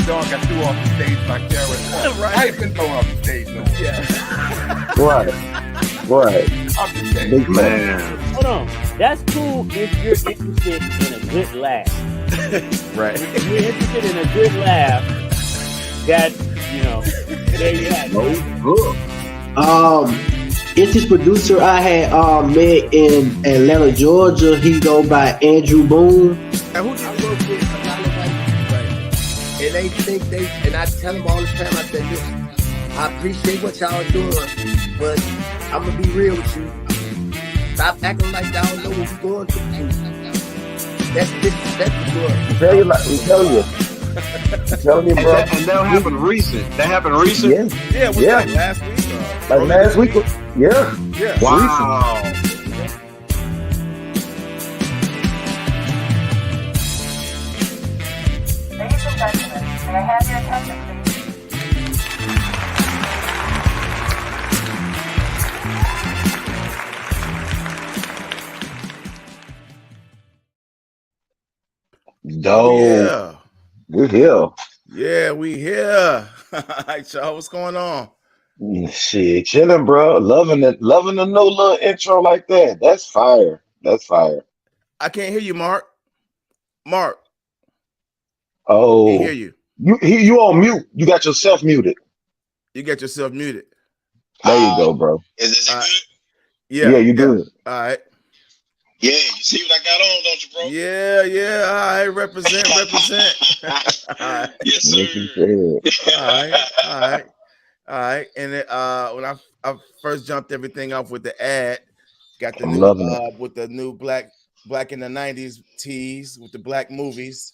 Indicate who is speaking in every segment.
Speaker 1: dog got threw off the stage by Karen.
Speaker 2: Right.
Speaker 1: I ain't been thrown off the stage no more.
Speaker 2: Yeah.
Speaker 3: Right.
Speaker 1: I'm just saying.
Speaker 3: Big
Speaker 4: Man.
Speaker 5: Hold on. That's cool if you're interested in a good laugh.
Speaker 2: Right.
Speaker 5: If you're interested in a good laugh, that's, there you have it.
Speaker 3: Good.
Speaker 6: It's this producer I had met in Atlanta, Georgia. He go by Andrew Boone.
Speaker 2: And who
Speaker 7: I
Speaker 2: did
Speaker 7: work with a lot of white people, and they think and I tell them all the time, I say, listen, I appreciate what y'all doing, but I'm gonna be real with you. Stop acting like y'all know what we're going through. That's disrespectful to us.
Speaker 3: We tell you. I'm telling you, bro.
Speaker 4: And that happened recent. That happened recent?
Speaker 2: Yeah, it was
Speaker 3: Yeah.
Speaker 2: like last week.
Speaker 3: Like last week. Yeah.
Speaker 2: Yeah.
Speaker 4: Wow.
Speaker 8: Ladies and gentlemen, may I have your attention, please?
Speaker 3: Dope.
Speaker 2: Yeah.
Speaker 3: We're here.
Speaker 2: Yeah, we here. All right, y'all. What's going on?
Speaker 3: Shit, chilling, bro. Loving it. Loving the no little intro like that. That's fire. That's fire.
Speaker 2: I can't hear you, Mark. Mark,
Speaker 3: Oh,
Speaker 2: can't hear you.
Speaker 3: you on mute. You got yourself muted.
Speaker 2: You got yourself muted.
Speaker 3: There you go, bro.
Speaker 4: Is it
Speaker 2: All right.
Speaker 4: good?
Speaker 2: Yeah.
Speaker 3: Yeah, you good.
Speaker 2: All right.
Speaker 4: Yeah, you see what I got on, don't you, bro?
Speaker 2: Yeah. All right. Represent. All right.
Speaker 4: Yes, sir.
Speaker 3: Yes, you said.
Speaker 2: All right. And then, when I first jumped everything off with the ad, got the
Speaker 3: I'm
Speaker 2: new
Speaker 3: loving it.
Speaker 2: with the new black in the 90s tees with the black movies.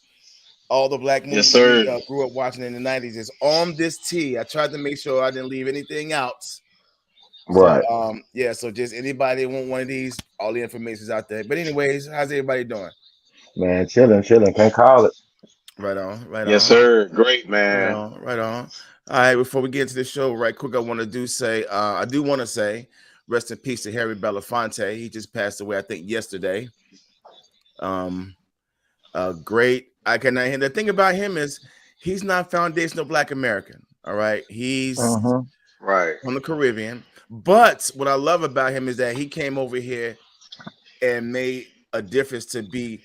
Speaker 2: All the black movies
Speaker 4: Yes, sir.
Speaker 2: we grew up watching in the 90s is on this tee. I tried to make sure I didn't leave anything out.
Speaker 3: Right.
Speaker 2: So, yeah, so just anybody want one of these, all the information's out there. But anyways, how's everybody doing?
Speaker 3: Man, chilling. Can't call it.
Speaker 2: Right on.
Speaker 4: Yes, sir. Great, man.
Speaker 2: Right on. All right, before we get into the show, right quick, I want to say, rest in peace to Harry Belafonte. He just passed away, I think, yesterday. Great. I cannot hear. The thing about him is he's not foundational Black American. All right, he's
Speaker 4: Right.
Speaker 2: from the Caribbean. But what I love about him is that he came over here and made a difference to be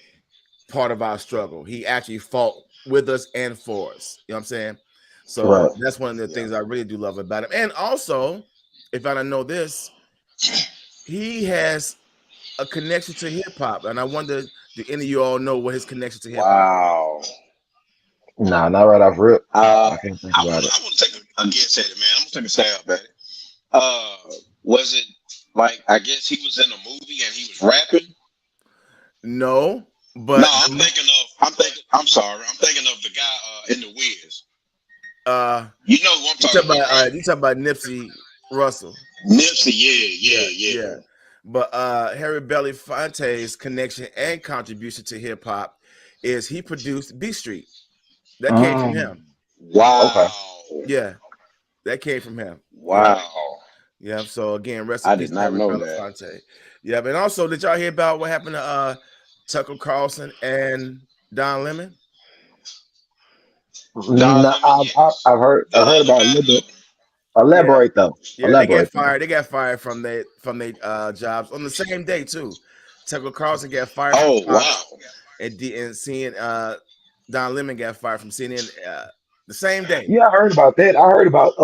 Speaker 2: part of our struggle. He actually fought with us and for us. You know what I'm saying? So
Speaker 3: Right.
Speaker 2: that's one of the things I really do love about him. And also, if I don't know this, he has a connection to hip hop. And I wonder, do any of you all know what his connection to hip hop?
Speaker 4: Wow.
Speaker 3: Nah, not right off rip.
Speaker 4: I
Speaker 3: I can't think
Speaker 4: want
Speaker 3: about it.
Speaker 4: to take a guess at it, man. I'm gonna take a stab at it. Was it like I guess he was in a movie and he was rapping?
Speaker 2: No, but
Speaker 4: No, I'm thinking of the guy in the Wiz. You know who I'm talking about, right?
Speaker 2: you talking about Nipsey Russell.
Speaker 4: Nipsey, yeah.
Speaker 2: But Harry Belafonte's connection and contribution to hip hop is he produced B Street. That came from him.
Speaker 4: Wow.
Speaker 3: Okay.
Speaker 2: Yeah, that came from him.
Speaker 4: Wow.
Speaker 2: Yeah. So again, rest in
Speaker 4: I
Speaker 2: peace,
Speaker 4: did not
Speaker 2: Harry
Speaker 4: know
Speaker 2: Belafonte.
Speaker 4: that.
Speaker 2: Yeah, but also, did y'all hear about what happened to Tucker Carlson and Don Lemon?
Speaker 3: I've heard about it a little bit. Elaborate though.
Speaker 2: Yeah,
Speaker 3: Elaborate.
Speaker 2: They got fired from their jobs on the same day too. Tucker Carlson got fired.
Speaker 4: Oh,
Speaker 2: from Fox,
Speaker 4: wow.
Speaker 2: And seeing Don Lemon got fired from CNN the same day.
Speaker 3: Yeah, I heard about that. I heard about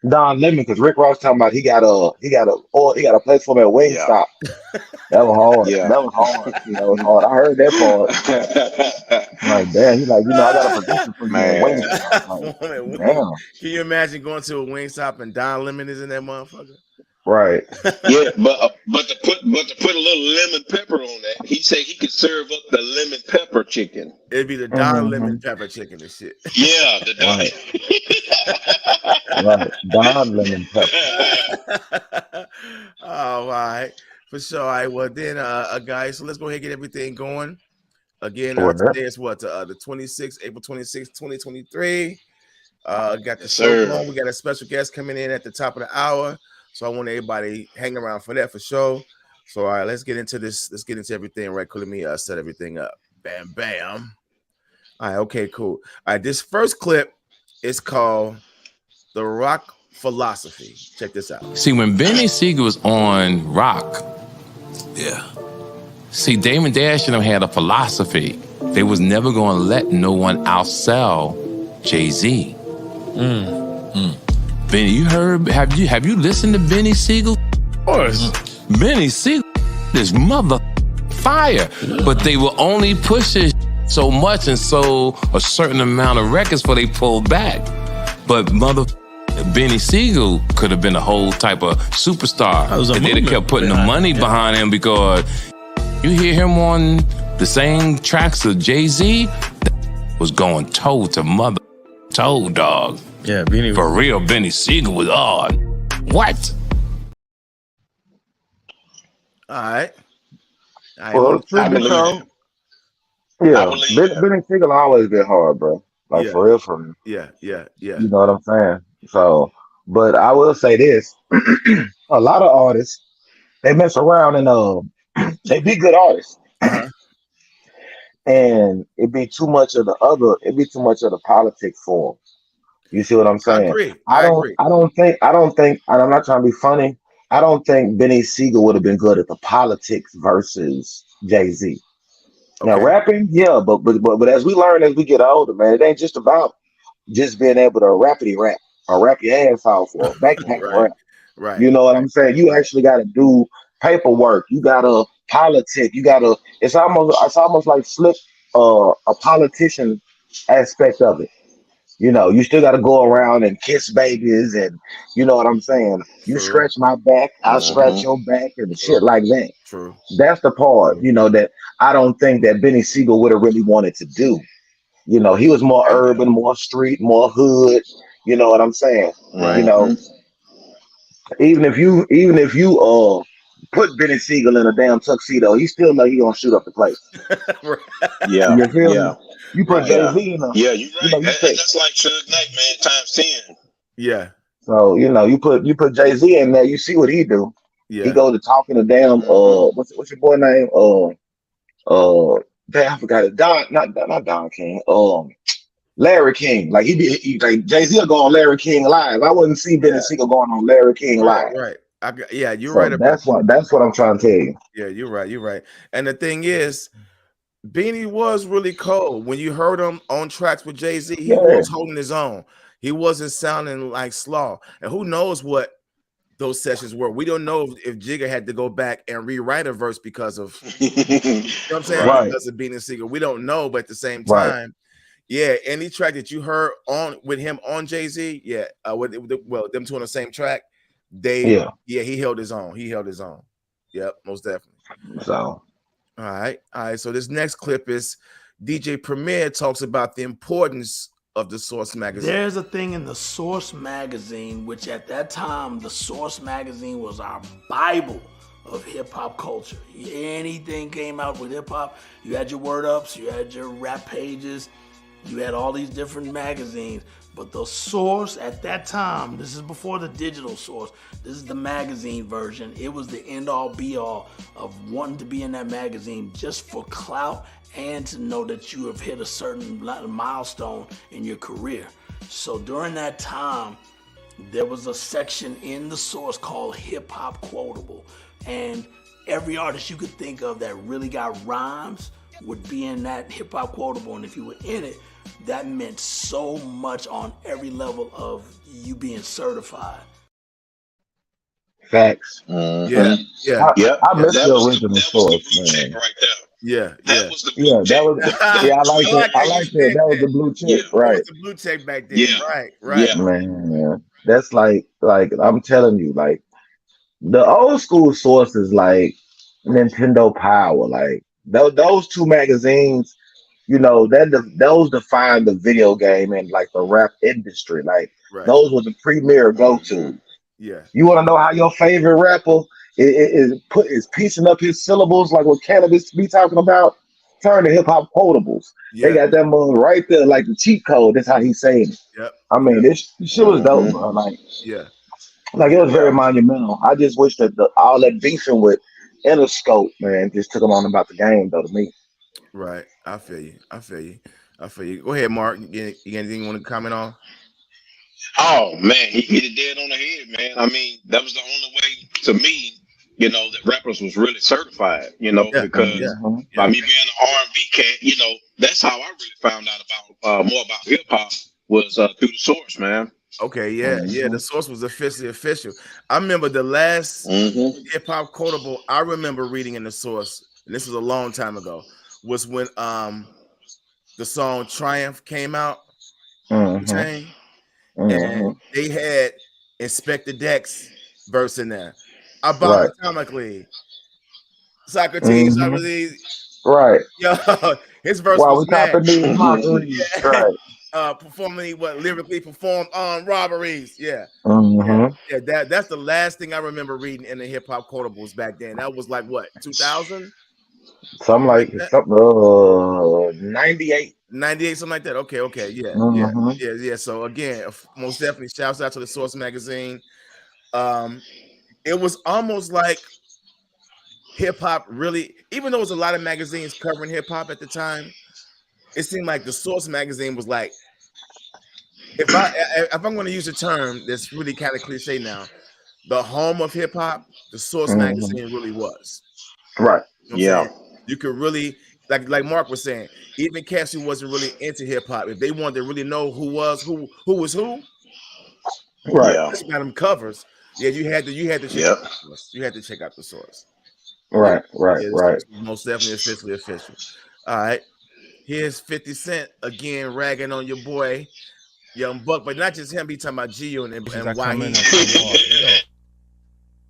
Speaker 3: Don Lemon because Rick Ross talking about he got a place for him at Wingstop. That was hard.
Speaker 4: Yeah.
Speaker 3: That was hard. That was hard. I heard that part. I'm like, damn, he's like, I got a position for you at Wingstop. Like, damn.
Speaker 2: Can you imagine going to a Wingstop and Don Lemon is in that motherfucker?
Speaker 3: Right.
Speaker 4: Yeah, but to put a little lemon pepper on that, he said he could serve up the lemon pepper chicken.
Speaker 2: It'd be the Don Lemon pepper chicken and shit.
Speaker 4: Yeah, the Don.
Speaker 3: Right. Don Lemon pepper.
Speaker 2: All right. For sure. All right. Well, then, guys, so let's go ahead and get everything going. Again, today is what? The 26th, April 26th, 2023. Got the show going. We got a special guest coming in at the top of the hour. So I want everybody hang around for that for sure. So, all right, let's get into this. Let's get into everything right quick. Let me set everything up. Bam, bam. All right, okay, cool. All right, this first clip is called The Rock Philosophy. Check this out.
Speaker 9: See, when Benny Siegel was on Rock, see, Damon Dash and them had a philosophy. They was never going to let no one outsell Jay-Z. Benny, you heard? Have you listened to Benny Siegel? Of course. Benny Siegel, this mother fire, but they will only push it so much and sold a certain amount of records before they pulled back. But Benny Siegel could have been a whole type of superstar. And they'd have kept putting the money behind him because you hear him on the same tracks of Jay-Z, was going toe to mother toe, dog.
Speaker 10: Yeah, Benny.
Speaker 9: For real, Benny Siegel was on. What?
Speaker 2: All right.
Speaker 3: Well, truth be told, yeah, Benny Siegel always been hard, bro. Like
Speaker 2: Yeah.
Speaker 3: for real, for me.
Speaker 2: Yeah.
Speaker 3: You know what I'm saying? So, but I will say this: a lot of artists they mess around and they be good artists, and it be too much of the politics for them. You see what I'm saying?
Speaker 2: I agree.
Speaker 3: I don't think, and I'm not trying to be funny. I don't think Benny Siegel would have been good at the politics versus Jay-Z. Now rapping, yeah, but as we learn as we get older, man, it ain't just about just being able to rappity rap or rap your ass off or backpack rap.
Speaker 2: Right.
Speaker 3: You know what I'm saying? You actually got to do paperwork. You got to politic. You got to. It's almost like slip a politician aspect of it. You know, you still got to go around and kiss babies, and you know what I'm saying. You scratch my back, I'll scratch your back, and shit like that.
Speaker 2: True.
Speaker 3: That's the part, you know, that I don't think that Benny Siegel would have really wanted to do. You know, he was more urban, more street, more hood. You know what I'm saying?
Speaker 2: Right.
Speaker 3: You know, even if you put Benny Siegel in a damn tuxedo, he still know he gonna shoot up the place.
Speaker 4: Yeah,
Speaker 3: You feel
Speaker 4: yeah.
Speaker 3: me? You put Jay-Z in a,
Speaker 4: Yeah, you're right.
Speaker 3: you know, you
Speaker 4: And
Speaker 3: take,
Speaker 4: that's like Suge Knight, man, times 10.
Speaker 2: Yeah.
Speaker 3: so you know, you put Jay-Z in there, you see what he do. He
Speaker 2: Yeah.
Speaker 3: go to talking to damn what's your boy name? Damn, I forgot it. Not Don King. Larry King. Like he like Jay-Z will go on Larry King live. I wouldn't see Benny Siegel going on Larry King live.
Speaker 2: Right. Yeah, you're
Speaker 3: So
Speaker 2: right about
Speaker 3: that's what I'm trying to tell you.
Speaker 2: Yeah, you're right. And the thing is, Beanie was really cold. When you heard him on tracks with Jay-Z, he was holding his own. He wasn't sounding like Slaw. And who knows what those sessions were. We don't know if Jigga had to go back and rewrite a verse because of you know what I'm saying?
Speaker 3: Right.
Speaker 2: Because of Beanie Siegel. We don't know, but at the same time, yeah, any track that you heard on with him on Jay-Z, them two on the same track, he held his own. Yep, most definitely.
Speaker 3: So
Speaker 2: all right. So this next clip is DJ Premier talks about the importance of the Source magazine.
Speaker 11: There's a thing in the Source magazine, which at that time, the Source magazine was our Bible of hip hop culture. Anything came out with hip hop, you had your word ups, you had your rap pages, you had all these different magazines. But the Source at that time, this is before the digital Source, this is the magazine version. It was the end all be all of wanting to be in that magazine just for clout and to know that you have hit a certain milestone in your career. So during that time, there was a section in the Source called Hip Hop Quotable. And every artist you could think of that really got rhymes would be in that Hip Hop Quotable. And if you were in it, that meant so much on every level of you being certified.
Speaker 3: facts.
Speaker 2: Yeah.
Speaker 3: I miss
Speaker 4: That
Speaker 3: the
Speaker 4: was
Speaker 3: original
Speaker 4: the
Speaker 3: Source,
Speaker 4: blue check
Speaker 3: man.
Speaker 4: right there.
Speaker 2: Yeah.
Speaker 4: That was the
Speaker 3: Yeah,
Speaker 4: blue check.
Speaker 3: that was I like that. That was the blue check,
Speaker 2: That
Speaker 3: right?
Speaker 2: was the blue check back then.
Speaker 4: Yeah.
Speaker 2: Right.
Speaker 4: Yeah.
Speaker 3: Man, that's like I'm telling you, like the old school Sources, like Nintendo Power, like those two magazines, you know, those define the video game and like the rap industry. Like those were the premier go-to.
Speaker 2: Yeah.
Speaker 3: You want to know how your favorite rapper is piecing up his syllables, like what Cannabis be talking about? Turn to hip hop quotables.
Speaker 2: Yeah.
Speaker 3: They got that mother right there, like the cheat code. That's how he's saying it.
Speaker 2: Yep.
Speaker 3: I mean, this shit was dope, bro. Like it was very monumental. I just wish that all that beefing with Interscope, man, just took them on about the game, though. To me,
Speaker 2: right. I feel you. I feel you. Go ahead, Mark. You got anything you want to comment on?
Speaker 4: Oh man, he hit it dead on the head, man. I mean, that was the only way to me, that rappers was really certified,
Speaker 2: Yeah,
Speaker 4: because by me being an R&B cat, that's how I really found out about more about hip hop was through the source, man.
Speaker 2: Okay, yeah. The source was officially official. I remember the last hip hop quotable I remember reading in the source, and this was a long time ago, was when the song Triumph came out. And they had Inspector Deck's verse in there. About atomically. Socrates, I really yo, his verse
Speaker 3: While
Speaker 2: was
Speaker 3: we
Speaker 2: mad.
Speaker 3: copping these mockeries. Right.
Speaker 2: Performing lyrically performed on robberies. Yeah. That's the last thing I remember reading in the hip hop quotables back then. That was like what, 2000?
Speaker 3: Something like 98.
Speaker 2: 98, something like that. Okay. Yeah. So again, most definitely shouts out to the Source magazine. It was almost like hip hop really, even though it was a lot of magazines covering hip hop at the time, it seemed like the Source magazine was like, if I'm going to use a term that's really kind of cliche now, the home of hip hop, the Source magazine really was.
Speaker 3: Right.
Speaker 2: You know what I'm saying? You could really, like Mark was saying, even cats who wasn't really into hip hop, if they wanted to really know who was who,
Speaker 3: right?
Speaker 2: Just got them covers. Yeah, you had to check out the source. You had to check out the source.
Speaker 3: Right.
Speaker 2: Most definitely officially official. All right. Here's 50 Cent again ragging on your boy Young Buck, but not just him. He talking about G and why he.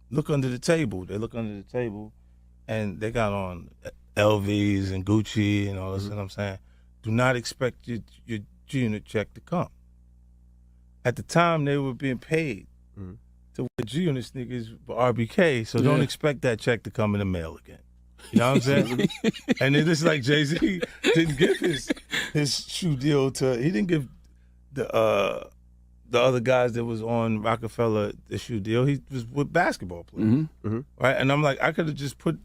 Speaker 10: Look under the table. They look under the table, and they got on LVs and Gucci and all this. And I'm saying, do not expect your G-Unit check to come. At the time, they were being paid to wear G-Unit sneakers for RBK, so don't expect that check to come in the mail again. You know what I'm saying? And then it's like Jay-Z didn't give his shoe deal he didn't give the other guys that was on Rockefeller the shoe deal. He was with basketball players, right? And I'm like, I could have just put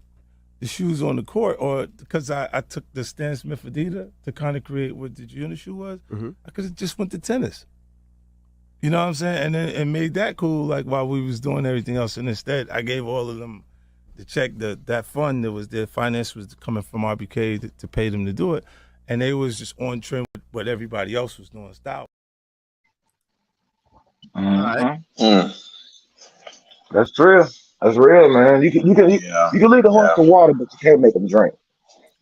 Speaker 10: the shoes on the court, or because I took the Stan Smith Adidas to kind of create what the G-Unit shoe was, I could have just went to tennis. You know what I'm saying? And then and made that cool, like while we was doing everything else. And instead, I gave all of them the check, that fund that was their finance was coming from RBK to pay them to do it, and they was just on trend with what everybody else was doing style.
Speaker 3: That's real. That's real, man. You can lead the horse to water, but you can't make them drink.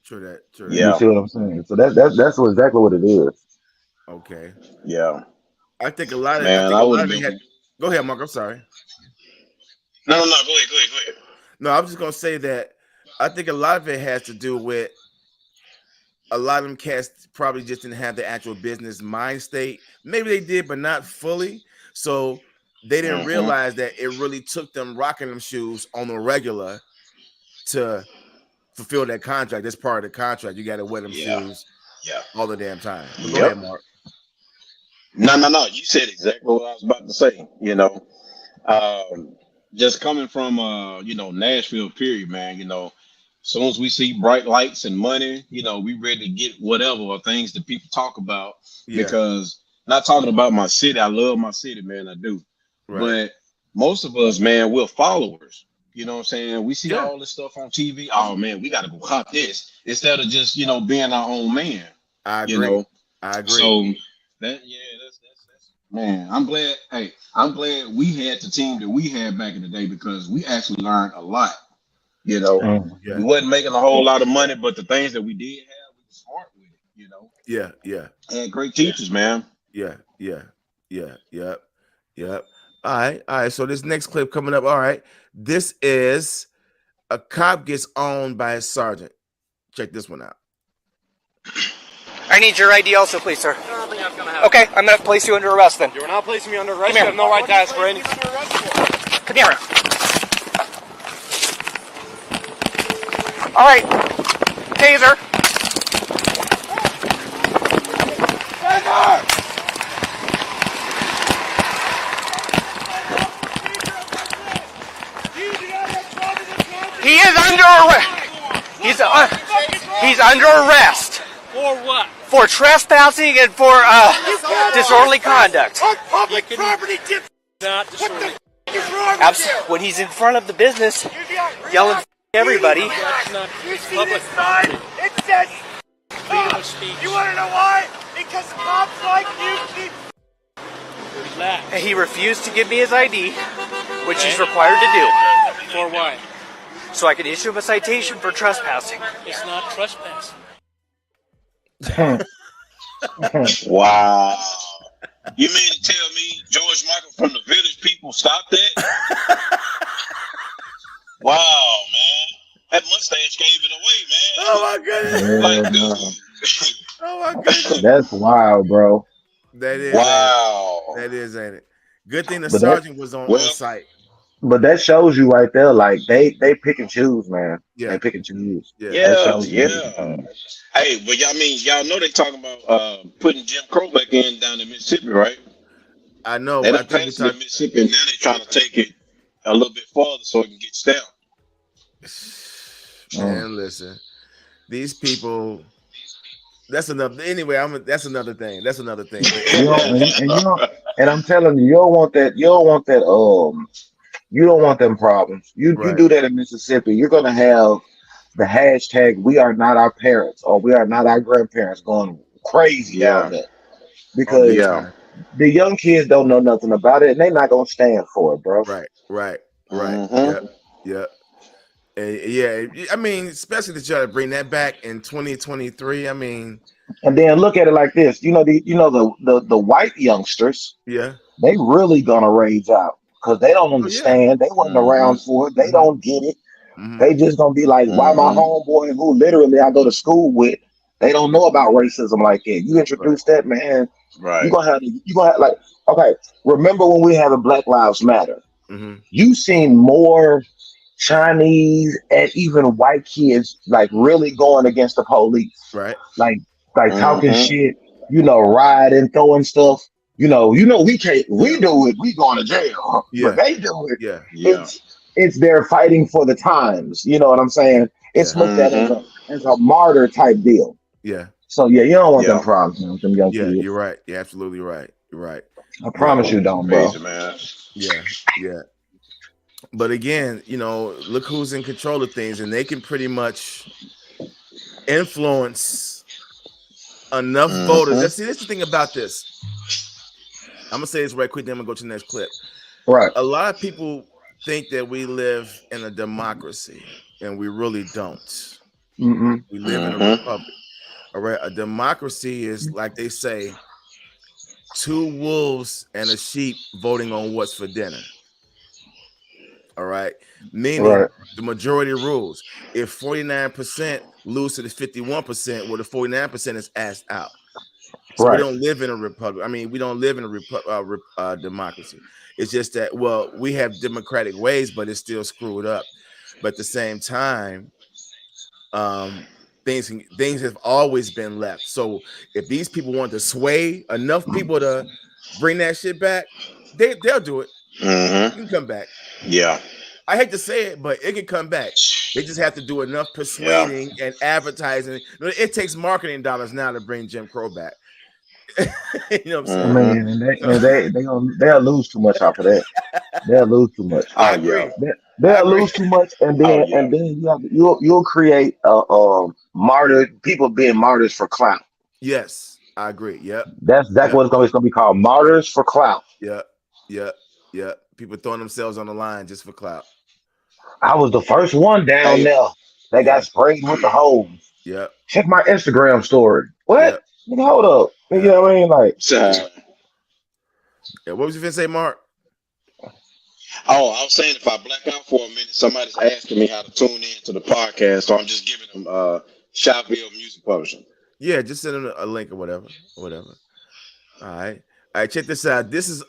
Speaker 2: True that.
Speaker 3: You see what I'm saying? So that's exactly what it is.
Speaker 2: Okay.
Speaker 4: Yeah.
Speaker 2: I think a lot of Go ahead, Mark. I'm sorry.
Speaker 4: No. Go ahead.
Speaker 2: No, I'm just gonna say that I think a lot of it has to do with a lot of them cats probably just didn't have the actual business mind state. Maybe they did, but not fully. So they didn't realize that it really took them rocking them shoes on the regular to fulfill that contract. That's part of the contract. You got to wear them shoes all the damn time. Go ahead, Mark.
Speaker 4: No. You said exactly what I was about to say. Just coming from Nashville, period, man. As soon as we see bright lights and money, we ready to get whatever or things that people talk about. Because not talking about my city, I love my city, man, I do. Right. But most of us, man, we're followers. You know what I'm saying? We see all this stuff on TV. Oh man, we got to go cop this instead of just being our own man.
Speaker 2: I agree. I agree.
Speaker 4: So that's man. I'm glad. Hey, I'm glad we had the team that we had back in the day because we actually learned a lot. We wasn't making a whole lot of money, but the things that we did have, we were smart with it.
Speaker 2: Yeah.
Speaker 4: And great teachers, man.
Speaker 2: Yeah. All right. So this next clip coming up. All right. This is a cop gets owned by a sergeant. Check this one out.
Speaker 12: I need your ID also, please, sir. Okay, I'm going to place you under arrest then.
Speaker 13: You're not placing me under arrest. You have no right to ask for any.
Speaker 12: Come here. All right. Taser. He is under arrest. He's under arrest.
Speaker 13: For what?
Speaker 12: for trespassing and for disorderly conduct.
Speaker 13: On public property, dip. Not disorderly.
Speaker 12: When he's in front of the business, yelling at everybody.
Speaker 13: That's not
Speaker 7: You see
Speaker 13: public
Speaker 7: this sign? It says,
Speaker 13: freedom of speech.
Speaker 7: you want to know why? Because cops like you keep...
Speaker 13: Relax.
Speaker 12: And he refused to give me his ID, which he's required to do.
Speaker 13: For what?
Speaker 12: So I could issue him a citation for trespassing.
Speaker 13: It's not trespassing.
Speaker 4: Wow. You mean to tell me George Michael from the Village People stopped that? Wow, man. That mustache gave it away, man.
Speaker 2: Oh my goodness.
Speaker 4: Like, dude.
Speaker 2: Oh my goodness.
Speaker 3: That's wild, bro.
Speaker 2: That is.
Speaker 4: Wow.
Speaker 2: That is, ain't it? Good thing the
Speaker 3: But
Speaker 2: sergeant was on site.
Speaker 3: But that shows you right there, like they pick and choose, man.
Speaker 2: Yeah.
Speaker 3: They pick and choose.
Speaker 4: Yeah. Hey, but y'all know they talking about putting Jim Crow back in down in Mississippi, right?
Speaker 2: I know.
Speaker 4: They
Speaker 2: But
Speaker 4: done passed it in Mississippi, and now they're trying to take it a little bit farther so it can get stamped.
Speaker 2: Man, listen, these people. That's another. Anyway, that's another thing. That's another thing.
Speaker 3: And I'm telling you, you don't want that. You don't want that. You don't want them problems. You do that in Mississippi, you're gonna have the hashtag "We are not our parents" or "We are not our grandparents" going crazy on that because the young kids don't know nothing about it and they're not gonna stand for it, bro.
Speaker 2: Right.
Speaker 4: Mm-hmm.
Speaker 2: Yeah. Yeah, I mean, especially to try to bring that back in 2023. I mean,
Speaker 3: and then look at it like this. The white youngsters.
Speaker 2: Yeah,
Speaker 3: they really gonna rage out because they don't understand. They wasn't around for it. They don't get it. They just gonna be like, why my homeboy who literally I go to school with, they don't know about racism like that. You introduce that, man.
Speaker 4: Right.
Speaker 3: You gonna have like, okay. Remember when we had a Black Lives Matter? You seen more Chinese and even white kids like really going against the police,
Speaker 2: right?
Speaker 3: Like talking shit, riding, throwing stuff. We can't. We do it. We going to jail. But they do it.
Speaker 2: Yeah.
Speaker 3: It's they're fighting for the times. You know what I'm saying? It's looked at as a martyr type deal.
Speaker 2: Yeah.
Speaker 3: So you don't want them problems, man, with them young kids.
Speaker 2: You're right. You're absolutely right. You're right.
Speaker 3: I promise you don't, bro.
Speaker 4: Man.
Speaker 2: Yeah. But again, look who's in control of things, and they can pretty much influence enough voters. That's the thing about this. I'm gonna say this right quick, then I'm gonna go to the next clip.
Speaker 3: Right.
Speaker 2: A lot of people think that we live in a democracy, and we really don't. We live in a republic. All right. A democracy is, like they say, two wolves and a sheep voting on what's for dinner. All right. Meaning the majority rules. If 49% lose to the 51%, well, the 49% is asked out. So we don't live in a republic. I mean, we don't live in a democracy. It's just that, well, we have democratic ways, but it's still screwed up. But at the same time, things have always been left. So if these people want to sway enough people to bring that shit back, they'll do it. It can come back.
Speaker 4: Yeah.
Speaker 2: I hate to say it, but it can come back. They just have to do enough persuading and advertising. It takes marketing dollars now to bring Jim Crow back. You know what I'm saying?
Speaker 3: Man, they'll lose too much off of that. They'll lose too much. They'll lose too much, and then you'll create martyr people being martyrs for clout.
Speaker 2: Yes, I agree. Yep.
Speaker 3: That's what it's gonna be called, martyrs for clout.
Speaker 2: Yep. People throwing themselves on the line just for clout.
Speaker 3: I was the first one down there that got sprayed with the hose.
Speaker 2: Yep.
Speaker 3: Check my Instagram story. What? Hold up. You know what I mean? Like,
Speaker 2: what was you gonna say, Mark?
Speaker 4: Oh, I was saying if I black out for a minute, somebody's asking me how to tune in to the podcast, so I'm just giving them Shopville Music Publishing.
Speaker 2: Yeah, just send them a link or whatever. All right, check this out. This is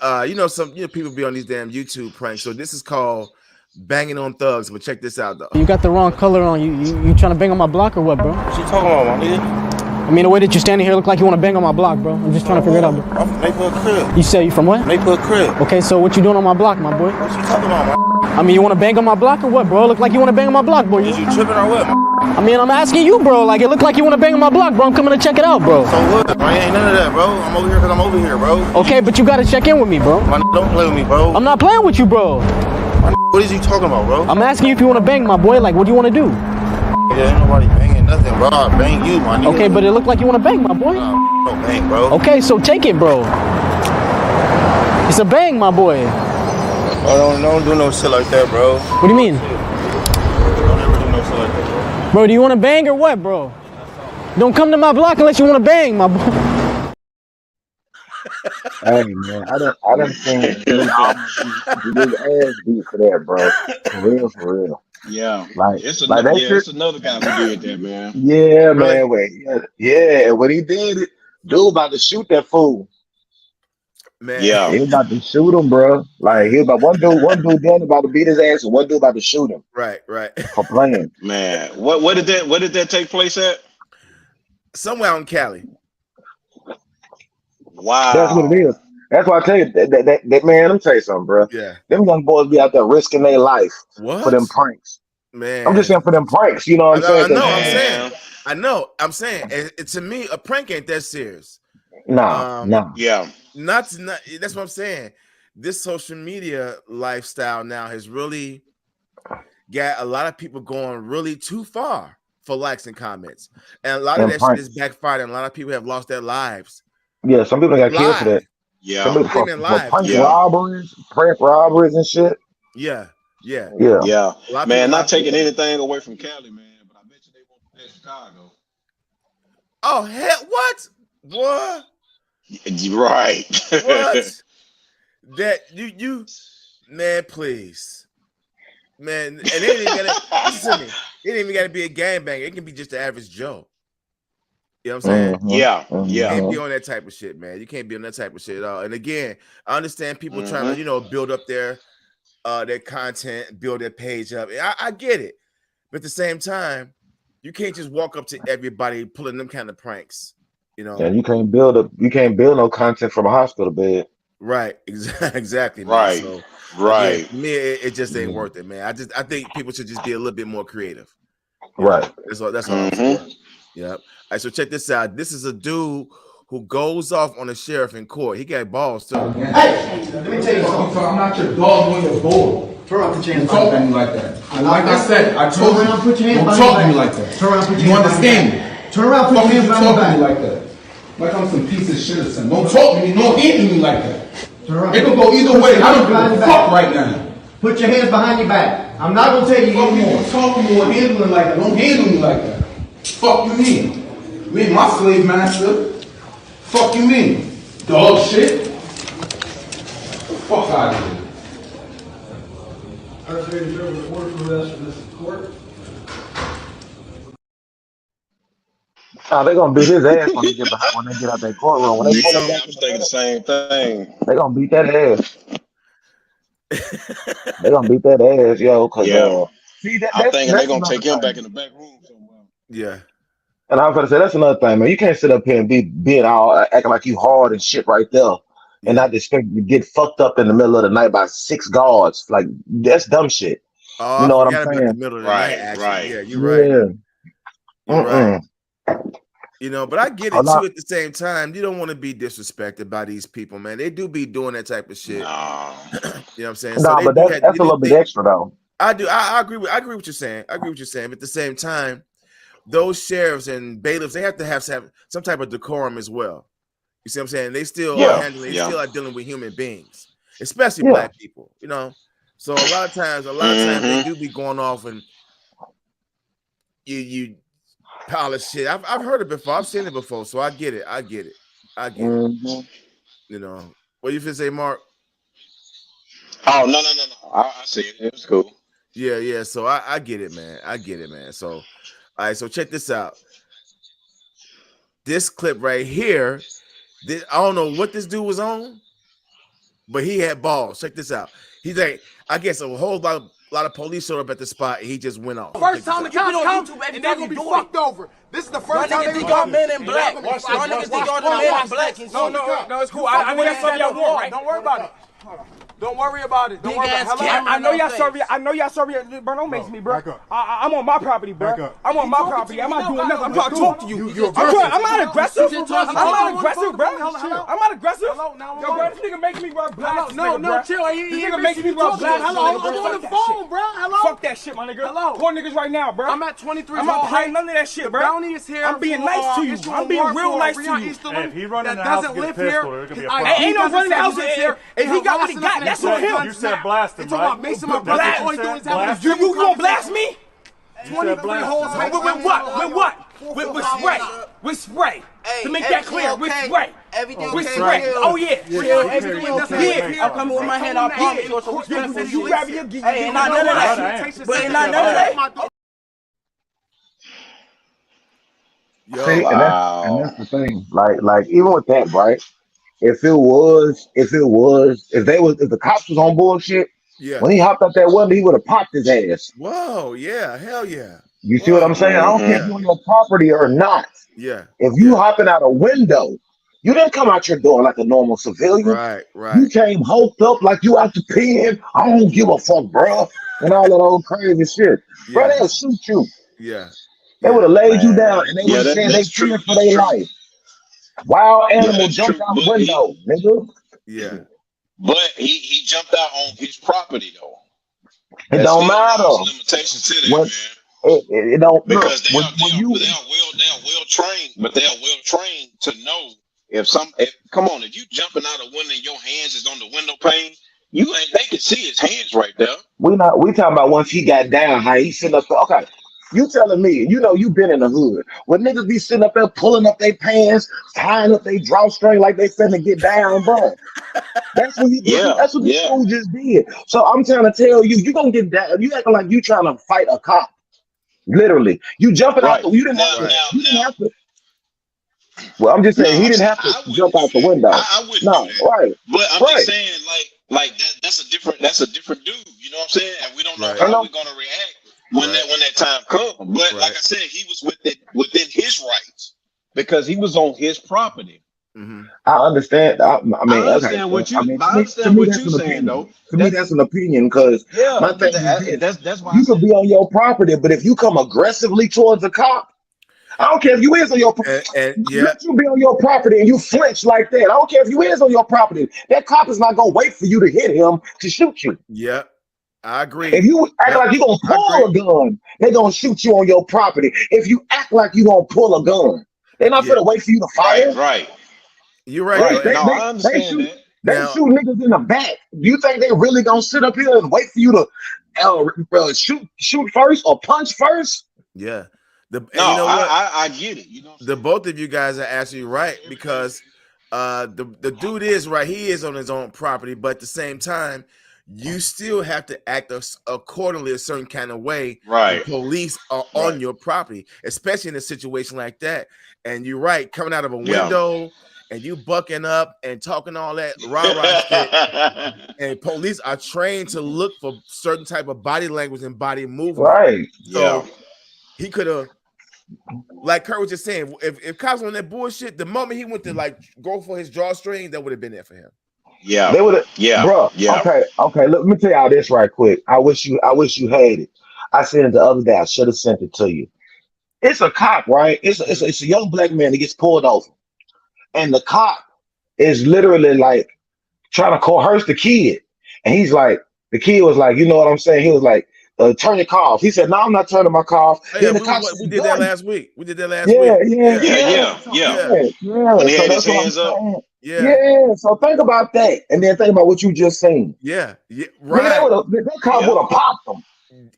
Speaker 2: some people be on these damn YouTube pranks. So this is called Banging on Thugs. But check this out though.
Speaker 14: You got the wrong color on. You trying to bang on my block or what, bro?
Speaker 13: What you talking about, my nigga?
Speaker 14: I mean, the way that you're standing here look like you want to bang on my block, bro. I'm just trying to figure it out, bro.
Speaker 13: I'm from Mayfield Crib.
Speaker 14: You say you from what?
Speaker 13: Mayfield Crib.
Speaker 14: Okay, so what you doing on my block, my boy?
Speaker 13: What you talking about, man?
Speaker 14: I mean, you want to bang on my block or what, bro? Look like you want to bang on my block, boy.
Speaker 13: Is you tripping or what, man?
Speaker 14: I mean, I'm asking you, bro. Like, it looked like you want to bang on my block, bro. I'm coming to check it out, bro.
Speaker 13: So what, bro? Ain't none of that, bro. I'm over here because I'm over here, bro.
Speaker 14: Okay, but you got to check in with me, bro.
Speaker 13: Man, don't play with me, bro.
Speaker 14: I'm not playing with you, bro.
Speaker 13: Man, what is you talking about, bro?
Speaker 14: I'm asking you if you want to bang, my boy. Like, what do you want to do?
Speaker 13: Yeah, ain't nobody banging nothing, bro. I'll bang you, my nigga.
Speaker 14: Okay, but it looked like you want to bang, my boy.
Speaker 13: Nah, don't bang, bro.
Speaker 14: Okay, so take it, bro. It's a bang, my boy.
Speaker 13: Bro, don't do no shit like that, bro.
Speaker 14: What do you mean?
Speaker 13: Don't ever do no shit like that, bro.
Speaker 14: Bro, do you want to bang or what, bro? Don't come to my block unless you want to bang, my boy.
Speaker 3: Hey man, I done seen his ass beat for that, bro. For real.
Speaker 4: Yeah,
Speaker 3: Like
Speaker 4: it's
Speaker 3: that shit.
Speaker 4: it's another guy who did that, man.
Speaker 3: Yeah,
Speaker 2: Really?
Speaker 3: man. Wait, yeah. When he did it, dude about to shoot that fool.
Speaker 2: Man.
Speaker 4: Yeah,
Speaker 3: He was about to shoot him, bro. Like he was about one dude then about to beat his ass, and one dude about to shoot him
Speaker 2: Right.
Speaker 3: for playing.
Speaker 4: man. What did that take place at?
Speaker 2: Somewhere out in Cali.
Speaker 4: Wow,
Speaker 3: That's what it is. That's why I tell you that man. Let me tell you something, bro.
Speaker 2: Yeah.
Speaker 3: Them young boys be out there risking their life
Speaker 2: What?
Speaker 3: for them pranks.
Speaker 2: Man.
Speaker 3: I'm just saying for them pranks. You know what I'm saying?
Speaker 2: I know. I'm saying. To me, a prank ain't that serious.
Speaker 3: Nah.
Speaker 4: yeah,
Speaker 2: Not. That's what I'm saying. This social media lifestyle now has really got a lot of people going really too far for likes and comments, and a lot of that shit is backfired, and a lot of people have lost their lives.
Speaker 3: Yeah, some people got killed for that.
Speaker 4: yeah,
Speaker 3: Some people for prank robberies and shit.
Speaker 2: Yeah.
Speaker 4: Man, not taking anything away from Cali, man, but I bet you they won't play Chicago.
Speaker 2: Oh hell, what?
Speaker 4: Right.
Speaker 2: What? That you man, please. Man, and it ain't even gotta listen to me. It ain't even gotta be a gangbanger. It can be just the average Joe. You know what I'm saying?
Speaker 4: Yeah.
Speaker 2: You can't be on that type of shit, man. You can't be on that type of shit at all. And again, I understand people trying to, build up their content, build their page up. I get it. But at the same time, you can't just walk up to everybody pulling them kind of pranks.
Speaker 3: Yeah, you can't build no content from a hospital bed.
Speaker 2: Right, exactly. Man.
Speaker 4: Right,
Speaker 2: so,
Speaker 4: right.
Speaker 2: Again, me, it just ain't worth it, man. I think people should just be a little bit more creative.
Speaker 3: Right.
Speaker 2: That's all I'm saying. Yep. All right, so check this out. This is a dude who goes off on a sheriff in court. He got balls too.
Speaker 15: Hey, let me tell you something. I'm not your dog when you're bored. Turn around, put your hands behind your back. Don't talk to me like that. Like I said, I told you, don't talk to me like that. Turn around, put your hands behind your back. Turn around, put your hands behind your back. Like that. Like I'm some piece of shit or something. Don't talk to me, don't handle me like that. It can go either way. I don't give a fuck right now. Put your hands behind your back. I'm not gonna tell you anymore. Talking more, handling like that. Don't handle me like that. Fuck you mean? You ain't my slave master. Fuck you mean? Dog shit. Fuck out of here. I was ready to go to work for this court.
Speaker 3: They're gonna beat his ass when they get out that courtroom. When they pull him back,
Speaker 4: I'm thinking the same thing.
Speaker 3: They're gonna beat that ass. They're gonna beat that ass, yo. Cause
Speaker 4: I'm thinking they're gonna take him back in the back room somewhere.
Speaker 2: Yeah.
Speaker 3: And I was gonna say that's another thing, man. You can't sit up here and being all acting like you hard and shit right there, and not expect you to get fucked up in the middle of the night by 6 guards. Like that's dumb shit.
Speaker 2: Oh,
Speaker 3: you know what I'm
Speaker 2: in
Speaker 3: saying?
Speaker 2: the middle of the night, actually.
Speaker 4: Right.
Speaker 2: Yeah, you're right. You're right.
Speaker 3: Mm-mm.
Speaker 2: But I get it too. At the same time, you don't want to be disrespected by these people, man. They do be doing that type of shit. You know what I'm saying?
Speaker 3: No, but that's a little bit extra though.
Speaker 2: I do. I agree with what you're saying. But at the same time, those sheriffs and bailiffs, they have to have some type of decorum as well. You see what I'm saying? They still are handling. They still are dealing with human beings, especially black people. So a lot of times they do be going off and you polish shit. I've heard it before. I've seen it before. So I get it. I get it. What do you feel say, Mark?
Speaker 4: Oh no. I see it. It was cool.
Speaker 2: Yeah. So I get it, man. So all right. So check this out. This clip right here. I don't know what this dude was on, but he had balls. Check this out. He's like, I guess a whole lot of police showed up at the spot, and he just went off.
Speaker 16: First time the cops come, and they're gonna be fucked over. This is the first time they got men in black. Y'all niggas think y'all the men in black. No, it's cool. I mean, that's something y'all want, right? Don't worry about it. Don't worry about it. Don't
Speaker 17: Big
Speaker 16: worry
Speaker 17: ass
Speaker 16: about it.
Speaker 17: camera.
Speaker 12: I know y'all
Speaker 17: face.
Speaker 12: sorry. I know y'all sorry. Bro, don't make me, bro.
Speaker 15: back up.
Speaker 12: I'm on my property, bro.
Speaker 15: Back up.
Speaker 12: I'm on my
Speaker 16: talking
Speaker 12: property.
Speaker 16: to
Speaker 12: I'm
Speaker 16: you.
Speaker 12: not
Speaker 16: You
Speaker 12: doing
Speaker 16: know,
Speaker 12: nothing. I'm
Speaker 16: let's
Speaker 12: trying to
Speaker 16: go.
Speaker 12: talk to you.
Speaker 15: You're
Speaker 12: I'm not aggressive.
Speaker 17: You talking
Speaker 12: I'm
Speaker 17: to
Speaker 12: not
Speaker 17: me.
Speaker 12: aggressive, bro.
Speaker 16: Hello.
Speaker 12: I'm not aggressive.
Speaker 16: Hello, now,
Speaker 12: Yo, bro, this nigga makes me rub black.
Speaker 16: Hello, no, chill.
Speaker 12: This nigga makes me rub black.
Speaker 16: Hello, I'm on the phone, bro. Hello.
Speaker 12: Fuck that shit, my nigga.
Speaker 16: Hello.
Speaker 12: Call niggas right now, bro.
Speaker 16: I'm at 23.
Speaker 12: I'm not paying none of that shit, bro.
Speaker 16: Bounty is here.
Speaker 12: I'm being nice to you. I'm being real nice to you.
Speaker 18: Hey, if he running
Speaker 16: that
Speaker 18: the house
Speaker 16: doesn't
Speaker 18: and get a
Speaker 16: live
Speaker 18: pistol,
Speaker 16: here.
Speaker 18: it could be a
Speaker 16: I-
Speaker 18: problem.
Speaker 12: Ain't no running the house
Speaker 16: here.
Speaker 12: If he got what he got, that's on him.
Speaker 18: You said blast him,
Speaker 16: It's all about
Speaker 18: right?
Speaker 16: Mason, my brother.
Speaker 12: Blast.
Speaker 16: All he doing is
Speaker 18: Blast.
Speaker 16: having
Speaker 12: You gonna blast me?
Speaker 16: 23
Speaker 18: blast.
Speaker 16: holes.
Speaker 12: With what? With spray. With spray. To make that clear, with spray.
Speaker 17: Everything
Speaker 12: With
Speaker 17: okay.
Speaker 12: spray. Oh yeah.
Speaker 17: I'm coming with my hand. I promise you. It's respectful.
Speaker 12: You grab your gear.
Speaker 17: Hey, ain't not none of that. But ain't not none of that.
Speaker 2: Yo,
Speaker 3: See, and that's the thing. Like even with that, right? If the cops was on bullshit,
Speaker 2: yeah.
Speaker 3: when he hopped out that window, he would have popped his ass.
Speaker 2: Whoa, yeah, hell yeah.
Speaker 3: You see what I'm saying? I don't care if you're on your property or not.
Speaker 2: Yeah.
Speaker 3: If you hopping out a window, you didn't come out your door like a normal civilian.
Speaker 2: Right.
Speaker 3: You came hulked up like you out the pen. I don't give a fuck, bro. And all that old crazy shit. Bro, they'll shoot you.
Speaker 2: Yeah.
Speaker 3: They would have laid you down and they would have said they feared for their life. Wild animal jumped out the window, nigga.
Speaker 2: Yeah.
Speaker 4: But he jumped out on his property though.
Speaker 3: It don't matter.
Speaker 4: Limitations to that, man.
Speaker 3: It don't
Speaker 4: Because
Speaker 3: look,
Speaker 4: they are well trained, but they are well trained to know if you jumping out a window and your hands is on the window pane, they can see his hands right there.
Speaker 3: we talking about once he got down, how he sitting up there. Okay. You telling me, you been in the hood. When niggas be sitting up there pulling up their pants, tying up their drawstring like they finna get down, bro. That's what that's what this fool just did. So I'm trying to tell you, you gonna get down. You acting like you trying to fight a cop. Literally. You jumping out you didn't have to. Well, I'm just saying he didn't have to jump out the window.
Speaker 4: I wouldn't do that.
Speaker 3: Right.
Speaker 4: But I'm just saying, like that's a different dude. You know what I'm saying? And we don't know how we're gonna react when that time comes. But like I said, he was within his rights because he was on his property.
Speaker 2: Mm-hmm.
Speaker 3: I understand. I
Speaker 4: understand what you're saying, though.
Speaker 3: To me, that's an opinion because my thing is
Speaker 4: that's why
Speaker 3: you could be on your property, but if you come aggressively towards a cop, I don't care if you is on your property. Let you be on your property and you flinch like that. I don't care if you is on your property. That cop is not gonna wait for you to hit him to shoot you.
Speaker 2: Yeah, I agree.
Speaker 3: If you act like you're gonna pull a gun, they're gonna shoot you on your property. If you act like you're gonna pull a gun, they're not gonna wait for you to fire.
Speaker 4: Right.
Speaker 2: You're right.
Speaker 3: They
Speaker 4: understand that.
Speaker 3: They shoot niggas in the back. Do you think they really gonna sit up here and wait for you to shoot first or punch first?
Speaker 2: Yeah.
Speaker 4: I get it. You know,
Speaker 2: the both of you guys are actually right because the dude is right. He is on his own property, but at the same time, you still have to act accordingly a certain kind of way.
Speaker 4: Right.
Speaker 2: The police are on your property, especially in a situation like that. And you're right, coming out of a window and you bucking up and talking all that rah-rah shit. And police are trained to look for certain type of body language and body movement.
Speaker 3: Right.
Speaker 2: So he could have, like Kurt was just saying, if cops on that bullshit, the moment he went to go for his drawstring, that would have been there for him.
Speaker 4: Yeah,
Speaker 3: they would have.
Speaker 4: Yeah,
Speaker 3: bro.
Speaker 4: Yeah.
Speaker 3: Okay. Let me tell y'all this right quick. I wish you had it. I sent it the other day. I should have sent it to you. It's a cop, right? It's a young black man that gets pulled over, and the cop is literally like trying to coerce the kid, and he's like, the kid was like, you know what I'm saying? He was like, turn your car off. He said, no, I'm not turning my car off.
Speaker 2: Yeah, we did that last week. We did that last week.
Speaker 3: Yeah.
Speaker 4: When he
Speaker 3: So
Speaker 4: had
Speaker 3: that's
Speaker 4: his
Speaker 3: what
Speaker 4: hands
Speaker 3: I'm
Speaker 4: up.
Speaker 3: saying.
Speaker 2: Yeah.
Speaker 3: So think about that, and then think about what you just seen.
Speaker 2: Yeah.
Speaker 3: Right. That cop would have popped him.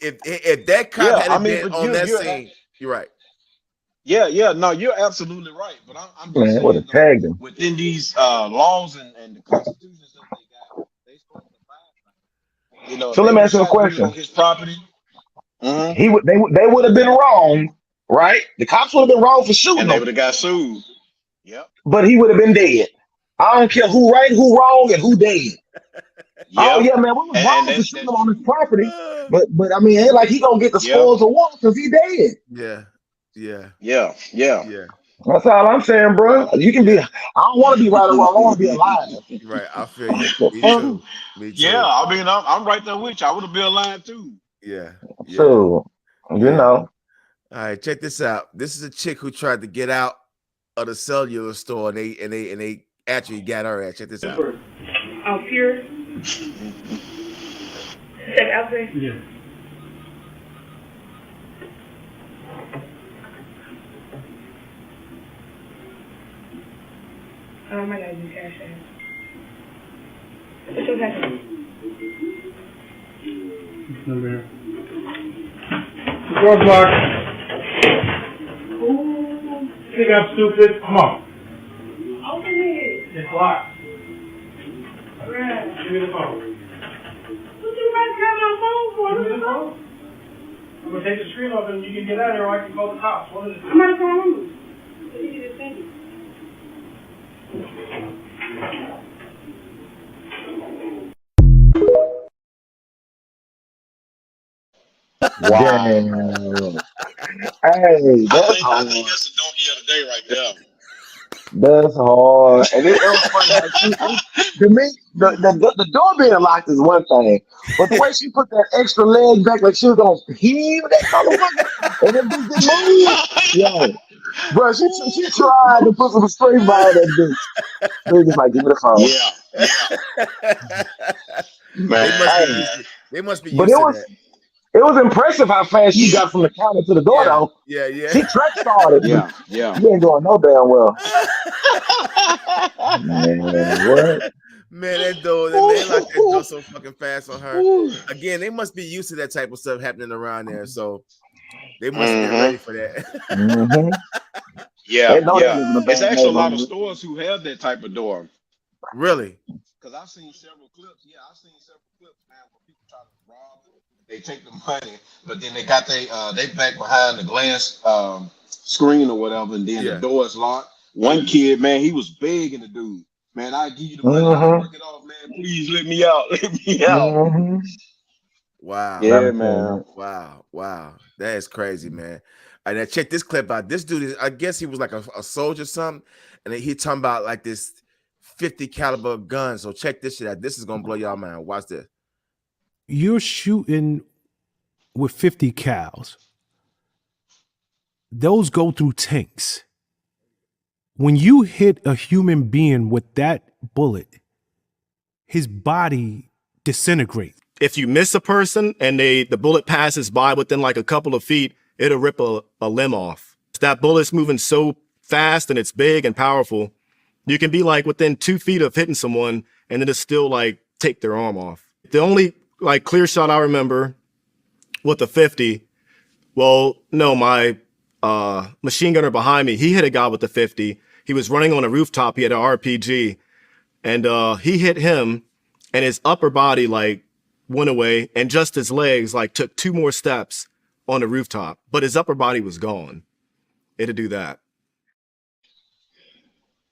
Speaker 2: If that cop had been on that
Speaker 4: you're
Speaker 2: scene, you're right.
Speaker 4: Yeah. No, you're absolutely right. But I'm just
Speaker 3: would have tagged him.
Speaker 4: Within these laws and the constitutions that they got, they supposed to abide by.
Speaker 3: So let me ask you a question.
Speaker 4: On his property.
Speaker 3: They would have been wrong, right? The cops would have been wrong for shooting
Speaker 4: And they
Speaker 3: him,
Speaker 4: would have got sued. Yep.
Speaker 3: but he would have been dead. I don't care who right, who wrong, and who dead. Oh yeah, man, we was wrong for shooting him on his property, but I mean, ain't like he gonna get the spoils of war because he dead.
Speaker 2: Yeah.
Speaker 4: Yeah.
Speaker 3: That's all I'm saying, bro. You can be. I don't want to be right or wrong. I want to be alive.
Speaker 2: Right, I feel you. Me
Speaker 3: So,
Speaker 2: too. Me
Speaker 4: Yeah,
Speaker 2: too.
Speaker 4: I mean, I'm right there with you. I would have been alive too.
Speaker 2: Yeah, yeah,
Speaker 3: you
Speaker 2: yeah.
Speaker 3: know.
Speaker 2: All right, check this out. This is a chick who tried to get out of the cellular store, and they actually got her at. Check this out.
Speaker 8: Oh, pure. Step out there.
Speaker 15: Yeah.
Speaker 8: I might not do cash app. What's your cash app?
Speaker 15: Number here. Door block. Think I'm stupid? Come on.
Speaker 8: Open it.
Speaker 15: It's locked.
Speaker 8: Right.
Speaker 15: Give me the phone.
Speaker 8: What you about to grab my phone for?
Speaker 15: Give me the phone. I'm gonna take the screen off and you can get out of here, or I can call the cops. What is it?
Speaker 8: I'm about to call him. What did you just say?
Speaker 3: Wow. Hey, that's
Speaker 4: I
Speaker 3: hard.
Speaker 4: think that's the donkey of the day right there.
Speaker 3: That's hard. And it was funny. Like, to me, the door being locked is one thing, but the way she put that extra leg back, like she was gonna heave that motherfucker, and then bitch didn't move. Yo, bro, she tried to put some strength behind that bitch. They just like, give me the phone.
Speaker 4: Man.
Speaker 2: They must be
Speaker 3: But
Speaker 2: used to that.
Speaker 3: it was impressive how fast she got from the counter to the door, though.
Speaker 2: Yeah.
Speaker 3: She track started.
Speaker 4: Yeah.
Speaker 3: You ain't doing no damn well. Man, what?
Speaker 2: Man, that door, they locked that door so fucking fast on her. Again, they must be used to that type of stuff happening around there, so they must be ready for that.
Speaker 4: Yeah.
Speaker 3: It's
Speaker 4: It's actually a lot of stores who have that type of door.
Speaker 2: Really?
Speaker 4: Because I've seen several clips. Yeah, I've seen several clips, man, where people try to rob them. They take the money, but then they got they back behind the glass screen or whatever, and then the door is locked. One kid, man, he was begging the dude, man, I'll give you the money, I'll work it off, man. Please let me out. Let me out.
Speaker 2: Wow.
Speaker 4: Yeah, man.
Speaker 2: Wow. That is crazy, man. And now check this clip out. This dude is, I guess he was like a soldier or something, and he talking about like this 50 caliber gun. So check this shit out. This is gonna blow y'all mind. Watch this.
Speaker 18: You're shooting with 50 cals. Those go through tanks. When you hit a human being with that bullet, his body disintegrates.
Speaker 19: If you miss a person and the bullet passes by within like a couple of feet, it'll rip a limb off. That bullet's moving so fast and it's big and powerful. You can be like within 2 feet of hitting someone and then it's still like take their arm off. The only like clear shot I remember with the 50, well, no, my machine gunner behind me, he hit a guy with the 50. He was running on a rooftop. He had an RPG and he hit him and his upper body like went away and just his legs like took 2 more steps on the rooftop, but his upper body was gone. It'd do that.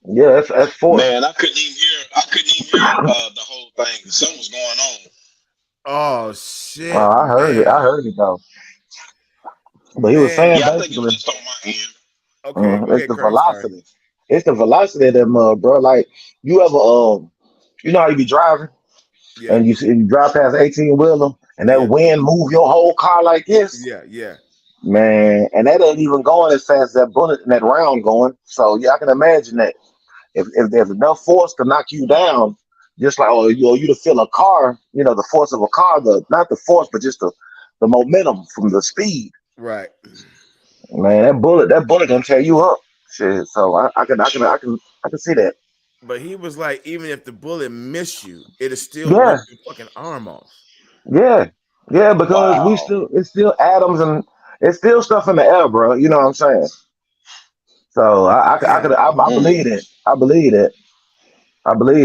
Speaker 3: Yeah, that's four.
Speaker 4: Man, I couldn't even hear the whole thing. Something was going on.
Speaker 2: Oh shit!
Speaker 3: Oh, I heard it. I heard it though. But he was saying
Speaker 4: I think it
Speaker 3: basically,
Speaker 4: was just on my end.
Speaker 2: Okay,
Speaker 3: it's the velocity. It's the velocity of that mud, bro. Like you ever you know how you be driving and you drive past 18 wheeler and that wind move your whole car like this.
Speaker 2: Yeah.
Speaker 3: Man, and that ain't even going as fast as that bullet and that round going. So yeah, I can imagine that if there's enough force to knock you down, just like you to feel a car, you know, the force of a car, not the force, but just the momentum from the speed.
Speaker 2: Right.
Speaker 3: Man, that bullet gonna tear you up. Shit. So I can see that.
Speaker 2: But he was like, even if the bullet missed you, it'll still rip your fucking arm off.
Speaker 3: Yeah, because it's still atoms and it's still stuff in the air, bro. You know what I'm saying? So I believe it. I believe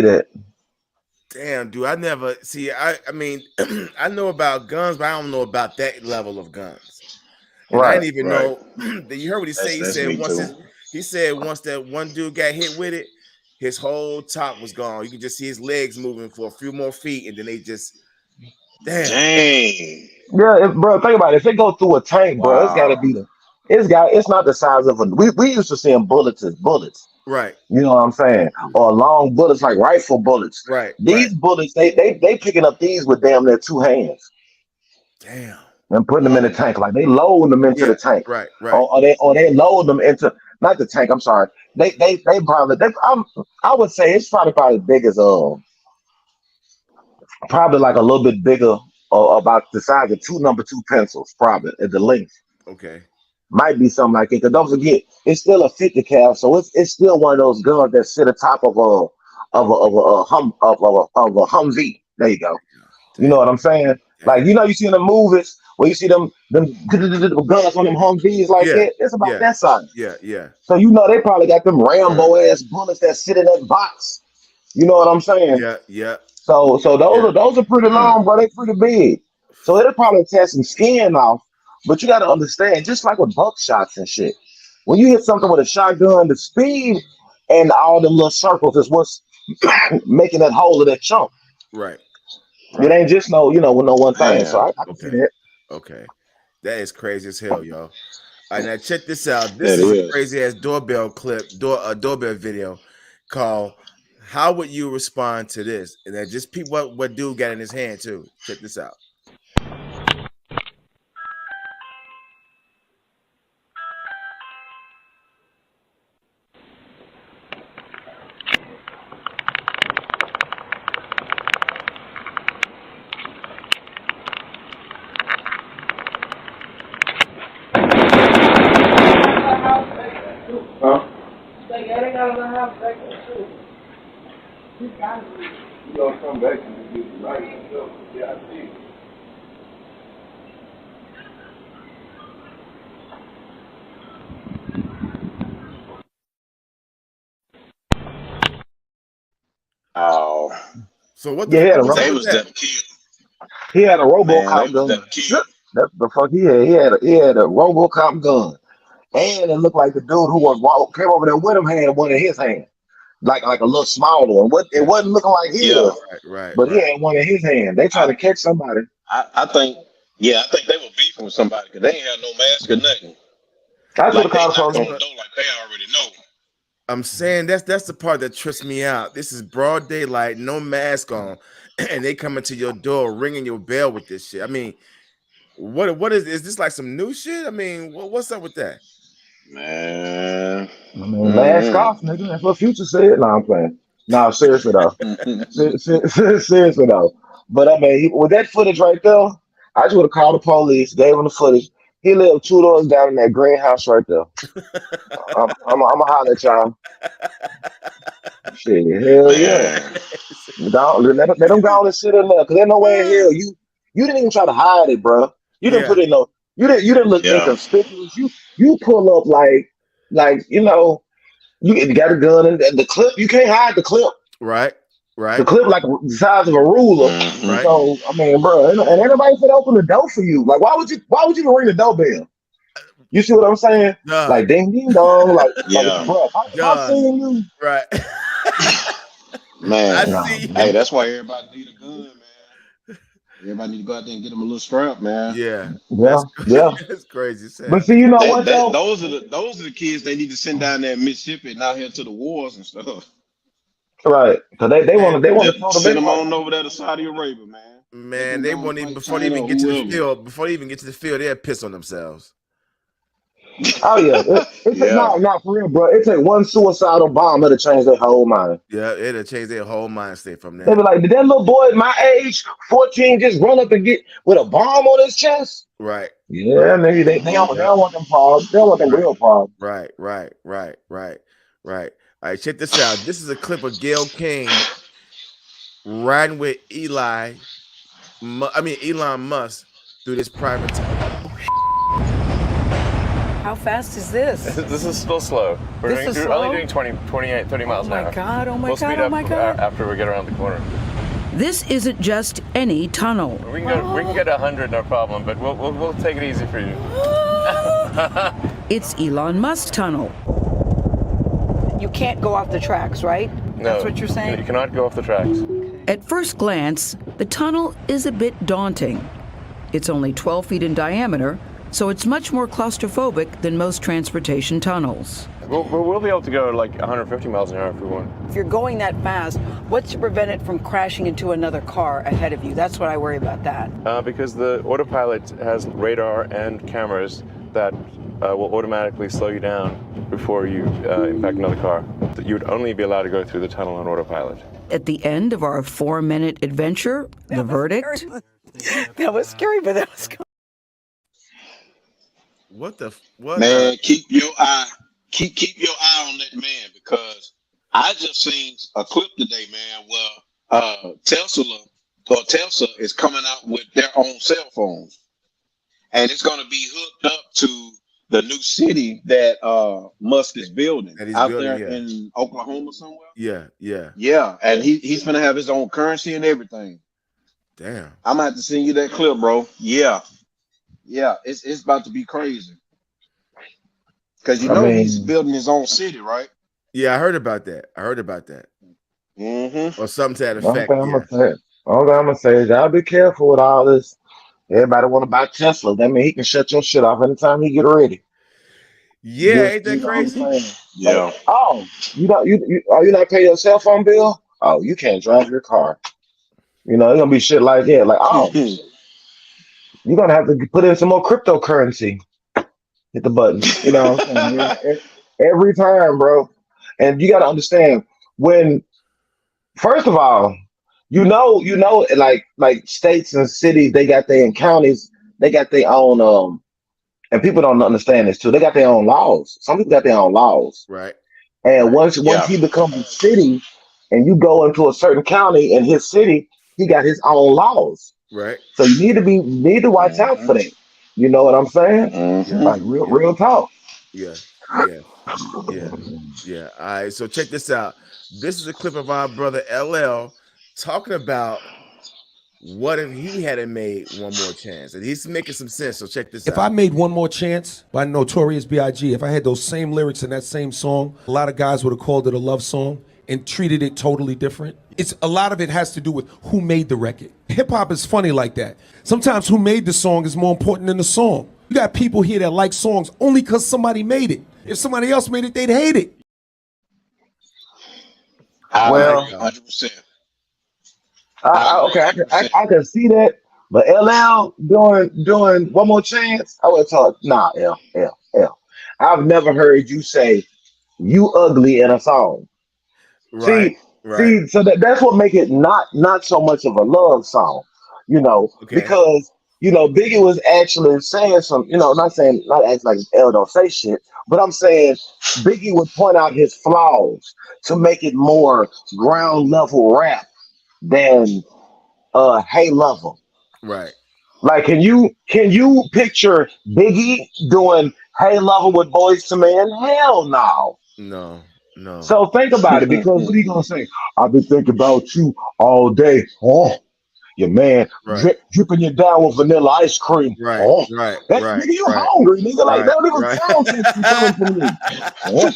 Speaker 3: it.
Speaker 2: Damn, dude, I never see. I mean, I know about guns, but I don't know about that level of guns. And I didn't even know. You heard what he said. He said once that one dude got hit with it, his whole top was gone. You could just see his legs moving for a few more feet, and then they just dang.
Speaker 3: Yeah, bro. Think about it. If it go through a tank, bro, it's gotta be It's not the size of a. We used to see them bullets as bullets.
Speaker 2: Right.
Speaker 3: You know what I'm saying? Or long bullets like rifle bullets.
Speaker 2: Right.
Speaker 3: These bullets, they picking up these with damn near 2 hands.
Speaker 2: Damn.
Speaker 3: And putting them in the tank. Like they load them into the tank.
Speaker 2: Right. Right.
Speaker 3: Or they load them into not the tank, I'm sorry. They probably I would say it's probably as big as probably like a little bit bigger or about the size of 2 number 2 pencils, probably at the length.
Speaker 2: Okay.
Speaker 3: Might be something like it. Because don't forget, it's still a 50 cal, so it's still one of those guns that sit atop of a Humvee. There you go. You know what I'm saying? Like you see in the movies where you see them guns on them Humvees like that. It's about that size.
Speaker 2: Yeah.
Speaker 3: So they probably got them Rambo ass bullets that sit in that box. You know what I'm saying?
Speaker 2: Yeah.
Speaker 3: So those are pretty long, bro. They pretty big. So it'll probably tear some skin off. But you got to understand, just like with buckshots and shit, when you hit something with a shotgun, the speed and all them little circles is what's making that hole of that chunk.
Speaker 2: Right.
Speaker 3: It ain't just with no one thing. So I can see that.
Speaker 2: Okay. That is crazy as hell, y'all. All right, now check this out. This is a crazy ass doorbell doorbell video called "How Would You Respond to This?" And then just peep what dude got in his hand too. Check this out.
Speaker 15: You gonna come back and do the right stuff. Yeah, I see.
Speaker 4: Oh.
Speaker 2: So what
Speaker 3: the fuck
Speaker 4: they was them killed.
Speaker 3: He had a RoboCop gun. That's the fuck he had. He had a RoboCop gun. And it looked like the dude who came over there with him had one in his hand. Like a little smaller one. It wasn't looking like his.
Speaker 2: Right.
Speaker 3: But he had one in his hand. They trying to catch somebody.
Speaker 4: I think they were beefing with somebody because they ain't had no mask or nothing.
Speaker 3: That's
Speaker 4: like
Speaker 3: what the call
Speaker 4: they like they already know.
Speaker 2: I'm saying that's the part that trips me out. This is broad daylight, no mask on, and they coming to your door, ringing your bell with this shit. I mean, what is this like some new shit? I mean, what's up with that?
Speaker 3: Man. I mean, mask off, nigga. That's what Future said. No, I'm playing. No, seriously though. Seriously though. But I mean, with that footage right there, I just would have called the police, gave him the footage. He lived 2 doors down in that greenhouse right there. I'm gonna holler at y'all. Shit, hell yeah. Let them go on and sit in there, cause there's no way in hell you didn't even try to hide it, bro. You didn't put it in you didn't look inconspicuous. You pull up like you got a gun and the clip. You can't hide the clip.
Speaker 2: Right.
Speaker 3: The clip like the size of a ruler.
Speaker 2: Right.
Speaker 3: So I mean, bro, and anybody could open the door for you. Like, why would you even ring the doorbell? You see what I'm saying? Like ding ding dong. Like bro, if I'm seeing you,
Speaker 2: right?
Speaker 4: Man, hey, that's why everybody need a gun, man. Everybody need to go out there and get them a little strap, man.
Speaker 3: Yeah.
Speaker 2: That's crazy. Sam.
Speaker 3: But see, you know what though?
Speaker 4: Those are the kids they need to send down there in Mississippi and out here to the wars and stuff.
Speaker 3: Right, because they want to
Speaker 4: send them on over there to Saudi Arabia, man.
Speaker 2: Man, they won't even before they even get to the field. Before they even get to the field, they'll piss on themselves.
Speaker 3: Oh yeah, not for real, bro. It take one suicidal bomb that'll change their whole mind.
Speaker 2: Yeah, it'll change their whole mind state from there.
Speaker 3: They be like, did that little boy at my age, 14, just run up and get with a bomb on his chest?
Speaker 2: Right.
Speaker 3: Yeah, nigga, they don't want them problems. They don't want them real problems.
Speaker 2: Right. All right, check this out. This is a clip of Gayle King riding with Elon Musk through this private time.
Speaker 20: How fast is this?
Speaker 21: This is still slow. We're only doing 28, 30 miles an hour.
Speaker 20: Oh my
Speaker 21: we'll
Speaker 20: God,
Speaker 21: speed
Speaker 20: oh
Speaker 21: up
Speaker 20: my God.
Speaker 21: After we get around the corner.
Speaker 20: This isn't just any tunnel.
Speaker 21: We can get 100, no problem, but we'll take it easy for you.
Speaker 20: It's Elon Musk tunnel. You can't go off the tracks, right?
Speaker 21: No,
Speaker 20: that's what you're saying?
Speaker 21: You cannot go off the tracks.
Speaker 20: At first glance, the tunnel is a bit daunting. It's only 12 feet in diameter, so it's much more claustrophobic than most transportation tunnels.
Speaker 21: We'll be able to go like 150 miles an hour if we want.
Speaker 20: If you're going that fast, what's to prevent it from crashing into another car ahead of you? That's what I worry about that.
Speaker 21: Because the autopilot has radar and cameras that will automatically slow you down before you impact another car. You would only be allowed to go through the tunnel on autopilot.
Speaker 20: At the end of our 4-minute adventure, the verdict? That was scary, but that was good.
Speaker 2: What?
Speaker 4: Man, keep your eye on that man, because I just seen a clip today, man, where Tesla is coming out with their own cell phones, and it's going to be hooked up to the new city that Musk is building out there in Oklahoma somewhere.
Speaker 2: Yeah.
Speaker 4: And he's gonna have his own currency and everything.
Speaker 2: Damn.
Speaker 4: I'm gonna have to send you that clip, bro. Yeah, it's about to be crazy. Because he's building his own city, right?
Speaker 2: Yeah, I heard about that.
Speaker 4: Mm-hmm.
Speaker 2: Or something to that
Speaker 3: One
Speaker 2: effect.
Speaker 3: thing I'm gonna say is y'all be careful with all this. Everybody want to buy Tesla. That means he can shut your shit off anytime he get ready.
Speaker 2: Yeah, ain't that crazy?
Speaker 4: Yeah.
Speaker 3: Like, oh, you not pay your cell phone bill? Oh, you can't drive your car. It's gonna be shit like that. Like, oh, you're gonna have to put in some more cryptocurrency. Hit the button. Every time, bro. And you gotta understand when. First of all, like states and cities, they got their and counties, they got their own and people don't understand this too. They got their own laws. Some people got their own laws.
Speaker 2: Right.
Speaker 3: And once he becomes a city and you go into a certain county in his city, he got his own laws.
Speaker 2: Right.
Speaker 3: So you need to watch out for that. You know what I'm saying?
Speaker 4: Mm-hmm.
Speaker 3: Like real talk.
Speaker 2: Yeah. All right. So check this out. This is a clip of our brother LL talking about what if he hadn't made One More Chance, and he's making some sense. So check this out.
Speaker 1: If I made One More Chance by Notorious B.I.G., if I had those same lyrics in that same song, a lot of guys would have called it a love song and treated it totally different. A lot of it has to do with who made the record. Hip hop is funny like that. Sometimes who made the song is more important than the song. You got people here that like songs only because somebody made it. If somebody else made it, they'd hate it.
Speaker 3: Well,
Speaker 4: 100%.
Speaker 3: Okay, I can see that, but LL doing One More Chance, I would talk. Nah, L. I've never heard you say "you ugly" in a song.
Speaker 2: Right.
Speaker 3: See, so that's what make it not so much of a love song, because Biggie was actually saying some, not acting like L don't say shit, but I'm saying Biggie would point out his flaws to make it more ground level rap than Hey Lover.
Speaker 2: Right.
Speaker 3: Like, can you picture Biggie doing Hey Lover with Boyz II Men? Hell no.
Speaker 2: No.
Speaker 3: So think about it, because what are you gonna say? I've been thinking about you all day. Oh, your man dripping you down with vanilla ice cream.
Speaker 2: Right.
Speaker 3: Oh,
Speaker 2: Right.
Speaker 3: Nigga, you hungry, nigga. Like, that don't even sound sexy coming from me. Oh.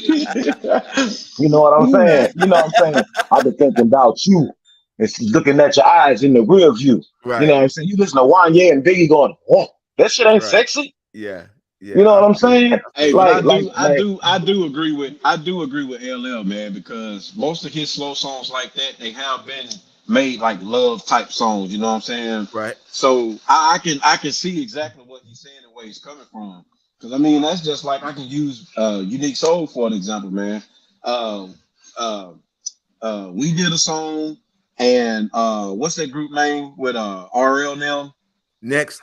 Speaker 3: You know what I'm saying? I've been thinking about you. It's looking at your eyes in the rear view.
Speaker 2: Right.
Speaker 3: You know what I'm saying? You listen to Wanye and Biggie going, oh, that shit ain't sexy.
Speaker 2: Yeah.
Speaker 3: You know what I'm saying?
Speaker 4: Hey, but I do agree with LL, man, because most of his slow songs like that, they have been made like love type songs. You know what I'm saying?
Speaker 2: Right.
Speaker 4: So I can see exactly what he's saying and where he's coming from. Because that's just like, I can use Unique Soul for an example, man. We did a song, and what's that group name with RL now?
Speaker 2: Next.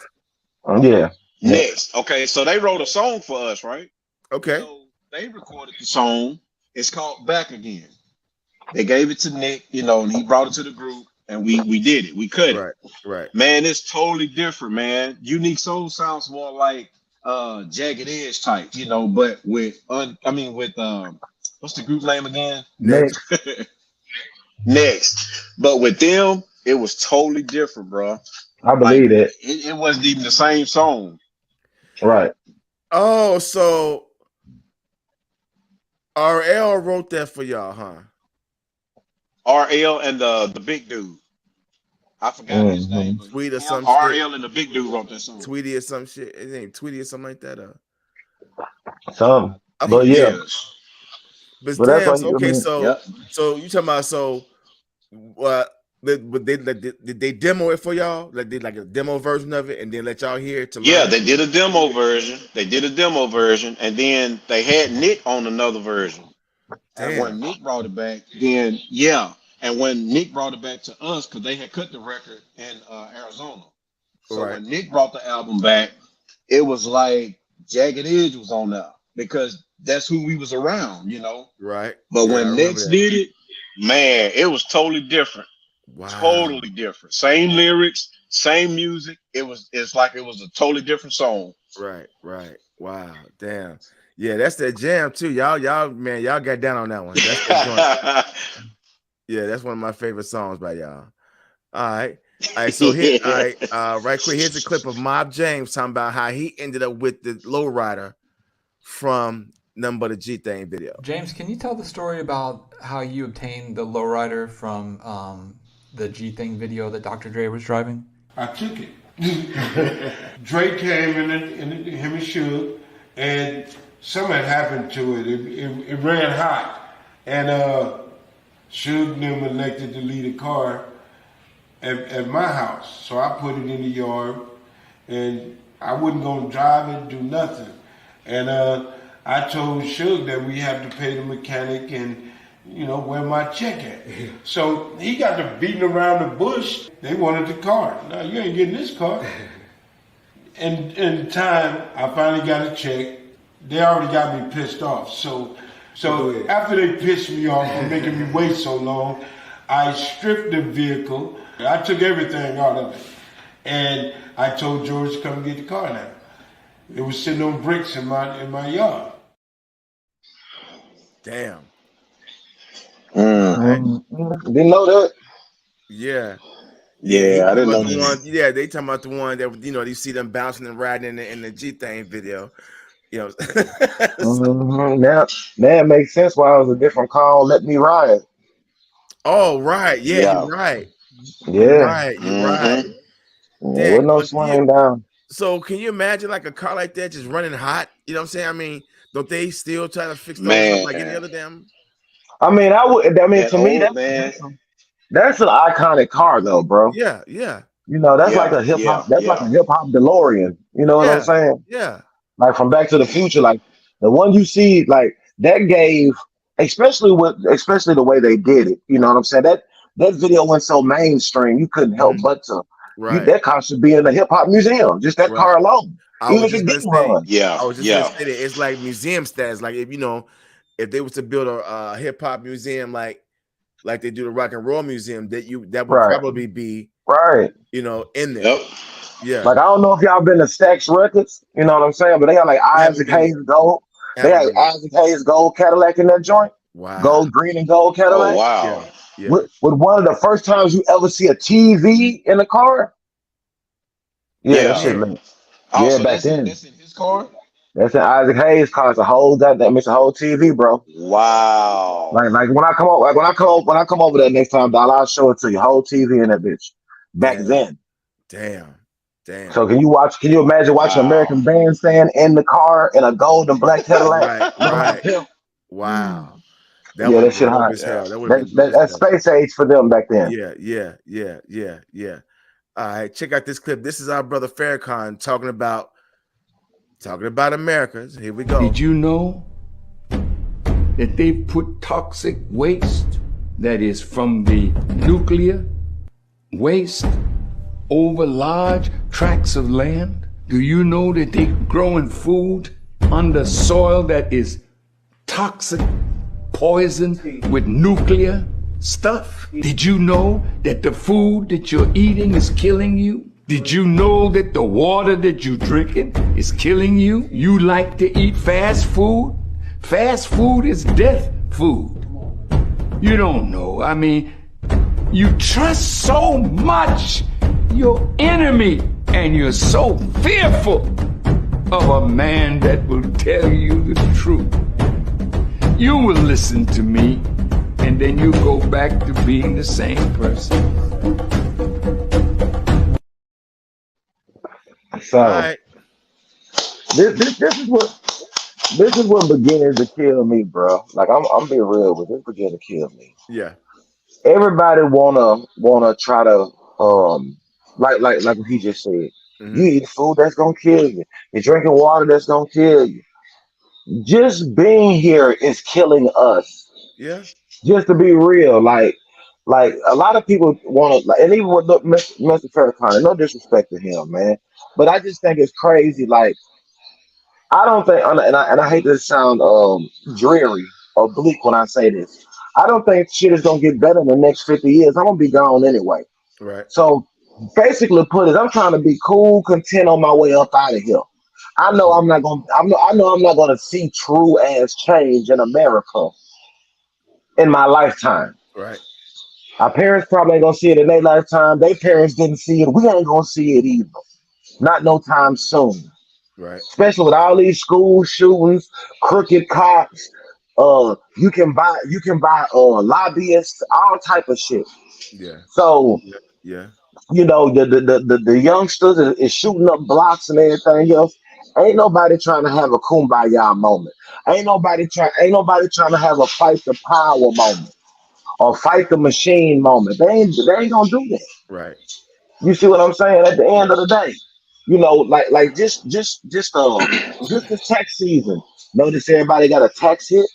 Speaker 3: Yeah.
Speaker 4: Next. Okay, so they wrote a song for us, right?
Speaker 2: Okay.
Speaker 4: So they recorded the song. It's called Back Again. They gave it to Nick, and he brought it to the group, and we did it. We cut it.
Speaker 2: Right.
Speaker 4: Man, it's totally different, man. Unique Soul sounds more like Jagged Edge type, but with what's the group name again?
Speaker 3: Next.
Speaker 4: Next. But with them, it was totally different, bro.
Speaker 3: I believe it.
Speaker 4: It wasn't even the same song.
Speaker 3: Right.
Speaker 2: Oh, so RL wrote that for y'all, huh?
Speaker 4: RL and the big dude. I forgot his name. But
Speaker 2: Tweet or some
Speaker 4: RL and the big dude wrote that song.
Speaker 2: Tweety or some shit. It ain't Tweety or something like that.
Speaker 3: Some,
Speaker 2: I
Speaker 3: but
Speaker 2: think
Speaker 3: yeah.
Speaker 2: But
Speaker 3: But that's
Speaker 2: damn.
Speaker 3: why
Speaker 2: So, okay, so you talking about did they demo it for y'all? Like did like a demo version of it, and then let y'all hear it to learn?
Speaker 4: Yeah, they did a demo version. And then they had Nick on another version.
Speaker 2: Damn.
Speaker 4: And when Nick brought it back, then and when Nick brought it back to us, because they had cut the record in Arizona. So
Speaker 2: Right.
Speaker 4: when Nick brought the album back, it was like Jagged Edge was on there because that's who we was around, you know.
Speaker 2: Right.
Speaker 4: But
Speaker 2: Yeah, I
Speaker 4: when
Speaker 2: remember
Speaker 4: Nick
Speaker 2: that.
Speaker 4: did it, man, it was totally different.
Speaker 2: Wow.
Speaker 4: Totally different. Same lyrics, same music. It's like it was a totally different song.
Speaker 2: Right. Wow. Damn. Yeah, that's that jam too. Y'all got down on that one. That's the joint. Yeah, that's one of my favorite songs by y'all. All right. So here, right quick. Here's a clip of Mob James talking about how he ended up with the lowrider from Nothing But a G Thing video.
Speaker 5: James, can you tell the story about how you obtained the lowrider from the G Thing video that Dr. Dre was driving?
Speaker 22: I took it. Dre came in him and Suge, and something had happened to it. It ran hot, and Suge and them elected to leave the car at my house. So I put it in the yard, and I wasn't gonna drive it, do nothing. And I told Suge that we have to pay the mechanic and, where my check at. So he got to beating around the bush. They wanted the car. No, you ain't getting this car. And in time, I finally got a check. They already got me pissed off. So after they pissed me off for making me wait so long, I stripped the vehicle. I took everything out of it. And I told George to come get the car now. It was sitting on bricks in my yard.
Speaker 2: Damn.
Speaker 3: Didn't know that.
Speaker 2: Yeah.
Speaker 4: Yeah, I didn't know
Speaker 2: that. Yeah, they talking about the one that you see them bouncing and riding in the G Thing video. Now
Speaker 3: it makes sense why it was a different call. Let Me Ride.
Speaker 2: Oh right, yeah. You're right.
Speaker 3: Yeah,
Speaker 2: you're right.
Speaker 3: With no swing down.
Speaker 2: So can you imagine like a car like that just running hot? You know what I'm saying? I mean, don't they still try to fix those up like any other damn?
Speaker 3: I mean, to me, that's an iconic car though, bro.
Speaker 2: Yeah.
Speaker 3: That's like a hip hop. That's like a hip hop DeLorean. You know what I'm saying?
Speaker 2: Yeah.
Speaker 3: Like from Back to the Future, like the one you see, like that gave, especially the way they did it. You know what I'm saying? That video went so mainstream, you couldn't help but to. That car should be in a hip hop museum. Just that car alone. Even if it didn't run.
Speaker 2: I was just gonna say that it's like museum status. Like if they was to build a hip hop museum like they do the Rock and Roll Museum, that would probably be in there.
Speaker 4: Yep.
Speaker 2: Yeah.
Speaker 3: Like I don't know if y'all been to Stax Records, you know what I'm saying? But they got like Isaac Hayes Gold. They had Isaac Hayes Gold Cadillac in that joint.
Speaker 2: Wow.
Speaker 3: Gold, green, and gold Cadillac.
Speaker 4: Oh wow.
Speaker 2: Yeah.
Speaker 3: With one of the first times you ever see a TV in the car. That shit lit.
Speaker 4: Also,
Speaker 3: back then.
Speaker 4: That's in his car?
Speaker 3: That's in Isaac Hayes' car. It's a whole it's a whole TV, bro.
Speaker 4: Wow.
Speaker 3: Like when I come over there next time, I'll show it to you. Whole TV in that bitch. Back then.
Speaker 2: Damn.
Speaker 3: So can you imagine watching American Bandstand in the car in a gold and black Cadillac?
Speaker 2: Right. Wow.
Speaker 3: That shit hot. That's space age for them back then.
Speaker 2: Yeah. All right, check out this clip. This is our brother Farrakhan talking about America. Here we go.
Speaker 23: Did you know that they put toxic waste that is from the nuclear waste over large tracts of land? Do you know that they growing food under soil that is toxic, poison with nuclear stuff? Did you know that the food that you're eating is killing you? Did you know that the water that you're drinking is killing you? You like to eat fast food? Fast food is death food. You don't know. I mean, you trust so much your enemy, and you're so fearful of a man that will tell you the truth. You will listen to me, and then you go back to being the same person.
Speaker 3: So
Speaker 2: right.
Speaker 3: this is what begins to kill me, bro. Like I'm being real with this begin to kill me.
Speaker 2: Yeah.
Speaker 3: Everybody wanna try to like what he just said. You eat food that's gonna kill you. You're drinking water that's gonna kill you. Just being here is killing us.
Speaker 2: Yeah.
Speaker 3: Just to be real, like a lot of people want to, like, and even with Mr. Farrakhan, no disrespect to him, man, but I just think it's crazy. Like I don't think, and I hate to sound dreary or bleak when I say this. I don't think shit is gonna get better in the next 50 years. I'm gonna be gone anyway.
Speaker 2: Right.
Speaker 3: So basically, put it, I'm trying to be cool, content on my way up out of here. I know I'm not gonna. I know I'm not gonna see true ass change in America in my lifetime.
Speaker 2: Right.
Speaker 3: Our parents probably ain't gonna see it in their lifetime. Their parents didn't see it. We ain't gonna see it either. Not no time soon.
Speaker 2: Right.
Speaker 3: Especially with all these school shootings, crooked cops. You can buy lobbyists, all type of shit.
Speaker 2: Yeah.
Speaker 3: So
Speaker 2: Yeah.
Speaker 3: you know the youngsters is shooting up blocks and everything else. Ain't nobody trying to have a kumbaya moment. Ain't nobody trying to have a fight the power moment or fight the machine moment. They ain't gonna do that.
Speaker 2: Right.
Speaker 3: You see what I'm saying? At the end of the day, you know, like just this tax season. Notice everybody got a tax hit.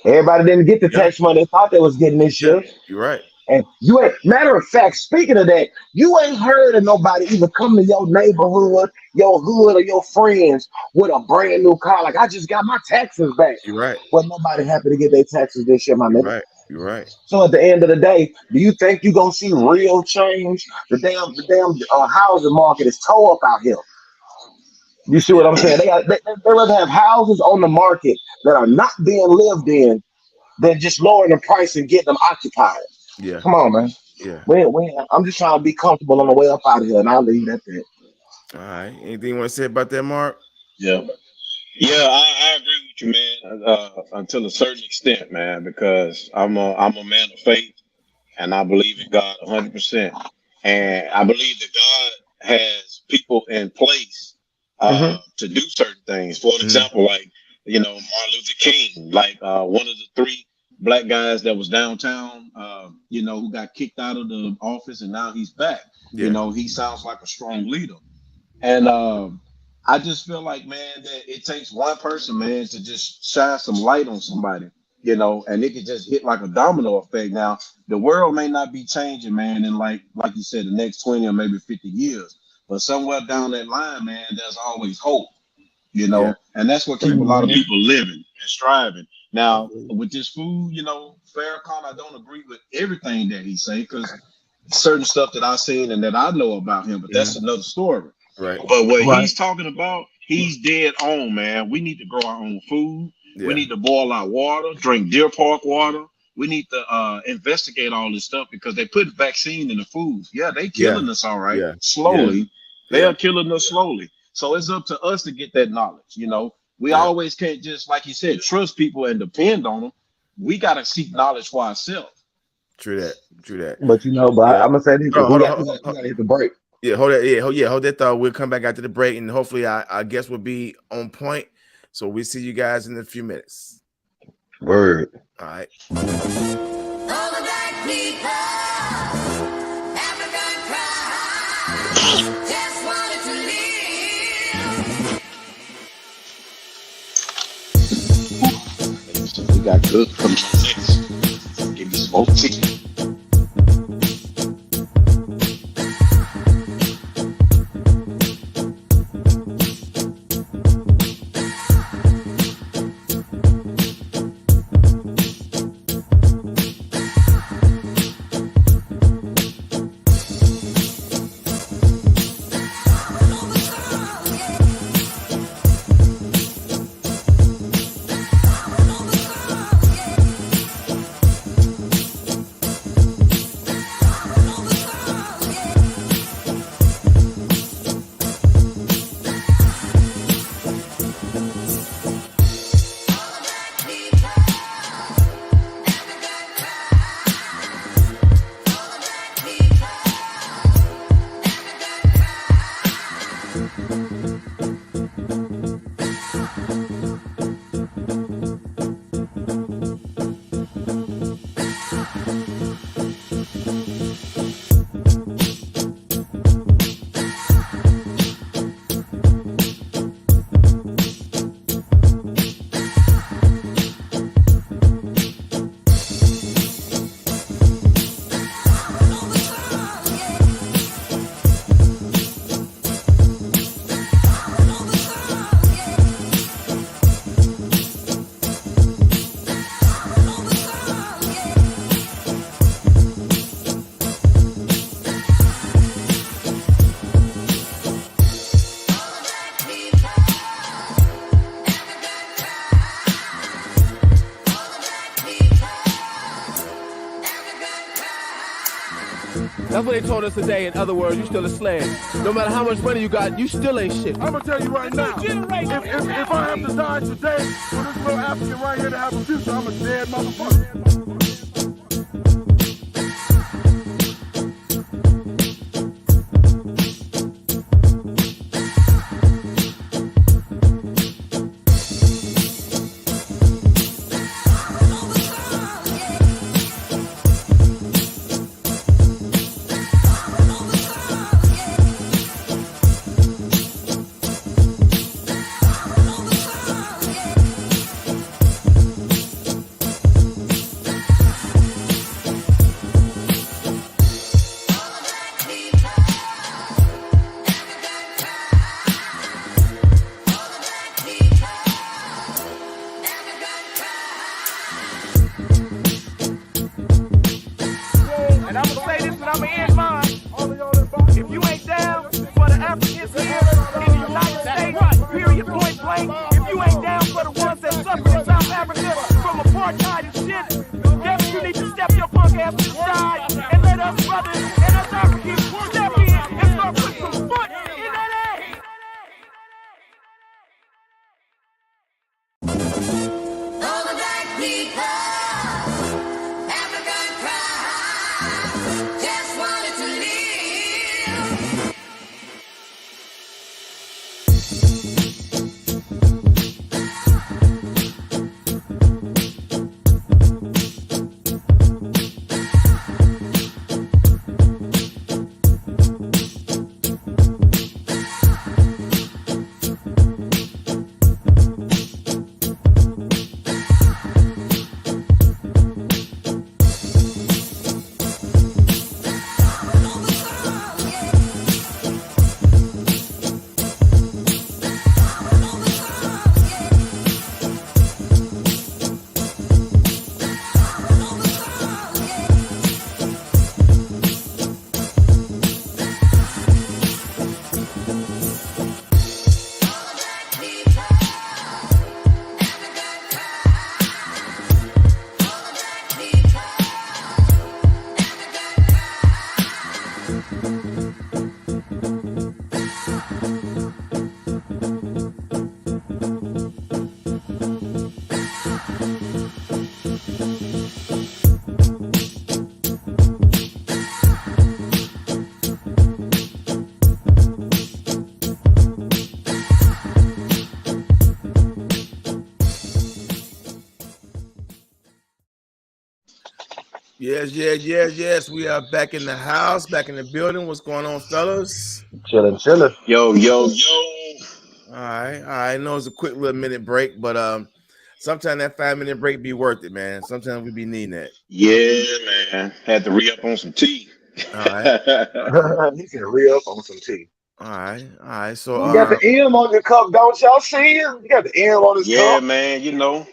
Speaker 3: Everybody didn't get the tax money they thought they was getting this year.
Speaker 2: You're right.
Speaker 3: And you ain't, matter of fact, speaking of that, you ain't heard of nobody even come to your neighborhood, your hood, or your friends with a brand new car. Like, I just got my taxes back.
Speaker 2: You're right.
Speaker 3: Well, nobody happy to get their taxes this year, my nigga.
Speaker 2: Right. You're right.
Speaker 3: So at the end of the day, do you think you're gonna see real change? The damn housing market is toe up out here. You see what I'm saying? They rather have houses on the market that are not being lived in than just lowering the price and getting them occupied.
Speaker 2: Yeah.
Speaker 3: Come on, man.
Speaker 2: Yeah.
Speaker 3: I'm just trying to be comfortable on the way up out of here, and I'll leave that there.
Speaker 2: All right. Anything you want to say about that, Mark?
Speaker 4: Yeah. Yeah, I agree with you, man. Until a certain extent, man, because I'm a man of faith, and I believe in God 100%, and I believe that God has people in place to do certain things. For example, like Martin Luther King, like one of the 3 black guys that was downtown, who got kicked out of the office, and now he's back.
Speaker 2: Yeah.
Speaker 4: He sounds like a strong leader, and I just feel like, man, that it takes one person, man, to just shine some light on somebody, and it could just hit like a domino effect. Now, the world may not be changing, man, in like you said, the next 20 or maybe 50 years, but somewhere down that line, man, there's always hope, and that's what keeps a lot of people living and striving. Now, with this food, Farrakhan, I don't agree with everything that he say, because certain stuff that I've seen and that I know about him, but that's another story.
Speaker 2: Right.
Speaker 4: But what he's talking about, he's dead on, man. We need to grow our own food.
Speaker 2: Yeah.
Speaker 4: We need to boil our water, drink Deer Park water. We need to investigate all this stuff, because they put vaccine in the food. Yeah, they killing us all right.
Speaker 2: Yeah.
Speaker 4: Slowly.
Speaker 2: Yeah.
Speaker 4: They are killing us slowly. So it's up to us to get that knowledge. We always can't just, like you said, trust people and depend on them. We got to seek knowledge for ourselves.
Speaker 2: True that.
Speaker 3: But I'm gonna say this: we gotta hit the break.
Speaker 2: Yeah, hold that. Hold that thought. We'll come back after the break, and hopefully, our guest will be on point. So we'll see you guys in a few minutes.
Speaker 3: Word.
Speaker 2: All right.
Speaker 4: We got good coming next. Give me smoked chicken.
Speaker 15: That's what they told us today. In other words, you still a slave. No matter how much money you got, you still ain't shit. I'm gonna tell you right now. If I have to die today for this little African right here to have a future, I'm a dead motherfucker.
Speaker 2: Yes. We are back in the house, back in the building. What's going on, fellas?
Speaker 3: Chilling.
Speaker 4: Yo.
Speaker 2: All right. I know it's a quick little minute break, but sometimes that 5-minute break be worth it, man. Sometimes we be needing that.
Speaker 4: Yeah, man. Had to re-up on some tea.
Speaker 2: All right.
Speaker 3: He can re-up on some tea.
Speaker 2: All right. So
Speaker 3: you got the M on your cup, don't y'all see him? You got the M on his cup.
Speaker 4: Yeah, man. You know.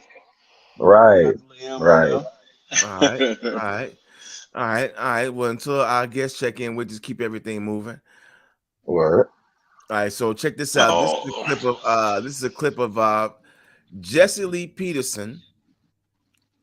Speaker 3: Right.
Speaker 2: All right. Well, until our guests check in, we'll just keep everything moving.
Speaker 3: Word.
Speaker 2: All right. So check this out. This is a clip of Jesse Lee Peterson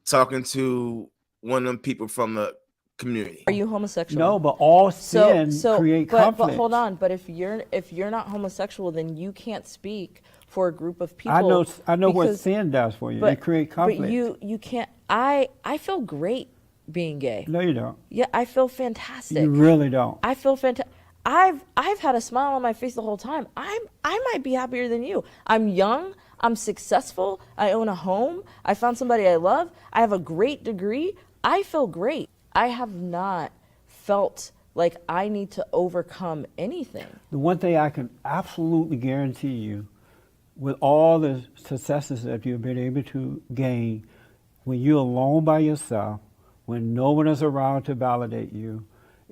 Speaker 2: talking to one of them people from the community.
Speaker 6: Are you homosexual?
Speaker 9: No, but all sin create conflict.
Speaker 6: But hold on. But if you're not homosexual, then you can't speak for a group of people.
Speaker 9: I know what sin does for you. It creates conflict.
Speaker 6: But you can't. I feel great being gay.
Speaker 9: No, you don't.
Speaker 6: Yeah, I feel fantastic.
Speaker 9: You really don't.
Speaker 6: I feel fantastic. I've had a smile on my face the whole time. I might be happier than you. I'm young. I'm successful. I own a home. I found somebody I love. I have a great degree. I feel great. I have not felt like I need to overcome anything.
Speaker 9: The one thing I can absolutely guarantee you, with all the successes that you've been able to gain, when you're alone by yourself, when no one is around to validate you,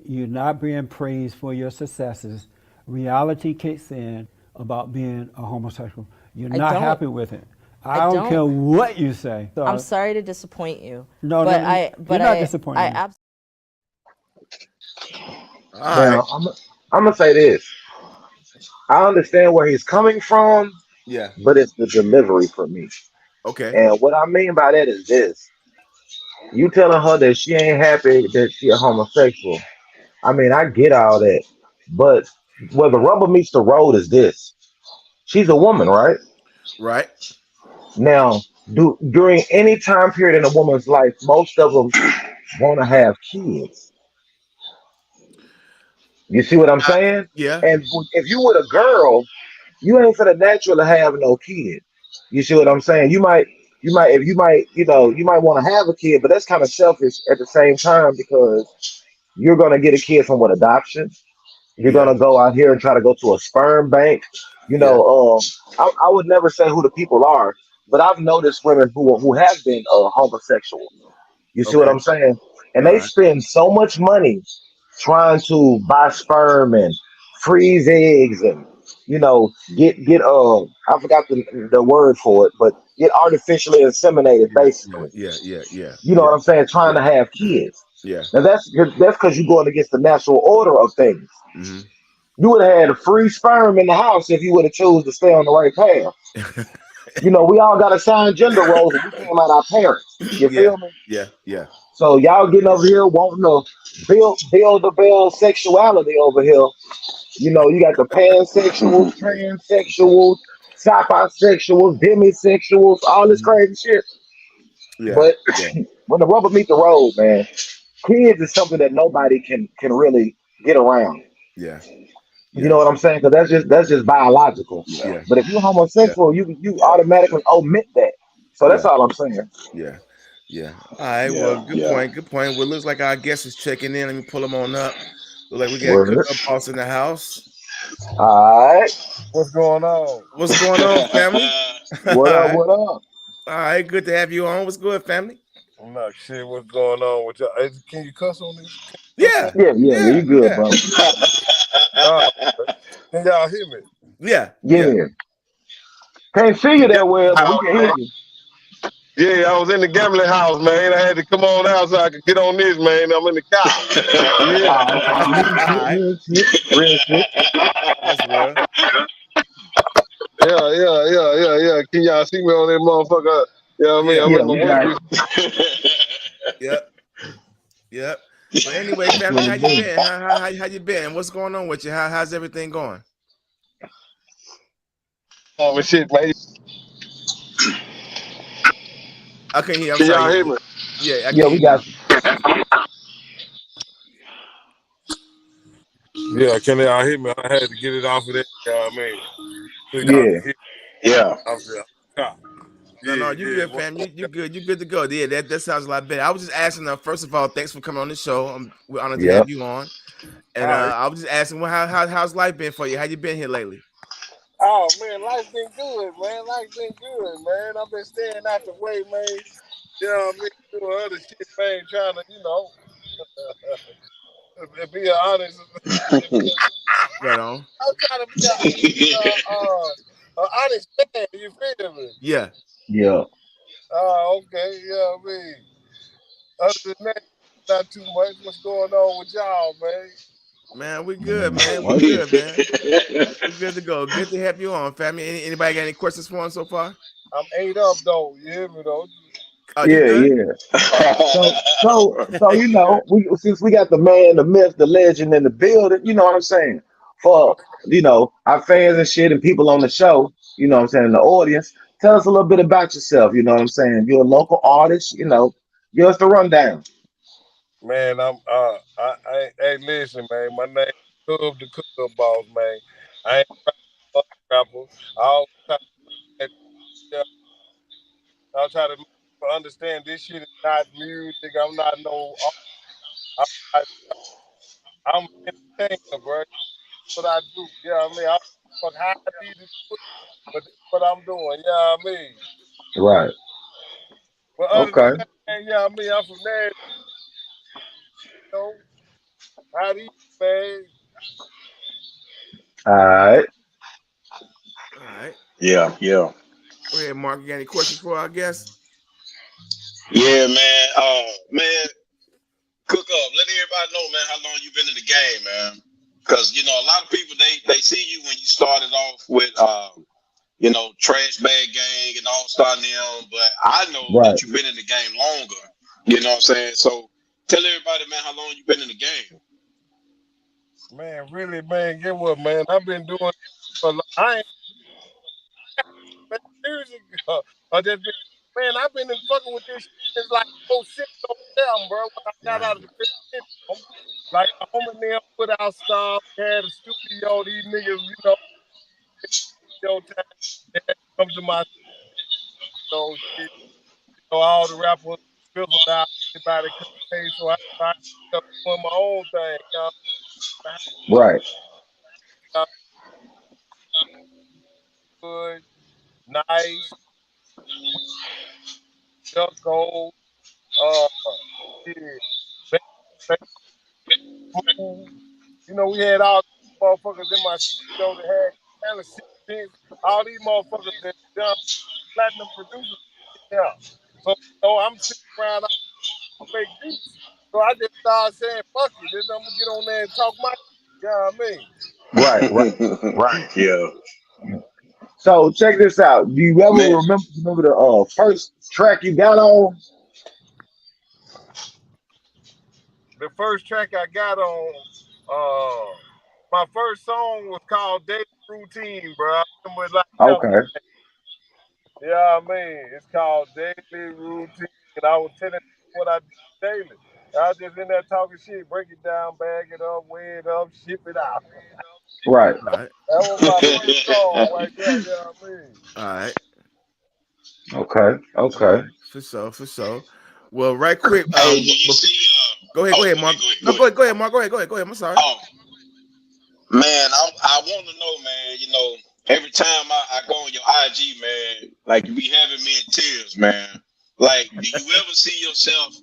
Speaker 9: you're not being praised for your successes, reality kicks in about being a homosexual. You're not happy with it. I don't care what you say. So
Speaker 6: I'm sorry to disappoint you.
Speaker 9: No, you're not disappointed.
Speaker 3: Now, I'm gonna say this. I understand where he's coming from.
Speaker 2: Yeah.
Speaker 3: But it's the delivery for me.
Speaker 2: Okay.
Speaker 3: And what I mean by that is this. You telling her that she ain't happy that she a homosexual. I mean, I get all that, but where the rubber meets the road is this. She's a woman, right?
Speaker 2: Right.
Speaker 3: Now, during any time period in a woman's life, most of them want to have kids. You see what I'm saying?
Speaker 2: Yeah.
Speaker 3: And if you with a girl, you ain't for the natural to have no kid. You see what I'm saying? You might want to have a kid, but that's kind of selfish at the same time because you're gonna get a kid from what adoption. You're
Speaker 2: Yeah.
Speaker 3: gonna go out here and try to go to a sperm bank.
Speaker 2: Yeah.
Speaker 3: I would never say who the people are, but I've noticed women who have been homosexual. You see what
Speaker 2: Okay.
Speaker 3: I'm saying? And
Speaker 2: All
Speaker 3: they
Speaker 2: right.
Speaker 3: spend so much money trying to buy sperm and freeze eggs and get I forgot the word for it, but get artificially inseminated
Speaker 2: Yeah. Yeah.
Speaker 3: basically.
Speaker 2: Yeah. Yeah. Yeah.
Speaker 3: You know
Speaker 2: Yeah.
Speaker 3: what I'm saying? Trying
Speaker 2: Yeah.
Speaker 3: to have kids.
Speaker 2: Yeah.
Speaker 3: Now that's because you're going against the natural order of things.
Speaker 2: Mm-hmm.
Speaker 3: You would have had a free sperm in the house if you would have chose to stay on the right path. We all got assigned gender roles and we came out our parents. You
Speaker 2: Yeah.
Speaker 3: feel me?
Speaker 2: Yeah. Yeah.
Speaker 3: So y'all getting over here wanting to build the bell sexuality over here. You got the pansexuals, transsexuals, sapisexuals, demisexuals, all this
Speaker 2: Mhm.
Speaker 3: crazy shit.
Speaker 2: Yeah.
Speaker 3: But
Speaker 2: Yeah.
Speaker 3: when the rubber meet the road, man, kids is something that nobody can really get around.
Speaker 2: Yeah.
Speaker 3: You
Speaker 2: Yeah.
Speaker 3: know what I'm saying? Because that's just biological.
Speaker 2: Yeah.
Speaker 3: But if you're
Speaker 2: Yeah.
Speaker 3: homosexual, you automatically omit that. So that's
Speaker 2: Yeah.
Speaker 3: all I'm saying.
Speaker 2: Yeah. Yeah. All right. Well, good point. Good point. Well, looks like our guest is checking in. Let me pull him on up. Look like we got
Speaker 3: Word.
Speaker 2: Cookupboss in the house.
Speaker 3: All right.
Speaker 7: What's going on?
Speaker 2: What's going on, family? All
Speaker 3: What up?
Speaker 2: right.
Speaker 3: What up?
Speaker 2: All right. Good to have you on. What's good, family?
Speaker 7: I'm not shit. What's going on with y'all? Can you cuss on this? Can you cuss
Speaker 2: Yeah.
Speaker 7: on
Speaker 3: Yeah.
Speaker 2: Yeah.
Speaker 3: You good,
Speaker 2: Yeah.
Speaker 3: bro?
Speaker 7: Can y'all hear me?
Speaker 2: Yeah. Yeah.
Speaker 3: Yeah. Can't see you that well, but we can hear you.
Speaker 7: Yeah, I was in the gambling house, man. I had to come on out so I could get on this, man. I'm in the car. Yeah.
Speaker 2: All right.
Speaker 3: Real shit.
Speaker 2: That's real.
Speaker 7: Yeah. Can y'all see me on that motherfucker? Yeah, I mean,
Speaker 2: Yeah.
Speaker 7: I'm
Speaker 3: Yeah,
Speaker 7: in my
Speaker 3: we got it.
Speaker 7: work.
Speaker 2: Yep. Yep. But anyway, family, how you been? How you been? What's going on with you? How's everything going?
Speaker 7: Oh, shit, man.
Speaker 2: I couldn't hear. I'm
Speaker 7: Can y'all
Speaker 2: sorry.
Speaker 7: hear me?
Speaker 2: Yeah, I can
Speaker 3: Yeah,
Speaker 2: hear
Speaker 3: we
Speaker 2: you now.
Speaker 3: got you.
Speaker 7: Yeah, can y'all hear me? I had to get it off of that. You know what I mean? So y'all
Speaker 3: Yeah.
Speaker 7: can hear me. Yeah. Off the car.
Speaker 2: No, you good, fam. You good. You good to go. Yeah, that sounds a lot better. I was just asking. First of all, thanks for coming on the show. We're honored to
Speaker 3: Yep.
Speaker 2: have you on. And
Speaker 7: All right.
Speaker 2: I was just asking, well, how's life been for you? How you been here lately?
Speaker 7: Oh man, life's been good, man. Life's been good, man. I've been staying out the way, man. You know what I mean? Doing other shit, man. Trying to, be honest.
Speaker 2: Right on.
Speaker 7: I'm trying to be a honest man. You feel me?
Speaker 2: Yeah.
Speaker 3: Yeah.
Speaker 7: Oh, okay. Yeah, I mean, other than that, not too much. What's going on with y'all, man?
Speaker 2: Man, we good, man. We good, man. We good to go. Good to have you on, family. Anybody got any questions for him so far?
Speaker 7: I'm ate up though. You hear me though?
Speaker 2: Oh, you
Speaker 3: Yeah,
Speaker 2: good?
Speaker 3: yeah. So we since we got the man, the myth, the legend in the building, you know what I'm saying? For our fans and shit and people on the show, you know what I'm saying, in the audience, tell us a little bit about yourself, you know what I'm saying? You're a local artist, give us the rundown.
Speaker 7: Man, hey, listen, man. My name is Cookupboss, man. I ain't a rapper. I always try to, yeah, I try to make people understand this shit is not music. I'm not no. I'm, I'm an entertainer, bro. That's what I do. Yeah, I mean, I don't fuck how I need to do it, but that's what I'm doing. Yeah, I mean.
Speaker 3: Right.
Speaker 7: But other than
Speaker 3: Okay.
Speaker 7: that, man, yeah, I mean, I'm from Nashville. You know, how do you, man?
Speaker 3: All right.
Speaker 2: All right.
Speaker 4: Yeah, yeah.
Speaker 2: Go ahead, Mark. You got any questions for our guest?
Speaker 4: Yeah, man. Man, Cook up. Let everybody know, man, how long you been in the game, man. Because a lot of people they see you when you started off with Trash Bag Gang and All Star Them, but I know
Speaker 3: Right.
Speaker 4: that you've been in the game longer. You know what I'm saying? So tell everybody, man, how long you been in the game.
Speaker 7: Man, really, man, get what, man? I've been doing for I ain't man, years ago. I just been, man, I've been in fucking with this shit since like 06, 07, bro. When I got out of the prison, like the homie and them put out stuff, had a studio, these niggas, studio time, they had to come to my shit. All the rappers fizzled out, everybody couldn't pay, so I started doing my own thing,
Speaker 3: Right.
Speaker 7: Good, nice, duck gold, uh, yeah, back, back, smooth. We had all these motherfuckers in my studio that had kind of 16, all these motherfuckers that done platinum producers. Yeah. So, I'm sitting around, I make beats. So I just started saying, fuck it, then I'm gonna get on there and talk my shit. You know what I mean?
Speaker 3: Right.
Speaker 4: Yeah.
Speaker 3: So check this out. Do you ever
Speaker 4: Man,
Speaker 3: remember the first track you got on?
Speaker 7: The first track I got on, my first song was called Daily Routine, bro. I remember it like
Speaker 3: Okay.
Speaker 7: yeah, I mean, it's called Daily Routine, and I was telling what I do daily. I was just in there talking shit, break it down, bag it up, weigh it up, ship it out.
Speaker 3: Right.
Speaker 2: All right.
Speaker 7: That was my first song right there, you know what I mean?
Speaker 2: All right.
Speaker 3: Okay.
Speaker 2: All
Speaker 3: Okay.
Speaker 2: right. For sure. Well, right quick.
Speaker 4: hey, do you see?
Speaker 2: Go ahead, Mark. No, go ahead, Mark. Go ahead. I'm sorry.
Speaker 4: Oh, man, I want to know, man. Every time I go on your IG, man, like you be having me in tears, man. Like, do you ever see yourself,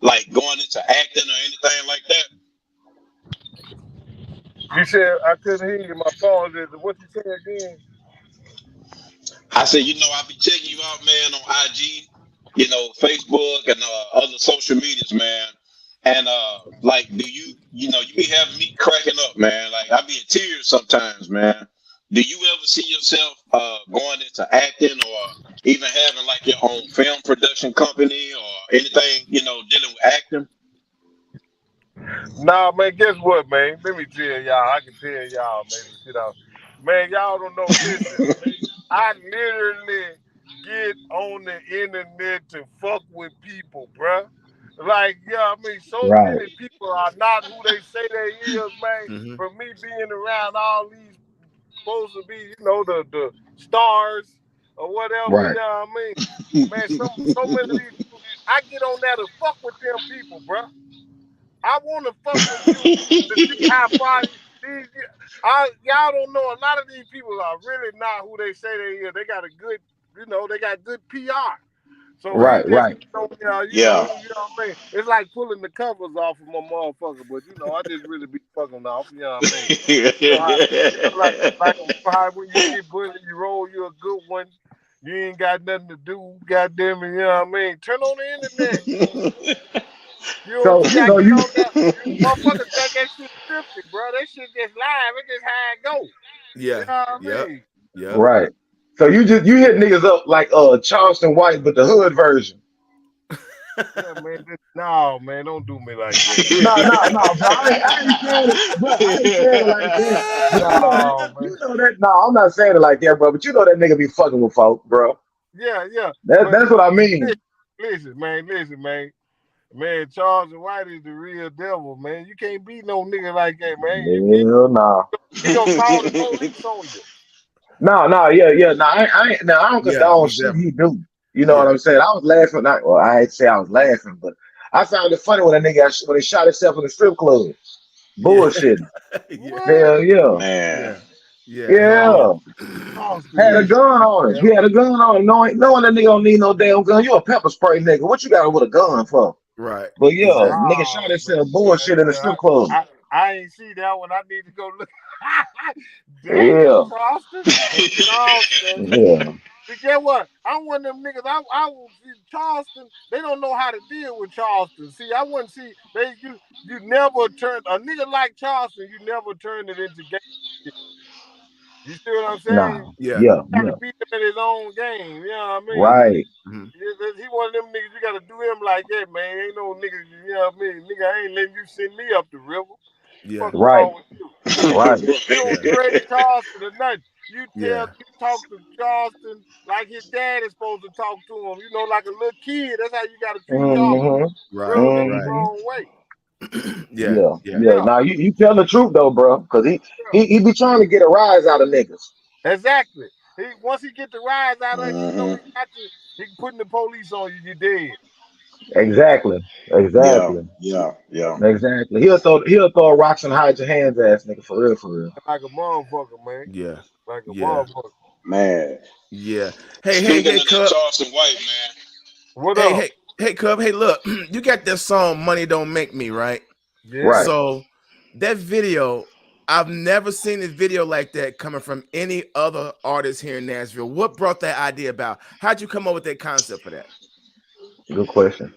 Speaker 4: like going into acting or anything like that?
Speaker 7: You said I couldn't hear you. My phone is. What you say again?
Speaker 4: I said, I be checking you out, man, on IG, Facebook and other social medias, man. And like, you be having me cracking up, man. Like, I be in tears sometimes, man. Do you ever see yourself going into acting or even having like your own film production company or anything, dealing with acting?
Speaker 7: Nah, man, guess what, man? Let me tell y'all. I can tell y'all, man, some shit out. Man, y'all don't know. Listen, I literally get on the internet to fuck with people, bruh. Like, yeah, I mean, so
Speaker 3: Right.
Speaker 7: many people are not who they say they is, man.
Speaker 2: Mm-hmm.
Speaker 7: For me being around all these supposed to be, the stars or whatever,
Speaker 3: Right.
Speaker 7: you know what I mean? Man, so many of these people, I get on there to fuck with them people, bruh. I want to fuck with you to see how far these. Y'all don't know. A lot of these people are really not who they say they is. They got a good, they got good PR. So you
Speaker 3: Right.
Speaker 7: just,
Speaker 3: Right.
Speaker 7: you know what I mean. It's like pulling the covers off of my motherfucker, but I just really be fucking off. You know what I mean? Like how when you get bullied, you roll you a good one. You ain't got nothing to do. Goddamn it, you know what I mean? Turn on the internet.
Speaker 3: So
Speaker 7: You gotta get
Speaker 3: you
Speaker 7: on that. Motherfuckers think that shit scripted, bro. That shit just live. It just how it go. You
Speaker 2: Yeah.
Speaker 7: know what I
Speaker 2: Yep.
Speaker 7: mean?
Speaker 2: Yep.
Speaker 3: right. So you hit niggas up like Charleston White, but the hood version.
Speaker 7: Yeah, man. No, man, don't do me like that,
Speaker 3: No, bro. I ain't saying it, bro. I ain't saying it like that. But you know that.
Speaker 7: No, man.
Speaker 3: You know that. No, I'm not saying it like that, bro. But you know that nigga be fucking with folk, bro.
Speaker 7: Yeah.
Speaker 3: That's what I mean.
Speaker 7: Listen, man. Man, Charles and White is the real devil, man. You can't be no nigga like that, man.
Speaker 3: Hell no.
Speaker 7: He gonna call the police on you.
Speaker 3: No, yeah. No, I don't
Speaker 2: Yeah.
Speaker 3: condone
Speaker 2: Most
Speaker 3: shit
Speaker 2: definitely.
Speaker 3: he do. You know what
Speaker 2: Yeah.
Speaker 3: I'm saying? I was laughing. Well, I ain't say I was laughing, but I found it funny when a nigga when he shot himself in the strip club.
Speaker 2: Yeah.
Speaker 3: Bullshitting.
Speaker 2: Yeah.
Speaker 7: What?
Speaker 3: Hell yeah.
Speaker 4: Man.
Speaker 2: Yeah. Yeah. Hell yeah.
Speaker 3: Yeah.
Speaker 7: Charleston
Speaker 3: Had a
Speaker 7: is
Speaker 3: gun on it.
Speaker 7: yeah.
Speaker 3: He had a gun on it. Knowing that nigga don't need no damn gun. You a pepper spray nigga. What you got with a gun for?
Speaker 2: Right.
Speaker 3: But yeah,
Speaker 2: Exactly.
Speaker 3: nigga shot
Speaker 7: Oh,
Speaker 3: himself
Speaker 7: man,
Speaker 3: bullshit in the strip club.
Speaker 7: I ain't see that one. I need to go look. Damn,
Speaker 3: Yeah.
Speaker 7: Charleston.
Speaker 3: Yeah.
Speaker 7: But get what? I'm one of them niggas. I will see Charleston. They don't know how to deal with Charleston. See, I wouldn't see you never turn a nigga like Charleston. You never turn it into game. You see what I'm saying?
Speaker 3: Nah.
Speaker 2: Yeah.
Speaker 3: Yeah.
Speaker 7: You
Speaker 3: Yeah.
Speaker 7: gotta beat him in his own game. You know what I mean?
Speaker 3: Right.
Speaker 2: Mm-hmm.
Speaker 7: He one of them niggas. You gotta do him like that, man. Ain't no niggas. You know what I mean? Nigga, I ain't letting you send me up the river.
Speaker 2: Yeah.
Speaker 3: Right. Right.
Speaker 22: You don't threaten Charleston or nothing. You talk to Charleston like his dad is supposed to talk to him. You know, like a little kid. That's how you got to treat Charleston. Rub him the wrong way.
Speaker 3: Yeah. Now you tell the truth though, bro, because he be trying to get a rise out of niggas.
Speaker 22: Exactly. Once he get the rise out of you, know he got you. He putting the police on you. You dead.
Speaker 3: Exactly.
Speaker 22: Yeah.
Speaker 3: Exactly. He'll throw rocks and hide your hands, ass nigga. For real.
Speaker 22: Like a motherfucker, man.
Speaker 2: Yeah.
Speaker 22: Like a motherfucker.
Speaker 4: Man.
Speaker 2: Yeah.
Speaker 4: Speaking
Speaker 2: Hey,
Speaker 4: of
Speaker 2: Cub.
Speaker 4: Charleston White, man.
Speaker 22: What up?
Speaker 2: Hey, Cub. Hey, look, you got that song "Money Don't Make Me," right?
Speaker 22: Yeah. Right.
Speaker 2: So that video, I've never seen a video like that coming from any other artist here in Nashville. What brought that idea about? How'd you come up with that concept for that?
Speaker 3: Good question.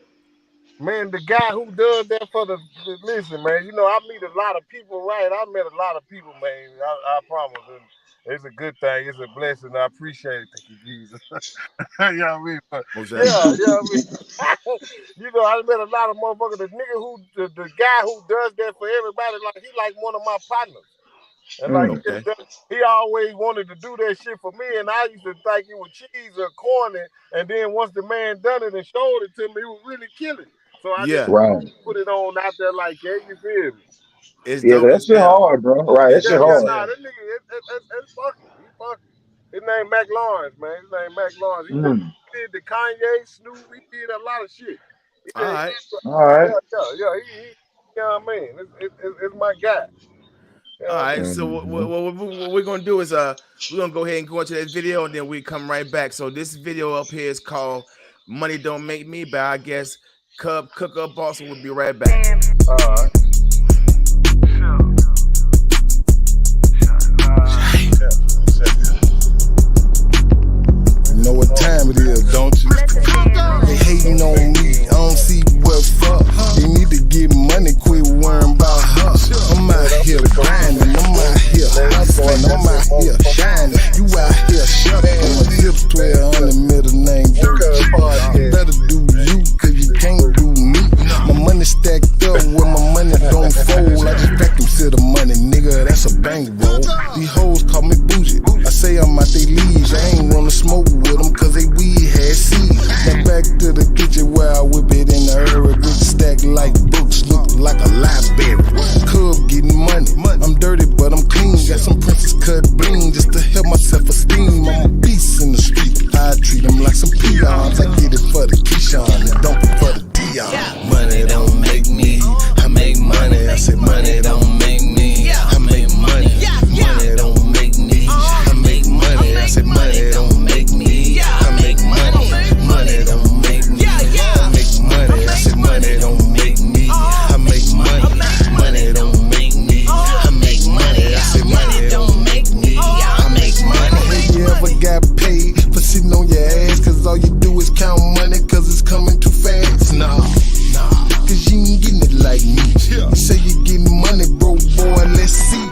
Speaker 22: Man, the guy who does that for the listen, man, you know, I meet a lot of people, right? I met a lot of people, man. I promise. It's a good thing. It's a blessing. I appreciate it. Thank you, Jesus. You know what I mean? But, you know what I mean? You know, I met a lot of motherfuckers. The nigga the guy who does that for everybody, like he like one of my partners. And like he always wanted to do that shit for me, and I used to think it was cheese or corny. And then once the man done it and showed it to me, it was really killing. So I just put it on out there like that. You feel me?
Speaker 2: It's
Speaker 3: dope that shit hard, bro. Right, that shit hard.
Speaker 22: Nah, that nigga, it's fucking. He fucking. His name Mac Lawrence, man. His name Mac Lawrence. He did the Kanye, Snoop. He did a lot of shit.
Speaker 2: All right.
Speaker 22: Yeah. He, you know what I mean? It's my guy.
Speaker 2: All right, so what we're gonna do is we're gonna go ahead and go into that video, and then we come right back. So this video up here is called "Money Don't Make Me" by I guess Cookupboss. We'll be right back.
Speaker 22: All right.
Speaker 10: You know what time it is, don't you? They hating on me, I don't see what fuck. They need to get money, quit worrying about her. I'm out here grinding, I'm out here hustling, I'm out here shining. You out here shucking, my hips 1200, middle name Dirty. Better do you, cause you can't do me. My money stacked up where my money don't fold. I just vacuum seal the money, nigga, that's a bankroll. These hoes call me bougie, I say I'm out they leaves. I ain't wanna smoke with them cause they weed had seeds. Now back to the kitchen where I whip it in the hurry. Good stack like books, look like a library. Cub getting money, I'm dirty but I'm clean. Got some princess cut bling just to help my self-esteem. I'm a beast in the street, I treat them like some peons. I get it for the Keyshawn and don't for the Dion. Money don't make me, I make money. I say money don't make me, I make money. Money don't make me, I make money. I say money don't make me, I make money. Money don't make me, I make money. I say money don't make me, I make money. Money don't make me, I make money. I say money don't make me, I make money. Have you ever got paid for sitting on your ass? Cause all you do is count money cause it's coming too fast? Nah, cause you ain't getting it like me. You say you getting money, bro, boy, let's see.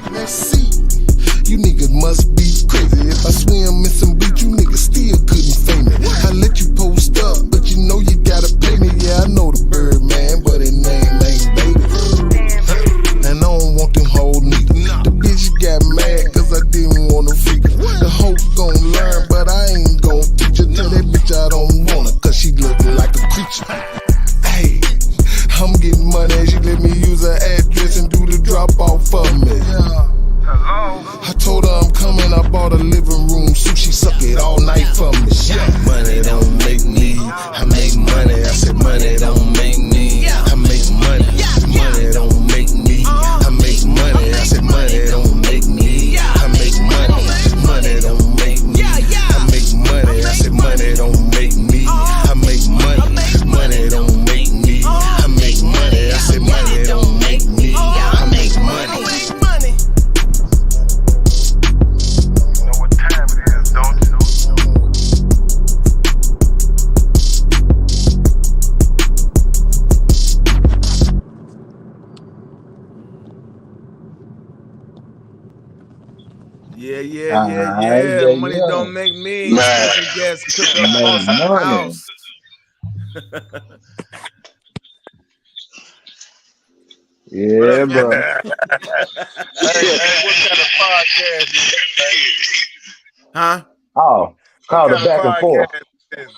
Speaker 10: You niggas must be crazy. If I swim in some beach, you niggas still couldn't fame it. I let you post up, but you know you gotta pay me. Yeah, I know the bird, man, but his name ain't baby. And I don't want them whole niggas. The bitch got mad cause I didn't want to freak her. The hoe gon' learn, but I ain't gon' teach her. Tell that bitch I don't want her cause she look like a creature. Hey, I'm getting money, she let me use her address and do the drop off for me. I told her I'm coming, I bought a living room sushi, suck it all night for me. Money don't make me, I make money. I said money don't make me, I make money. Money don't make me, I make money. I said money don't make me, I make money. Money don't make me, I make money. I said money don't make me, I make money. Money don't make me, I make money. I said money don't make me, I make money.
Speaker 2: Yeah. Money don't make me. Special guest Cookupboss house.
Speaker 3: Yeah, bro.
Speaker 7: Hey, what kind of podcast is this, man?
Speaker 2: Huh?
Speaker 3: Oh, it's
Speaker 7: What
Speaker 3: called the
Speaker 7: kind of
Speaker 3: back and forth.
Speaker 7: podcast is this?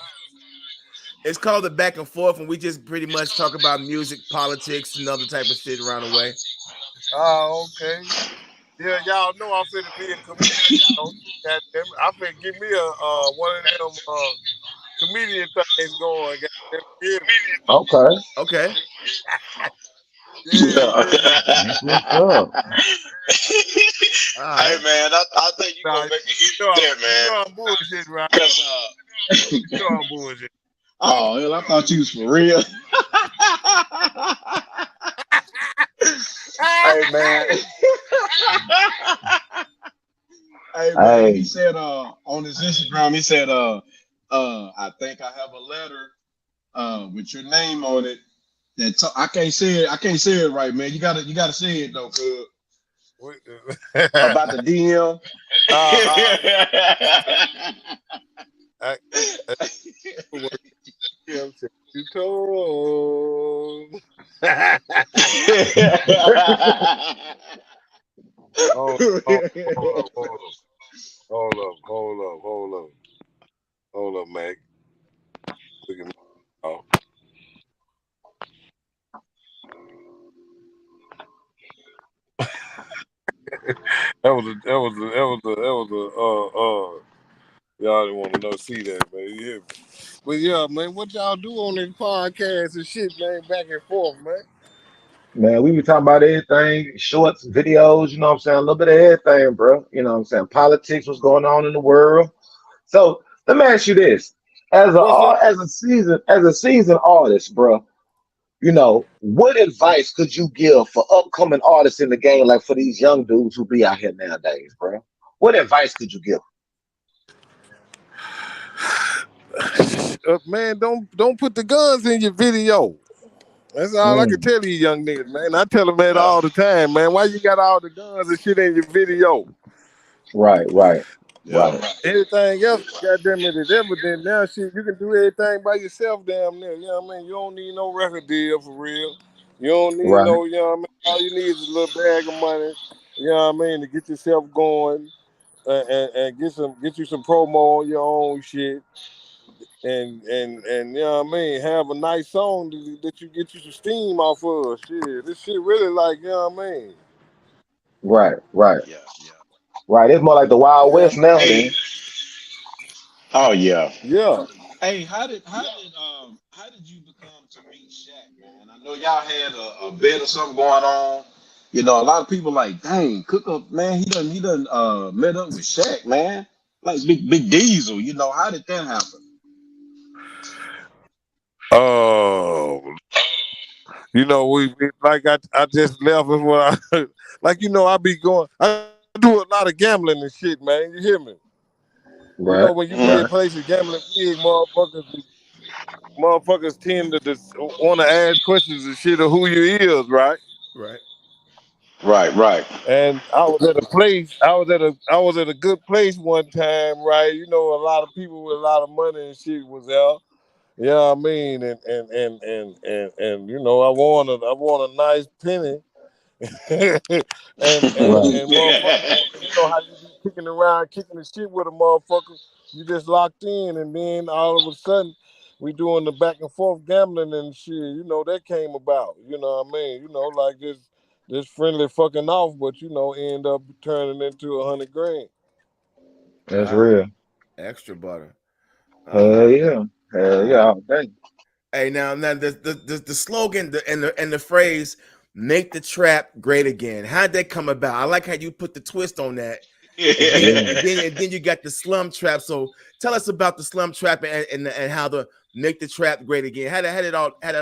Speaker 2: It's called the Back and Forth, and we just pretty much talk about music, politics, and other type of shit around the way.
Speaker 7: Oh, okay. Yeah, y'all know I'm finna be a comedian. Goddamn it. I'm finna give me a one of them comedian things going. Goddamn it.
Speaker 3: Okay.
Speaker 2: Okay.
Speaker 7: Yeah.
Speaker 3: That's what's up.
Speaker 4: Hey man, I think you
Speaker 7: Nah,
Speaker 4: gonna make a hit with that, man.
Speaker 7: you know I'm bullshit, right?
Speaker 4: Cause
Speaker 7: You know I'm bullshit.
Speaker 4: oh hell, I thought you was for real. Hey man. Hey man, he said on his Instagram, he said I think I have a letter with your name on it. I can't say it right, man. You gotta say it though, cuz. About the DM.
Speaker 7: You told. Hold up, Mac. Look at me. Oh. That was y'all didn't want to see that, man. You hear me? But yeah, man, what y'all do on this podcast and shit, man, back and forth, man.
Speaker 3: Man, we be talking about everything, shorts, videos, you know what I'm saying? A little bit of everything, bro. You know what I'm saying? Politics, what's going on in the world. So let me ask you this.
Speaker 7: What's up?
Speaker 3: As a seasoned artist, bro, you know, what advice could you give for upcoming artists in the game, like for these young dudes who be out here nowadays, bro? What advice could you give?
Speaker 7: Man, don't put the guns in your video. That's all I can tell these young niggas, man. I tell them that all the time, man. Why you got all the guns and shit in your video?
Speaker 3: Right.
Speaker 7: Anything else, goddamn it, is evident now. Shit, you can do everything by yourself, damn near. You know what I mean? You don't need no record deal for real. You don't need
Speaker 3: Right.
Speaker 7: you know what I mean? All you need is a little bag of money, you know what I mean, to get yourself going and get you some promo on your own shit. And you know what I mean, have a nice song that you get you some steam off of. Shit, this shit really like, you know what I mean?
Speaker 3: Right.
Speaker 4: Yeah.
Speaker 3: Right. It's more like the Wild
Speaker 7: Yeah.
Speaker 3: West now,
Speaker 4: Hey.
Speaker 3: man.
Speaker 4: Oh yeah.
Speaker 7: Yeah.
Speaker 4: Hey, how did you become to meet Shaq, man? I know y'all had a bet or something going on. You know, a lot of people like, dang, Cook Up, man, he done met up with Shaq, man. Like Big Diesel, you know, how did that happen?
Speaker 7: Oh, you know, we like I just left is what I like. You know, I do a lot of gambling and shit, man. You hear me? You know,
Speaker 3: Right.
Speaker 7: when you be in places gambling big, motherfuckers tend to just want to ask questions and shit of who you is, right?
Speaker 2: Right.
Speaker 4: Right.
Speaker 7: And I was at a place. I was at a good place one time, right? You know, a lot of people with a lot of money and shit was there. You know what I mean? And you know, I won a nice penny.
Speaker 3: Right.
Speaker 7: and motherfucker, you know how you be kicking around, kicking the shit with a motherfucker. You just locked in, and then all of a sudden, we doing the back and forth gambling and shit. You know that came about. You know what I mean? You know, like this friendly fucking off, but you know, end up turning into $100 grand.
Speaker 3: That's real.
Speaker 2: Extra butter.
Speaker 3: Hell yeah. All day.
Speaker 2: Hey, now the slogan and the phrase "Make the trap great again." How'd that come about? I like how you put the twist on that. And then you got the slum trap. So tell us about the slum trap and how the make the trap great again. How did it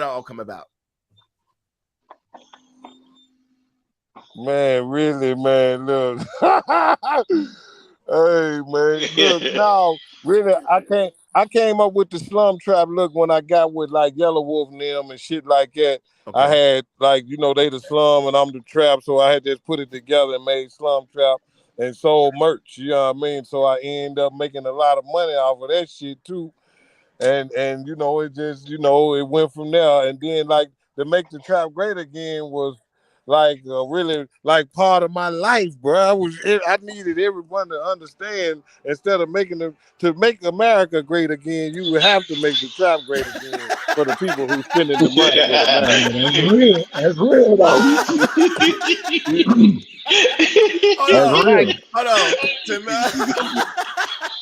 Speaker 2: all come about?
Speaker 7: Man, really, man, look. Hey, man, look, no, really, I came up with the slum trap look when I got with like Yellow Wolf and them and shit like that.
Speaker 2: Okay.
Speaker 7: I had like, you know, they the slum and I'm the trap, so I had just put it together and made slum trap and sold merch, you know what I mean? So I ended up making a lot of money off of that shit too. And you know, it just, you know, it went from there. And then like to make the trap great again was really like part of my life, bro. I needed everyone to understand. Instead of to make America great again, you would have to make the trap great again for the people who spending the money with America.
Speaker 3: That's real. That's real though.
Speaker 2: Hold on.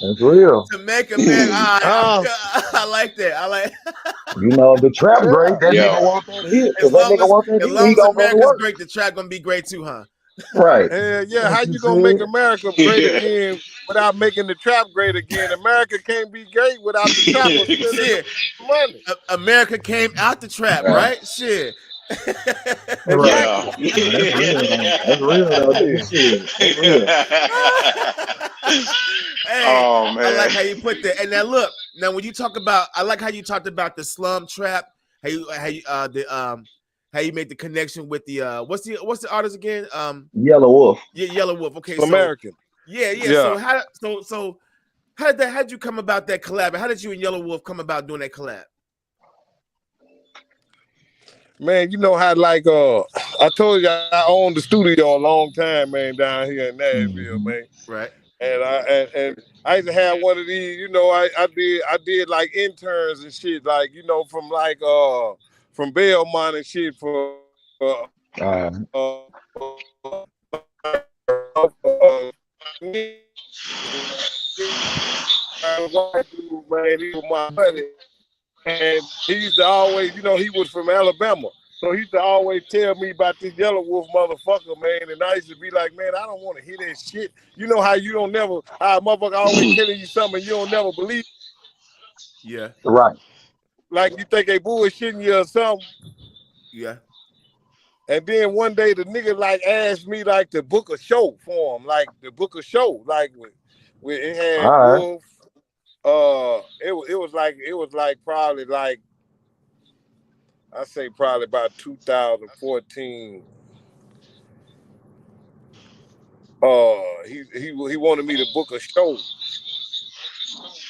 Speaker 3: That's real.
Speaker 2: To make America, I like that. I like.
Speaker 3: The trap great. That nigga want that hit. If that nigga want that hit, he gonna go to
Speaker 2: America's
Speaker 3: work.
Speaker 2: great, the trap gonna be great too, huh?
Speaker 3: Right.
Speaker 7: Yeah. How you gonna make America great again without making the trap great again? America can't be great without the trap spending money.
Speaker 2: America came out the trap, right? Shit.
Speaker 3: Right. That's real though. Shit. That's real.
Speaker 2: Hey,
Speaker 4: Oh, man.
Speaker 2: I like how you put that. And now look, when you talk about, I like how you talked about the slum trap. How you made the connection with the what's the artist again?
Speaker 3: Yellow Wolf.
Speaker 2: Yeah, Yellow Wolf. Okay,
Speaker 7: American.
Speaker 2: Yeah. So how'd you come about that collab? How did you and Yellow Wolf come about doing that collab?
Speaker 7: Man, you know how I told you I owned the studio a long time, man, down here in Nashville, man.
Speaker 2: Right.
Speaker 7: And I used to have one of these, I did like interns and shit, like, from Belmont and shit for man, he was my buddy. And he used to always, he was from Alabama. So he used to always tell me about this Yellow Wolf motherfucker, man. And I used to be like, man, I don't want to hear that shit. You know how how a motherfucker always telling you something and you don't never believe.
Speaker 2: Yeah.
Speaker 3: Right.
Speaker 7: Like you think they bullshitting you or something.
Speaker 2: Yeah.
Speaker 7: And then one day the nigga asked me to book a show for him, with it had Wolf. It was probably I say probably about 2014. He wanted me to book a show,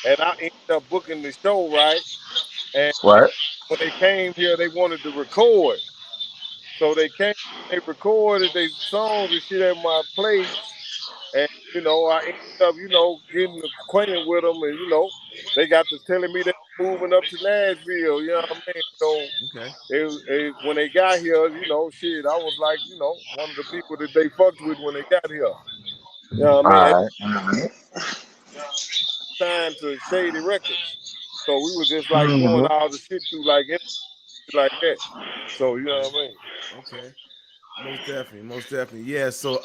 Speaker 7: and I ended up booking the show, right? And when they came here, they wanted to record, so they recorded their songs and shit at my place, and I ended up getting acquainted with them, and they got to telling me they're moving up to Nashville, you know what I mean? So when they got here, shit, I was like, one of the people that they fucked with when they got here. You know what I mean? Signed to Shady Records. So we was just doing all the shit through like that. So you know what I mean?
Speaker 2: Okay. Most definitely. Yeah. So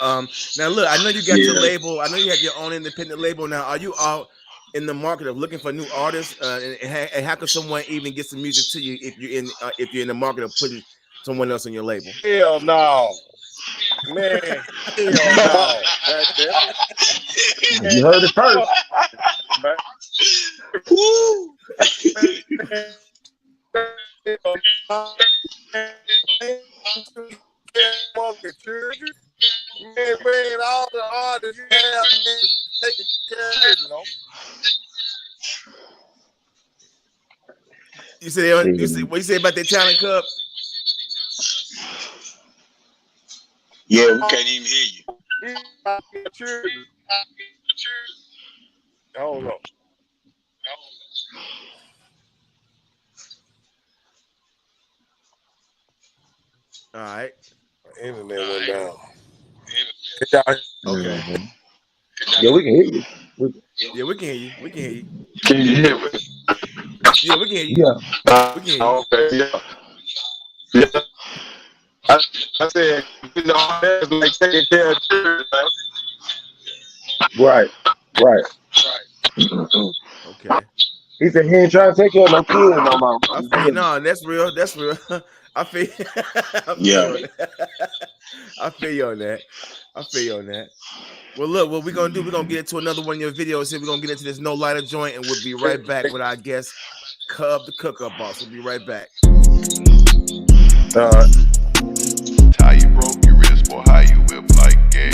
Speaker 2: now look, I know you got your label. I know you have your own independent label now. Are you out in the market of looking for new artists? And how can someone even get some music to you if you're in the market of putting someone else on your label?
Speaker 7: Hell no. Man, hell no.
Speaker 3: You heard it first.
Speaker 7: Man, all the artists you have taking care of it,
Speaker 2: You say what you say about that talent cup?
Speaker 4: Yeah, we can't even hear you.
Speaker 7: Hold on.
Speaker 2: All right.
Speaker 7: Internet went down.
Speaker 2: Okay.
Speaker 3: Yeah, we can hear you.
Speaker 2: Yeah, we can hear you. We can hear you.
Speaker 4: Can you hear me?
Speaker 2: Yeah, we can hear you.
Speaker 3: Yeah.
Speaker 2: We can hear you.
Speaker 4: Okay, yeah. I said, that's like taking care of children.
Speaker 3: Right.
Speaker 2: Okay.
Speaker 3: He said he ain't trying to take care of no kids no more.
Speaker 2: I feel no, that's real. That's real. I feel I feel you on that. Well, look, what we're gonna do, we're gonna get into another one of your videos here. We're gonna get into this no lighter joint, and we'll be right back with our guest, Cub the Cookupboss. We'll be right back.
Speaker 7: All right.
Speaker 11: How you broke your wrist, boy, how you whip like gay.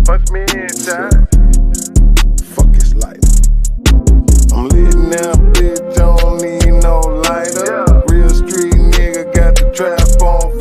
Speaker 7: Punch me inside.
Speaker 2: Fuck his life.
Speaker 7: I'm lit now, bitch, I don't need no lighter. Real street nigga got the trap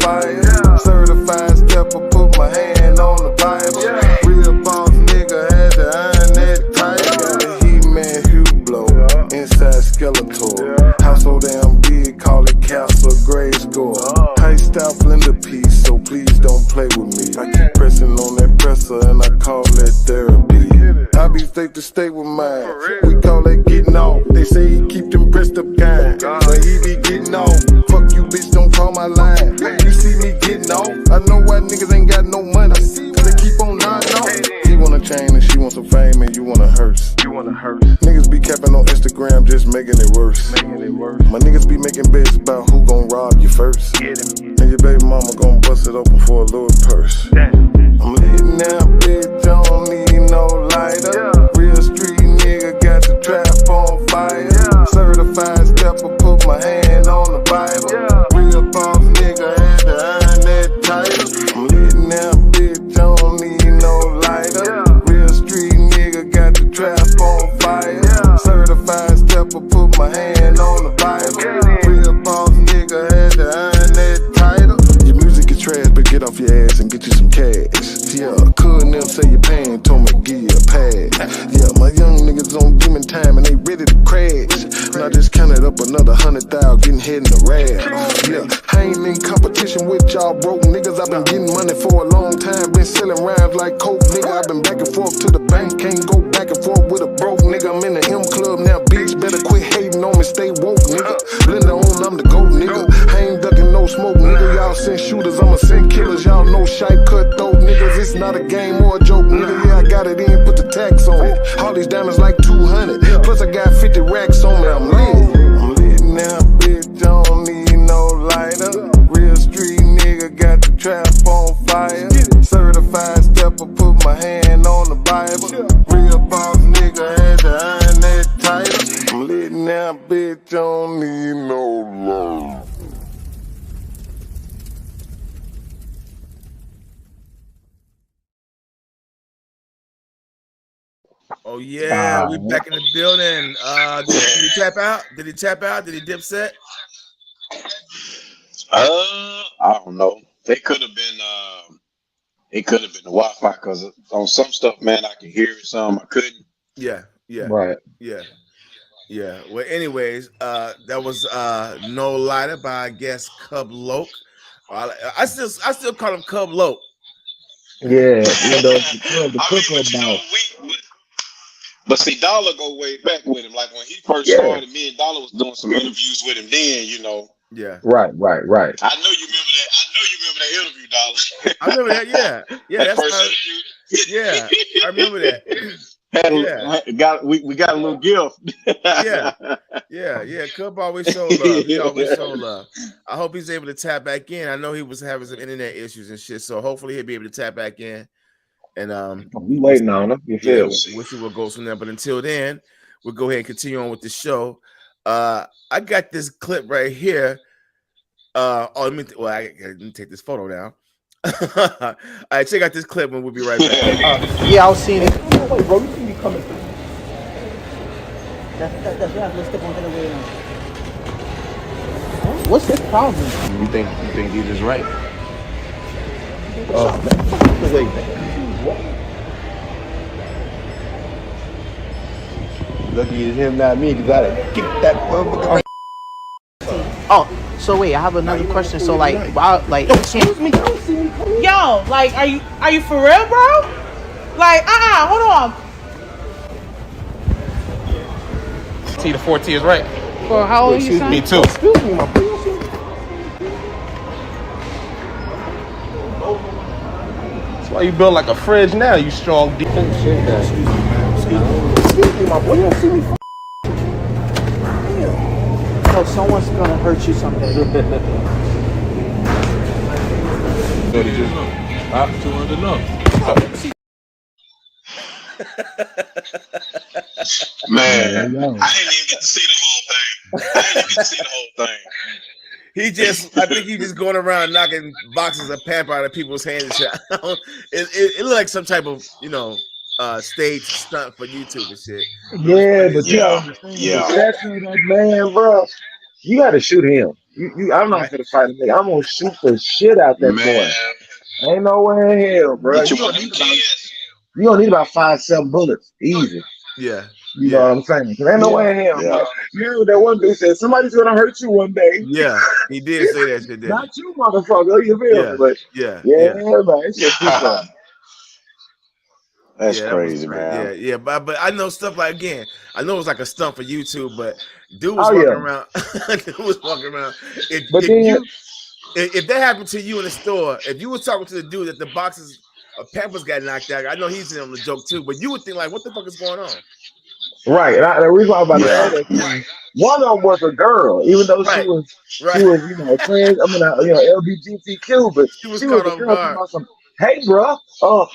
Speaker 22: fire. Certified stepper, put my hand on the Bible. Real boss nigga had to earn that title. Got a He-Man Hublot, inside Skeletor. House so damn big, call it Castle Grayskull. High style blender piece, so please don't play with me. I keep pressing on that presser and I call it therapy. I be state to state with mine. We call it getting off. They say he keep them pressed up kind, but he be getting off. Fuck you, bitch, don't call my line. You see me getting off. I know why niggas ain't got no money, cause they keep on nodding off. He want a chain and she wants some fame and you want a hearse. Niggas be capping on Instagram, just making it worse. My niggas be making bets about who gon' rob you first. And your baby mama gon' bust it open for a little purse. I'm lit now, bitch, I don't need no lighter. Real street nigga got the trap on fire. Certified stepper, put my hand on the Bible. Real boss nigga had to earn that title. I'm lit now, bitch, I don't need no lighter. Real street nigga got the trap on fire. Certified stepper, put my hand on the Bible. Real boss nigga had to earn that title. Your music is trash, but get off your ass and get you some cash. Yeah, couldn't them say you're paying, told me give you a pass. Yeah, my young niggas on demon time and they ready to crash. And I just counted up another 100,000, getting head in the rag. Yeah, I ain't in competition with y'all broke niggas. I've been getting money for a long time, been selling rhymes like coke, nigga. I've been back and forth to the bank, can't go back and forth with a broke nigga. I'm in the M club now, bitch, better quit hating on me, stay woke, nigga. Blender on, I'm the GOAT, nigga. I ain't ducking no smoke, nigga. Y'all send shooters, I'ma send killers. Y'all know shite cutthroat niggas. It's not a game or a joke, nigga. Yeah, I got it in, put the tax on it. All these diamonds like 200. Plus I got 50 racks on me, I'm lit. I'm lit now, bitch, I don't need no lighter. Real street nigga got the trap on fire. Certified stepper, put my hand on the Bible. Real boss nigga had to earn that title. I'm lit now, bitch, I don't need no love.
Speaker 2: Oh yeah, we back in the building. Did he tap out? Did he tap out? Did he dip set?
Speaker 4: I don't know. It could have been the Wi-Fi, because on some stuff, man, I can hear it, some I couldn't.
Speaker 2: Yeah.
Speaker 3: Right.
Speaker 2: Yeah. Well, anyways, that was No Lighter by, I guess, Cub Loke. I still call him Cub Loke.
Speaker 3: Yeah, you know, the Cookupboss.
Speaker 4: But see, Dollar go way back with him. Like when he first started, me and Dollar was doing some interviews with him then, you know.
Speaker 2: Yeah.
Speaker 3: Right.
Speaker 4: I know you remember that interview, Dollar.
Speaker 2: I remember that, yeah. That's
Speaker 4: first interview.
Speaker 2: Yeah, I remember that.
Speaker 4: We got a little gift.
Speaker 2: Yeah. Cub always show love. He always show love. I hope he's able to tap back in. I know he was having some internet issues and shit, so hopefully he'll be able to tap back in. And
Speaker 3: we waiting on him. You feel me?
Speaker 2: We'll see what goes from there. But until then, we'll go ahead and continue on with the show. I got this clip right here. Let me take this photo now. All right, check out this clip and we'll be right back.
Speaker 17: Yeah, I was seeing it.
Speaker 15: Wait, bro, you see me coming through. What's his problem?
Speaker 17: You think he's just right?
Speaker 15: Wait, man. Lucky it's him, not me, because I'd have kicked that motherfucker.
Speaker 17: Oh, so wait, I have another question. So like, wow, like,
Speaker 15: Excuse me, don't see me coming.
Speaker 13: Yo, like, are you for real, bro? Like, hold on.
Speaker 14: The 4T is right.
Speaker 13: For how old you, son?
Speaker 14: Me too.
Speaker 15: Excuse me, my boy.
Speaker 14: That's why you build like a fridge now, you strong D.
Speaker 15: Excuse me, my boy. You don't see me.
Speaker 17: No, someone's gonna hurt you someday.
Speaker 14: 200 no.
Speaker 4: Man, I didn't even get to see the whole thing.
Speaker 2: I think he just going around knocking boxes of pamper out of people's hands and shit. It looked like some type of, stage stunt for YouTube and shit.
Speaker 3: Yeah, but you know, that man, bro, you got to shoot him. I'm not gonna fight a nigga. I'm gonna shoot the shit out that
Speaker 4: Man,
Speaker 3: boy. Ain't no way in hell, bro.
Speaker 4: get you one of them kids.
Speaker 3: You gonna need about 5-7 bullets, easy.
Speaker 2: Yeah.
Speaker 3: You know what I'm saying? 'Cause ain't no way in hell, bro. You heard that one dude said somebody's gonna hurt you one day.
Speaker 2: Yeah, he did say that shit, didn't
Speaker 3: Not you, motherfucker. You feel me? But
Speaker 2: yeah,
Speaker 3: man, it's just too funny.
Speaker 2: That's crazy, man. Yeah. But I know stuff like, again, I know it was like a stunt for YouTube, but dude was walking around. Dude was walking around. If that happened to you in the store, if you was talking to the dude that the boxes of Pampers got knocked out, I know he's in on the joke too, but you would think like, what the fuck is going on?
Speaker 3: Right. And the reason why I'm about to say that, one of them was a girl, even though she was, trans. I mean, LGBTQ, but she was a girl. About some, hey, bro,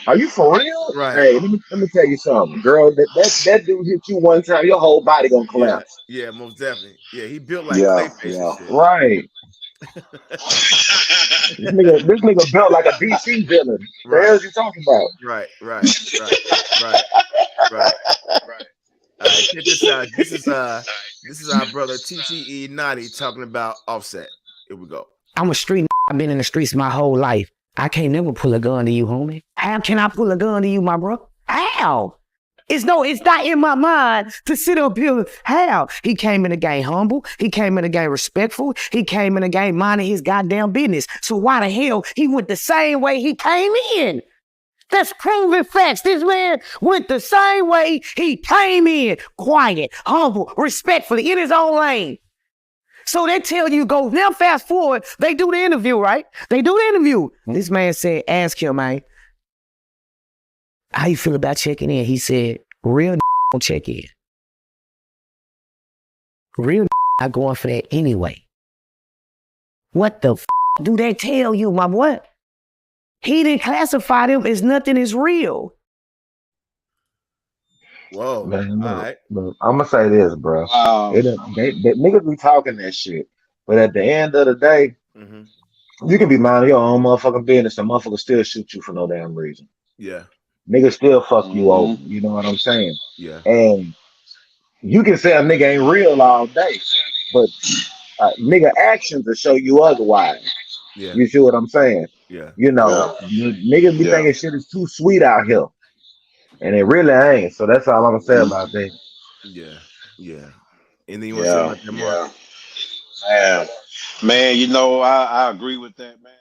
Speaker 3: are you for real?
Speaker 2: Right.
Speaker 3: Hey, let me tell you something, girl. That dude hit you one time, your whole body gonna collapse.
Speaker 2: Yeah, most definitely. Yeah, he built like Clayface and shit.
Speaker 3: Right. this nigga built like a DC villain. What the hell is you talking about?
Speaker 2: Right. All right, check this out. This is our brother TTE Naughty talking about Offset. Here we go.
Speaker 8: I'm a street. I've been in the streets my whole life. I can't never pull a gun to you, homie. How can I pull a gun to you, my bro? How? It's not in my mind to sit up here. How? He came in the game humble. He came in the game respectful. He came in the game minding his goddamn business. So why the hell he went the same way he came in? That's proven facts. This man went the same way he came in. Quiet, humble, respectfully, in his own lane. So they tell you go, now fast forward, they do the interview, right? They do the interview. This man said, ask him, man, how you feel about checking in? He said, real don't check in. Real not going for that anyway. What the do they tell you, my boy? He didn't classify them as nothing is real.
Speaker 2: Whoa.
Speaker 3: Man,
Speaker 2: all right.
Speaker 3: Look, I'm gonna say this, bro. They niggas be talking that shit, but at the end of the day, you can be minding your own motherfucking business. The motherfucker still shoot you for no damn reason.
Speaker 2: Yeah.
Speaker 3: Niggas still fuck you over. You know what I'm saying?
Speaker 2: Yeah.
Speaker 3: And you can say a nigga ain't real all day, but nigga actions will show you otherwise.
Speaker 2: Yeah.
Speaker 3: You see what I'm saying?
Speaker 2: Yeah.
Speaker 3: You know, niggas be thinking shit is too sweet out here. And it really ain't. So that's all I'm gonna say about that.
Speaker 2: Yeah. Anything you want to say about that, Mark?
Speaker 4: Man, you know, I agree with that, man.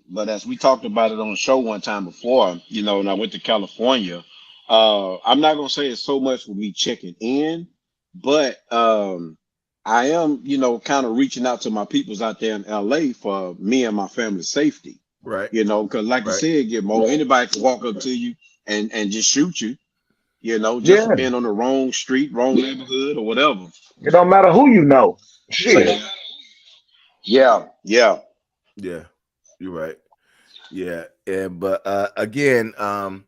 Speaker 4: But as we talked about it on the show one time before, you know, and I went to California, I'm not gonna say it's so much with me checking in, but I am, you know, kind of reaching out to my peoples out there in LA for me and my family's safety.
Speaker 2: Right.
Speaker 4: You know, because like you said, Gitmo, anybody can walk up to you and just shoot you, you know, just for being on the wrong street, wrong neighborhood or whatever.
Speaker 3: It don't matter who you know. Shit.
Speaker 4: Yeah.
Speaker 2: You're right. Yeah. But again, I'm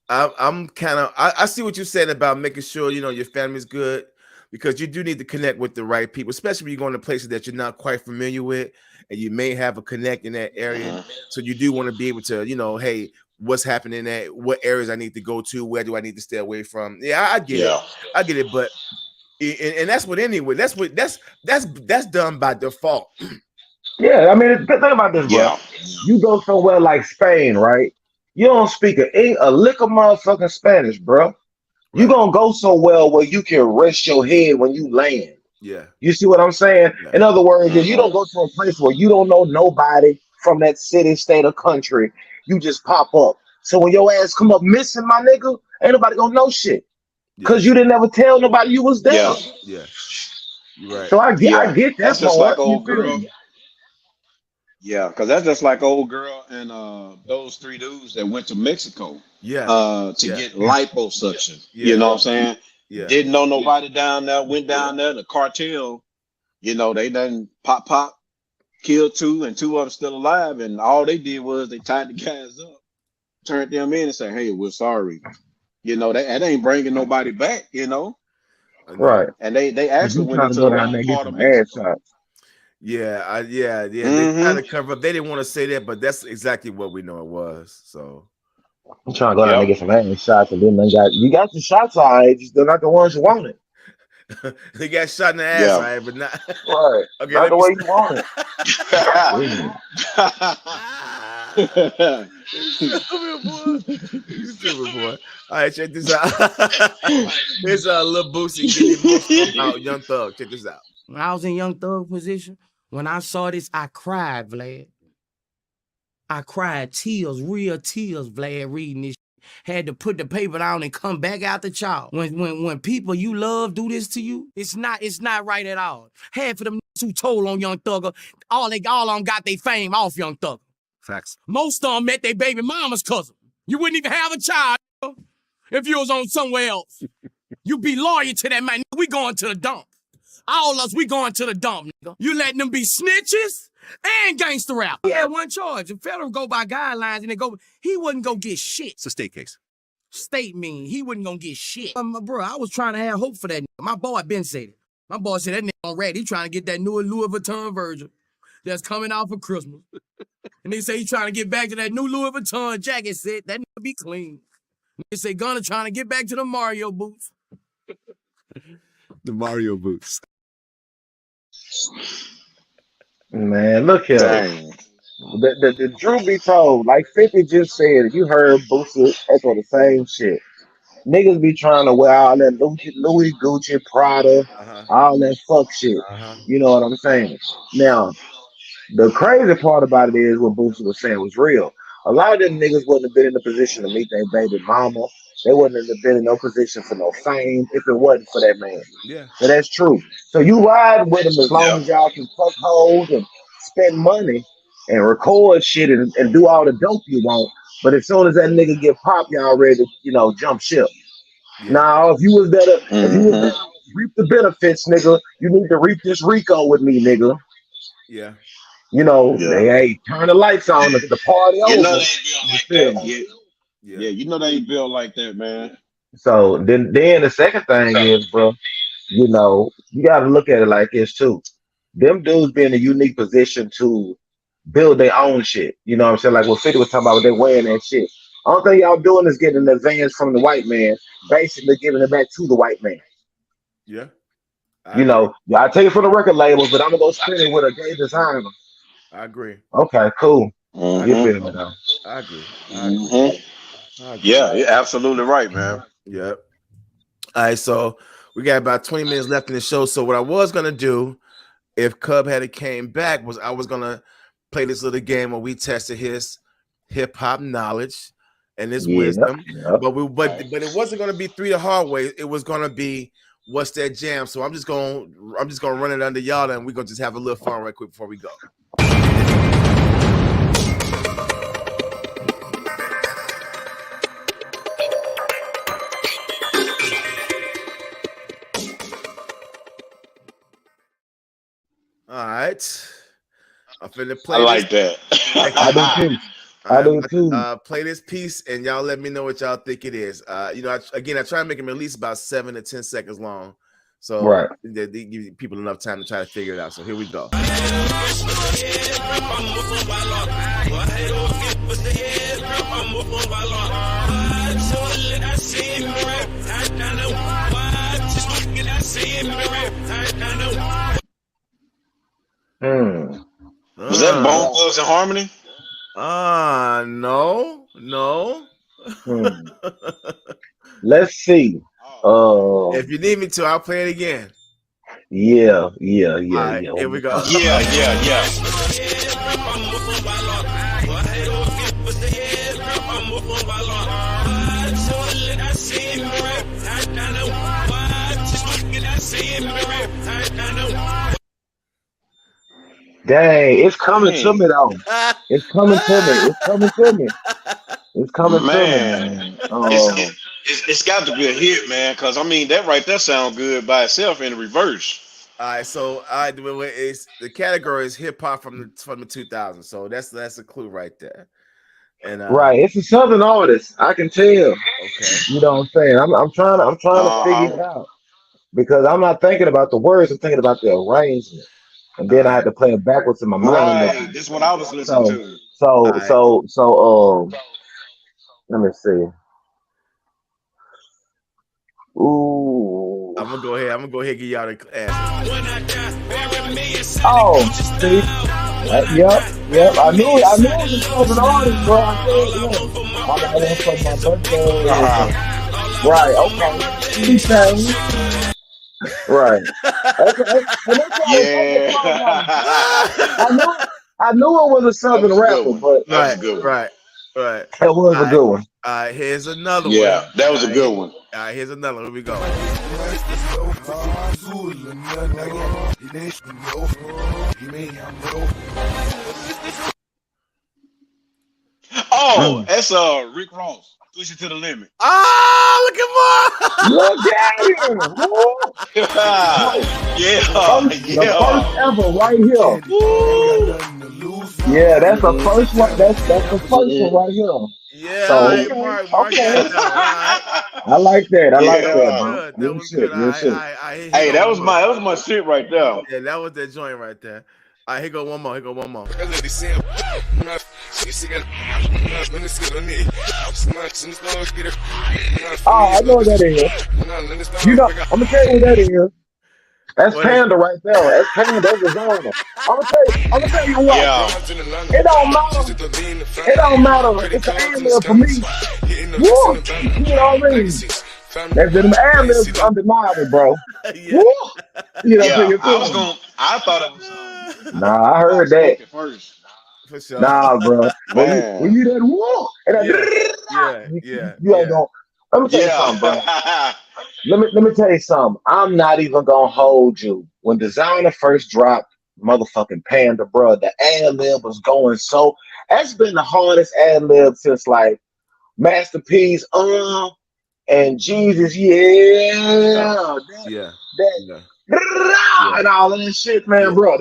Speaker 2: kind of I see what you said about making sure, you know, your family's good, because you do need to connect with the right people, especially when you're going to places that you're not quite familiar with, and you may have a connect in that area. So you do want to be able to, you know, hey, what's happening at what areas I need to go to, where do I need to stay away from? Yeah, I get it. But and that's what anyway. That's done by default.
Speaker 3: Yeah, I mean, think about this, bro. You go somewhere like Spain, right? You don't speak a lick of motherfucking Spanish, bro. You gonna go somewhere where you can rest your head when you land.
Speaker 2: Yeah.
Speaker 3: You see what I'm saying? In other words, if you don't go to a place where you don't know nobody from that city, state, or country, you just pop up. So when your ass come up missing, my nigga, ain't nobody gonna know shit. Cause you didn't ever tell nobody you was there.
Speaker 2: Yeah. You're right.
Speaker 3: So I get that.
Speaker 4: That's just like old girl. Yeah, because that's just like old girl and those three dudes that went to Mexico to get liposuction. You know what I'm saying?
Speaker 2: Yeah.
Speaker 4: Didn't know nobody down there, went down there, the cartel, you know, they done pop, killed two, and two of them still alive, and all they did was they tied the guys up, turned them in and said, hey, we're sorry. You know, that ain't bringing nobody back, you know?
Speaker 3: Right.
Speaker 4: And they actually went into the wrong part of Mexico.
Speaker 2: Yeah. They tried to cover up. They didn't want to say that, but that's exactly what we know it was. So
Speaker 3: I'm trying to go down and get some ass shots, and then you got the shots all right, just they're not the ones you wanted.
Speaker 2: He got shot in the ass,
Speaker 3: Yeah.
Speaker 2: right? But not
Speaker 3: Right.
Speaker 2: okay.
Speaker 3: Not
Speaker 2: Let
Speaker 3: the
Speaker 2: me
Speaker 3: way you want it.
Speaker 2: stupid boy. You stupid boy. All right, check this out. Here's Lil Boosie getting emotional about Young Thug. Check this out.
Speaker 8: When I was in Young Thug position, when I saw this, I cried, Vlad. I cried tears, real tears, Vlad, reading this. Had to put the paper down and come back out the child. When people you love do this to you, it's not right at all. Half of them who told on Young Thugger, all of them got their fame off Young Thugger.
Speaker 19: Facts.
Speaker 8: Most of them met their baby mama's cousin. You wouldn't even have a child if you was on somewhere else. You be loyal to that man. We going to the dump. All us, we going to the dump, nigga. You letting them be snitches and gangster rap. He had one charge. The federal go by guidelines and he wouldn't go get shit.
Speaker 19: It's a state case.
Speaker 8: State mean he wasn't gonna get shit. Bro, I was trying to have hope for that nigga. My boy been said it. My boy said that nigga on rat. He trying to get that new Louis Vuitton Virgil that's coming out for Christmas. And they say he trying to get back to that new Louis Vuitton jacket set. That nigga be clean. They say Gunna trying to get back to the Mario boots.
Speaker 19: The Mario boots.
Speaker 3: Man, look here.
Speaker 17: Dang.
Speaker 3: The truth be told, like 50 just said, you heard Boosie echo the same shit. Niggas be trying to wear all that Louis Gucci, Prada, all that fuck shit. You know what I'm saying? Now, the crazy part about it is what Boosie was saying was real. A lot of them niggas wouldn't have been in the position to meet their baby mama. They wouldn't have been in no position for no fame if it wasn't for that man.
Speaker 2: Yeah.
Speaker 3: So that's true. So you ride with him as long as y'all can fuck hoes and spend money and record shit and do all the dope you want. But as soon as that nigga get popped, y'all ready to, jump ship.
Speaker 2: Yeah.
Speaker 3: Now, if you was there to reap the benefits, nigga, you need to reap this Rico with me, nigga.
Speaker 2: Yeah.
Speaker 3: Hey, turn the lights on, the party over.
Speaker 4: You know they ain't built like that. Yeah, you know they ain't built like that, man.
Speaker 3: So then the second thing is, bro, you got to look at it like this too. Them dudes be in a unique position to build their own shit. You know what I'm saying? Like what 50 was talking about, they're wearing that shit. All thing y'all doing is getting an advance from the white man, basically giving it back to the white man.
Speaker 2: Yeah.
Speaker 3: I take it from the record labels, but I'm gonna go spend it with a gay designer.
Speaker 2: I agree.
Speaker 3: Okay, cool.
Speaker 4: Mm-hmm.
Speaker 3: You feel me now?
Speaker 2: I agree.
Speaker 4: Yeah, you're absolutely right, man.
Speaker 2: Yep. All right, so we got about 20 minutes left in the show. So what I was gonna do, if Cub had came back, was I was gonna play this little game where we tested his hip hop knowledge and his wisdom. But it wasn't gonna be 3 the hard way. It was gonna be what's that jam. So I'm just gonna run it under y'all, and we're gonna just have a little fun right quick before we go. All right. I'm finna play.
Speaker 4: I like that.
Speaker 3: I do too.
Speaker 2: Play this piece, and y'all let me know what y'all think it is. I try to make them at least about 7 to 10 seconds long, so they give people enough time to try to figure it out. So here we go.
Speaker 4: Was that Bone Thugs and Harmony?
Speaker 2: No.
Speaker 3: Let's see.
Speaker 2: If you need me to, I'll play it again.
Speaker 3: Yeah.
Speaker 2: Right, here we go.
Speaker 4: Yeah.
Speaker 3: Dang, it's coming to me though. It's coming to me. Man.
Speaker 4: It's got to be a hit, man, because that right there sounds good by itself in the reverse.
Speaker 2: All right, so it's the category is hip hop from the 2000s, so that's a clue right there. And
Speaker 3: right, it's a Southern artist, I can tell.
Speaker 2: Okay,
Speaker 3: you know what I'm saying? I'm trying to figure it out because I'm not thinking about the words. I'm thinking about the arrangement, and then I had to play it backwards in my mind.
Speaker 4: Right, this is what I was listening to.
Speaker 3: So let me see. Ooh.
Speaker 2: I'm gonna go ahead and give y'all the answer.
Speaker 3: Oh, see, yep. I knew it was a Southern artist, bro. I said, yeah. I got one for my birthday. Right, okay. T-Pain. Right. Okay. And that's why I knew it was a Southern rapper, but
Speaker 2: Right.
Speaker 3: That was a good one.
Speaker 2: All right, here's another one.
Speaker 4: Yeah, that was a good one.
Speaker 2: All right, here's another one. Here we go.
Speaker 4: Oh, that's Rick Ross. Push it to the limit.
Speaker 2: Oh, look at
Speaker 3: Look at him. The first ever right here. Yeah, that's the first one. That's the first one right here.
Speaker 2: Yeah,
Speaker 3: so,
Speaker 2: okay.
Speaker 3: I like that. I like that, bro.
Speaker 2: That was good.
Speaker 4: Hey, that was my shit right there.
Speaker 2: Yeah, that was that joint right there. All right, here go one more.
Speaker 3: Oh, I know what that is. You know, I'm gonna tell you what that is. That's Panda right there. That's Panda. That's designer. I'm gonna tell you what.
Speaker 4: Yeah.
Speaker 3: It don't matter. It's an ad-lib for me. Woo! You know what I mean? That's them ad-libs is undeniable, bro.
Speaker 2: Yeah.
Speaker 3: Woo! You know,
Speaker 4: I thought it was.
Speaker 3: Nah, I heard that.
Speaker 4: First.
Speaker 2: For sure.
Speaker 3: Nah, bro. When you that woo, and you ain't gonna. Let me tell you something, bro. Let me tell you something. I'm not even gonna hold you. When Designer first dropped motherfucking Panda, bro, the ad lib was going so. That's been the hardest ad lib since like Masterpiece, and Jesus, and all of that shit, man, bro.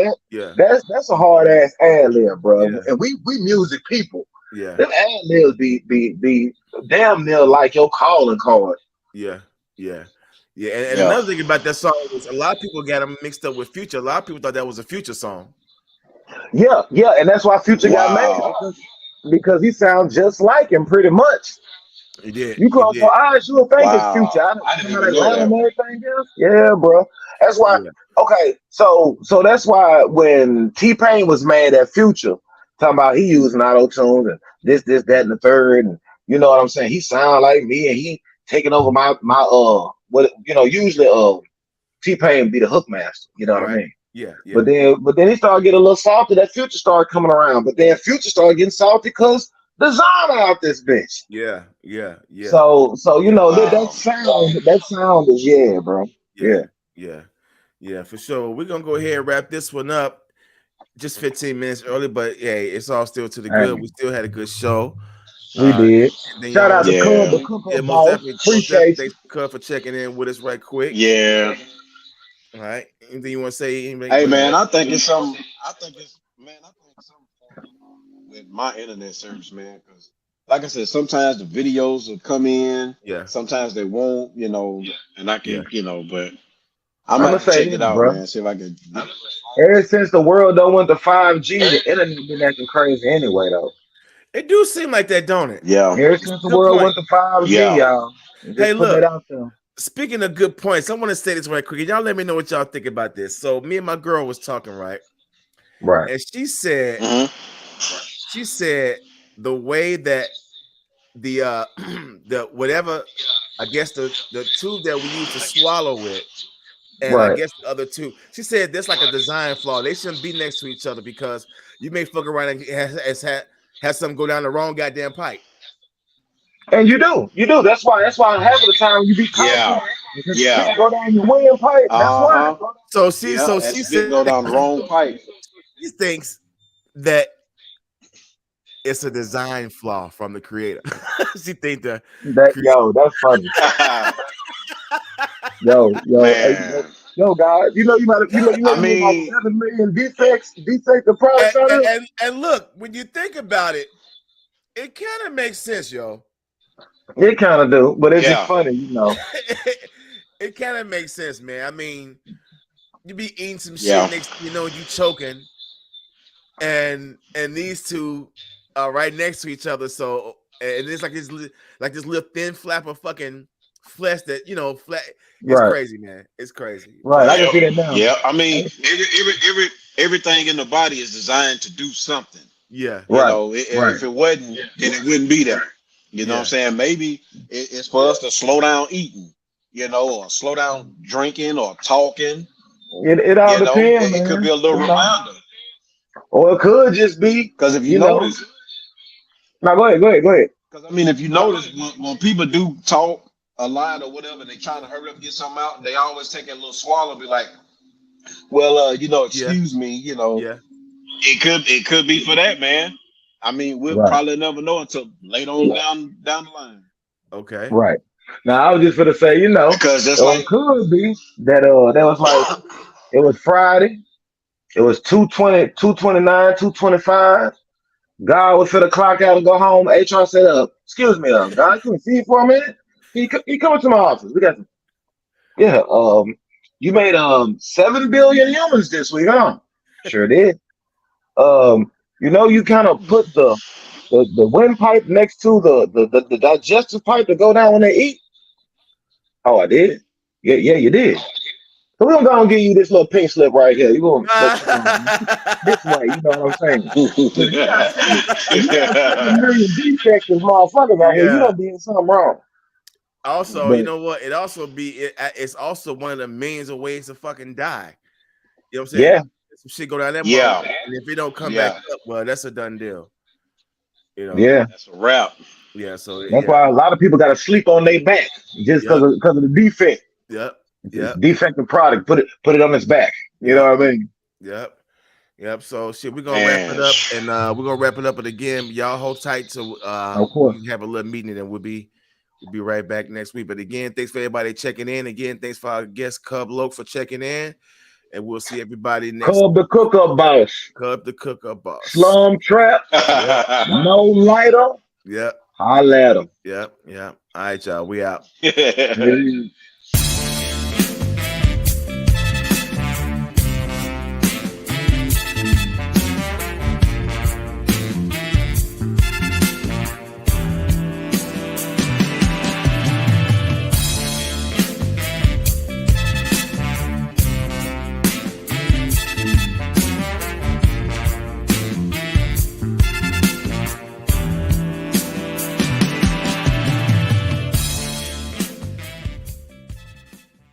Speaker 3: That's a hard ass ad lib, bro. And we music people.
Speaker 2: Yeah.
Speaker 3: Them ad libs be damn near like your calling card.
Speaker 2: And another thing about that song is a lot of people got them mixed up with Future. A lot of people thought that was a Future song.
Speaker 3: Yeah, and that's why Future got made because he sounds just like him pretty much.
Speaker 2: He did.
Speaker 3: You close your eyes, you would think it's Future. I didn't know that and everything else. Yeah, bro. That's why. Okay, so that's why when T-Pain was mad at Future, talking about he using auto-tunes and this, that, and the third, and you know what I'm saying? He sound like me, and he taking over my usually T-Pain be the hook master. You know what I mean?
Speaker 2: Yeah.
Speaker 3: But then he started getting a little salty. That Future started coming around, but then Future started getting salty because Designer out this bitch.
Speaker 2: Yeah.
Speaker 3: So you know that sound is bro.
Speaker 2: Yeah, for sure. We're gonna go ahead and wrap this one up. Just 15 minutes early, but hey, it's all still to the good. We still had a good show.
Speaker 3: We did. Shout out to Cub, the Cookupboss. Appreciate you.
Speaker 2: Thanks, Cub, for checking in with us right quick.
Speaker 4: Yeah.
Speaker 2: All right. Anything you want to say?
Speaker 4: Hey, man, I think it's something with my internet service, man, because like I said, sometimes the videos will come in.
Speaker 2: Yeah.
Speaker 4: Sometimes they won't, and I can, but I'm gonna check it out, man. See if I can.
Speaker 3: Ever since the world done went to 5G, the internet been acting crazy anyway, though.
Speaker 2: It do seem like that, don't it?
Speaker 4: Yeah.
Speaker 3: Ever since the world went to 5G, y'all.
Speaker 2: Hey, look. Speaking of good points, I want to say this right quick. Y'all let me know what y'all think about this. So me and my girl was talking, right?
Speaker 3: Right.
Speaker 2: And she said, the way that the whatever, I guess the tube that we use to swallow it, and I guess the other two, she said there's like a design flaw. They shouldn't be next to each other because you may fuck around and have something go down the wrong goddamn pipe.
Speaker 3: And you do. That's why half of the time you be caught.
Speaker 4: Yeah.
Speaker 3: Go down your windpipe. That's why.
Speaker 2: So she said
Speaker 4: go down the wrong pipe.
Speaker 2: She thinks that it's a design flaw from the creator. She think that
Speaker 3: that's funny. Yo, guys, you about 7 million defects the price.
Speaker 2: And look, when you think about it, it kind of makes sense, yo.
Speaker 3: It kind of do, but it's just funny,
Speaker 2: It kind of makes sense, man. I mean, you be eating some shit next, you choking, and these two are right next to each other. So, and it's like this little thin flap of fucking flesh that flat. It's
Speaker 3: Right.
Speaker 2: crazy, man. It's crazy.
Speaker 3: Right. I
Speaker 2: But,
Speaker 3: can see that now.
Speaker 4: Yeah, I mean, everything in the body is designed to do something.
Speaker 2: yeah.
Speaker 4: You
Speaker 3: Right.
Speaker 4: know,
Speaker 3: Right.
Speaker 4: if it wasn't, then it wouldn't be there. You know what I'm saying? Maybe it's for us to slow down eating, or slow down drinking or talking.
Speaker 3: It all depends,
Speaker 4: It could
Speaker 3: man.
Speaker 4: be a little
Speaker 3: You know?
Speaker 4: reminder.
Speaker 3: Or it could just be
Speaker 4: Because if you notice,
Speaker 3: now go ahead.
Speaker 4: because I mean, if you notice, when people do talk a lot or whatever, and they trying to hurry up and get something out, they always take a little swallow, and be like, "Well, excuse me,
Speaker 2: Yeah.
Speaker 4: it could be for that, man." I mean, we'll
Speaker 3: Right.
Speaker 4: probably never know until later on down the line.
Speaker 2: Okay.
Speaker 3: Right. Now I was just gonna say,
Speaker 4: Because that's
Speaker 3: it could be that that was like it was Friday, it was 2:20, 2:29, 2:25. God was finna clock out and go home. HR said, excuse me, God, can you see you for a minute? He coming to my office. We got some, you made 7 billion humans this week, huh? Sure did. You kind of put the windpipe next to the digestive pipe to go down when they eat. Oh, I did. Yeah, you did. So we're gonna give you this little pink slip right here. You're gonna this way, you know what I'm saying? You got 7 million defective motherfuckers out here. You don't be something wrong.
Speaker 2: Also,
Speaker 3: But-
Speaker 2: you know what? It's also one of the millions of ways to fucking die. You know what I'm saying?
Speaker 3: Yeah.
Speaker 2: Some shit go down that
Speaker 4: Yeah.
Speaker 2: motherfucker, and if it don't come back up, well, that's a done deal.
Speaker 3: Yeah.
Speaker 4: That's a wrap.
Speaker 2: Yeah. So
Speaker 3: That's why a lot of people gotta sleep on their back just because of the defect.
Speaker 2: Yep.
Speaker 3: Defective product. Put it on its back. You know what I mean?
Speaker 2: Yep. So shit, we're gonna wrap it up, and we're gonna wrap it up. But again, y'all hold tight to
Speaker 3: Of course.
Speaker 2: we can have a little meeting, and we'll be right back next week. But again, thanks for everybody checking in. Again, thanks for our guest Cub Loke for checking in, and we'll see everybody next.
Speaker 3: Cub the Cookupboss.
Speaker 2: Cub the Cookupboss.
Speaker 3: Slum Trap. No lighter.
Speaker 2: Yep.
Speaker 3: Holla at him.
Speaker 2: Yep. All right, y'all. We out.
Speaker 3: Peace.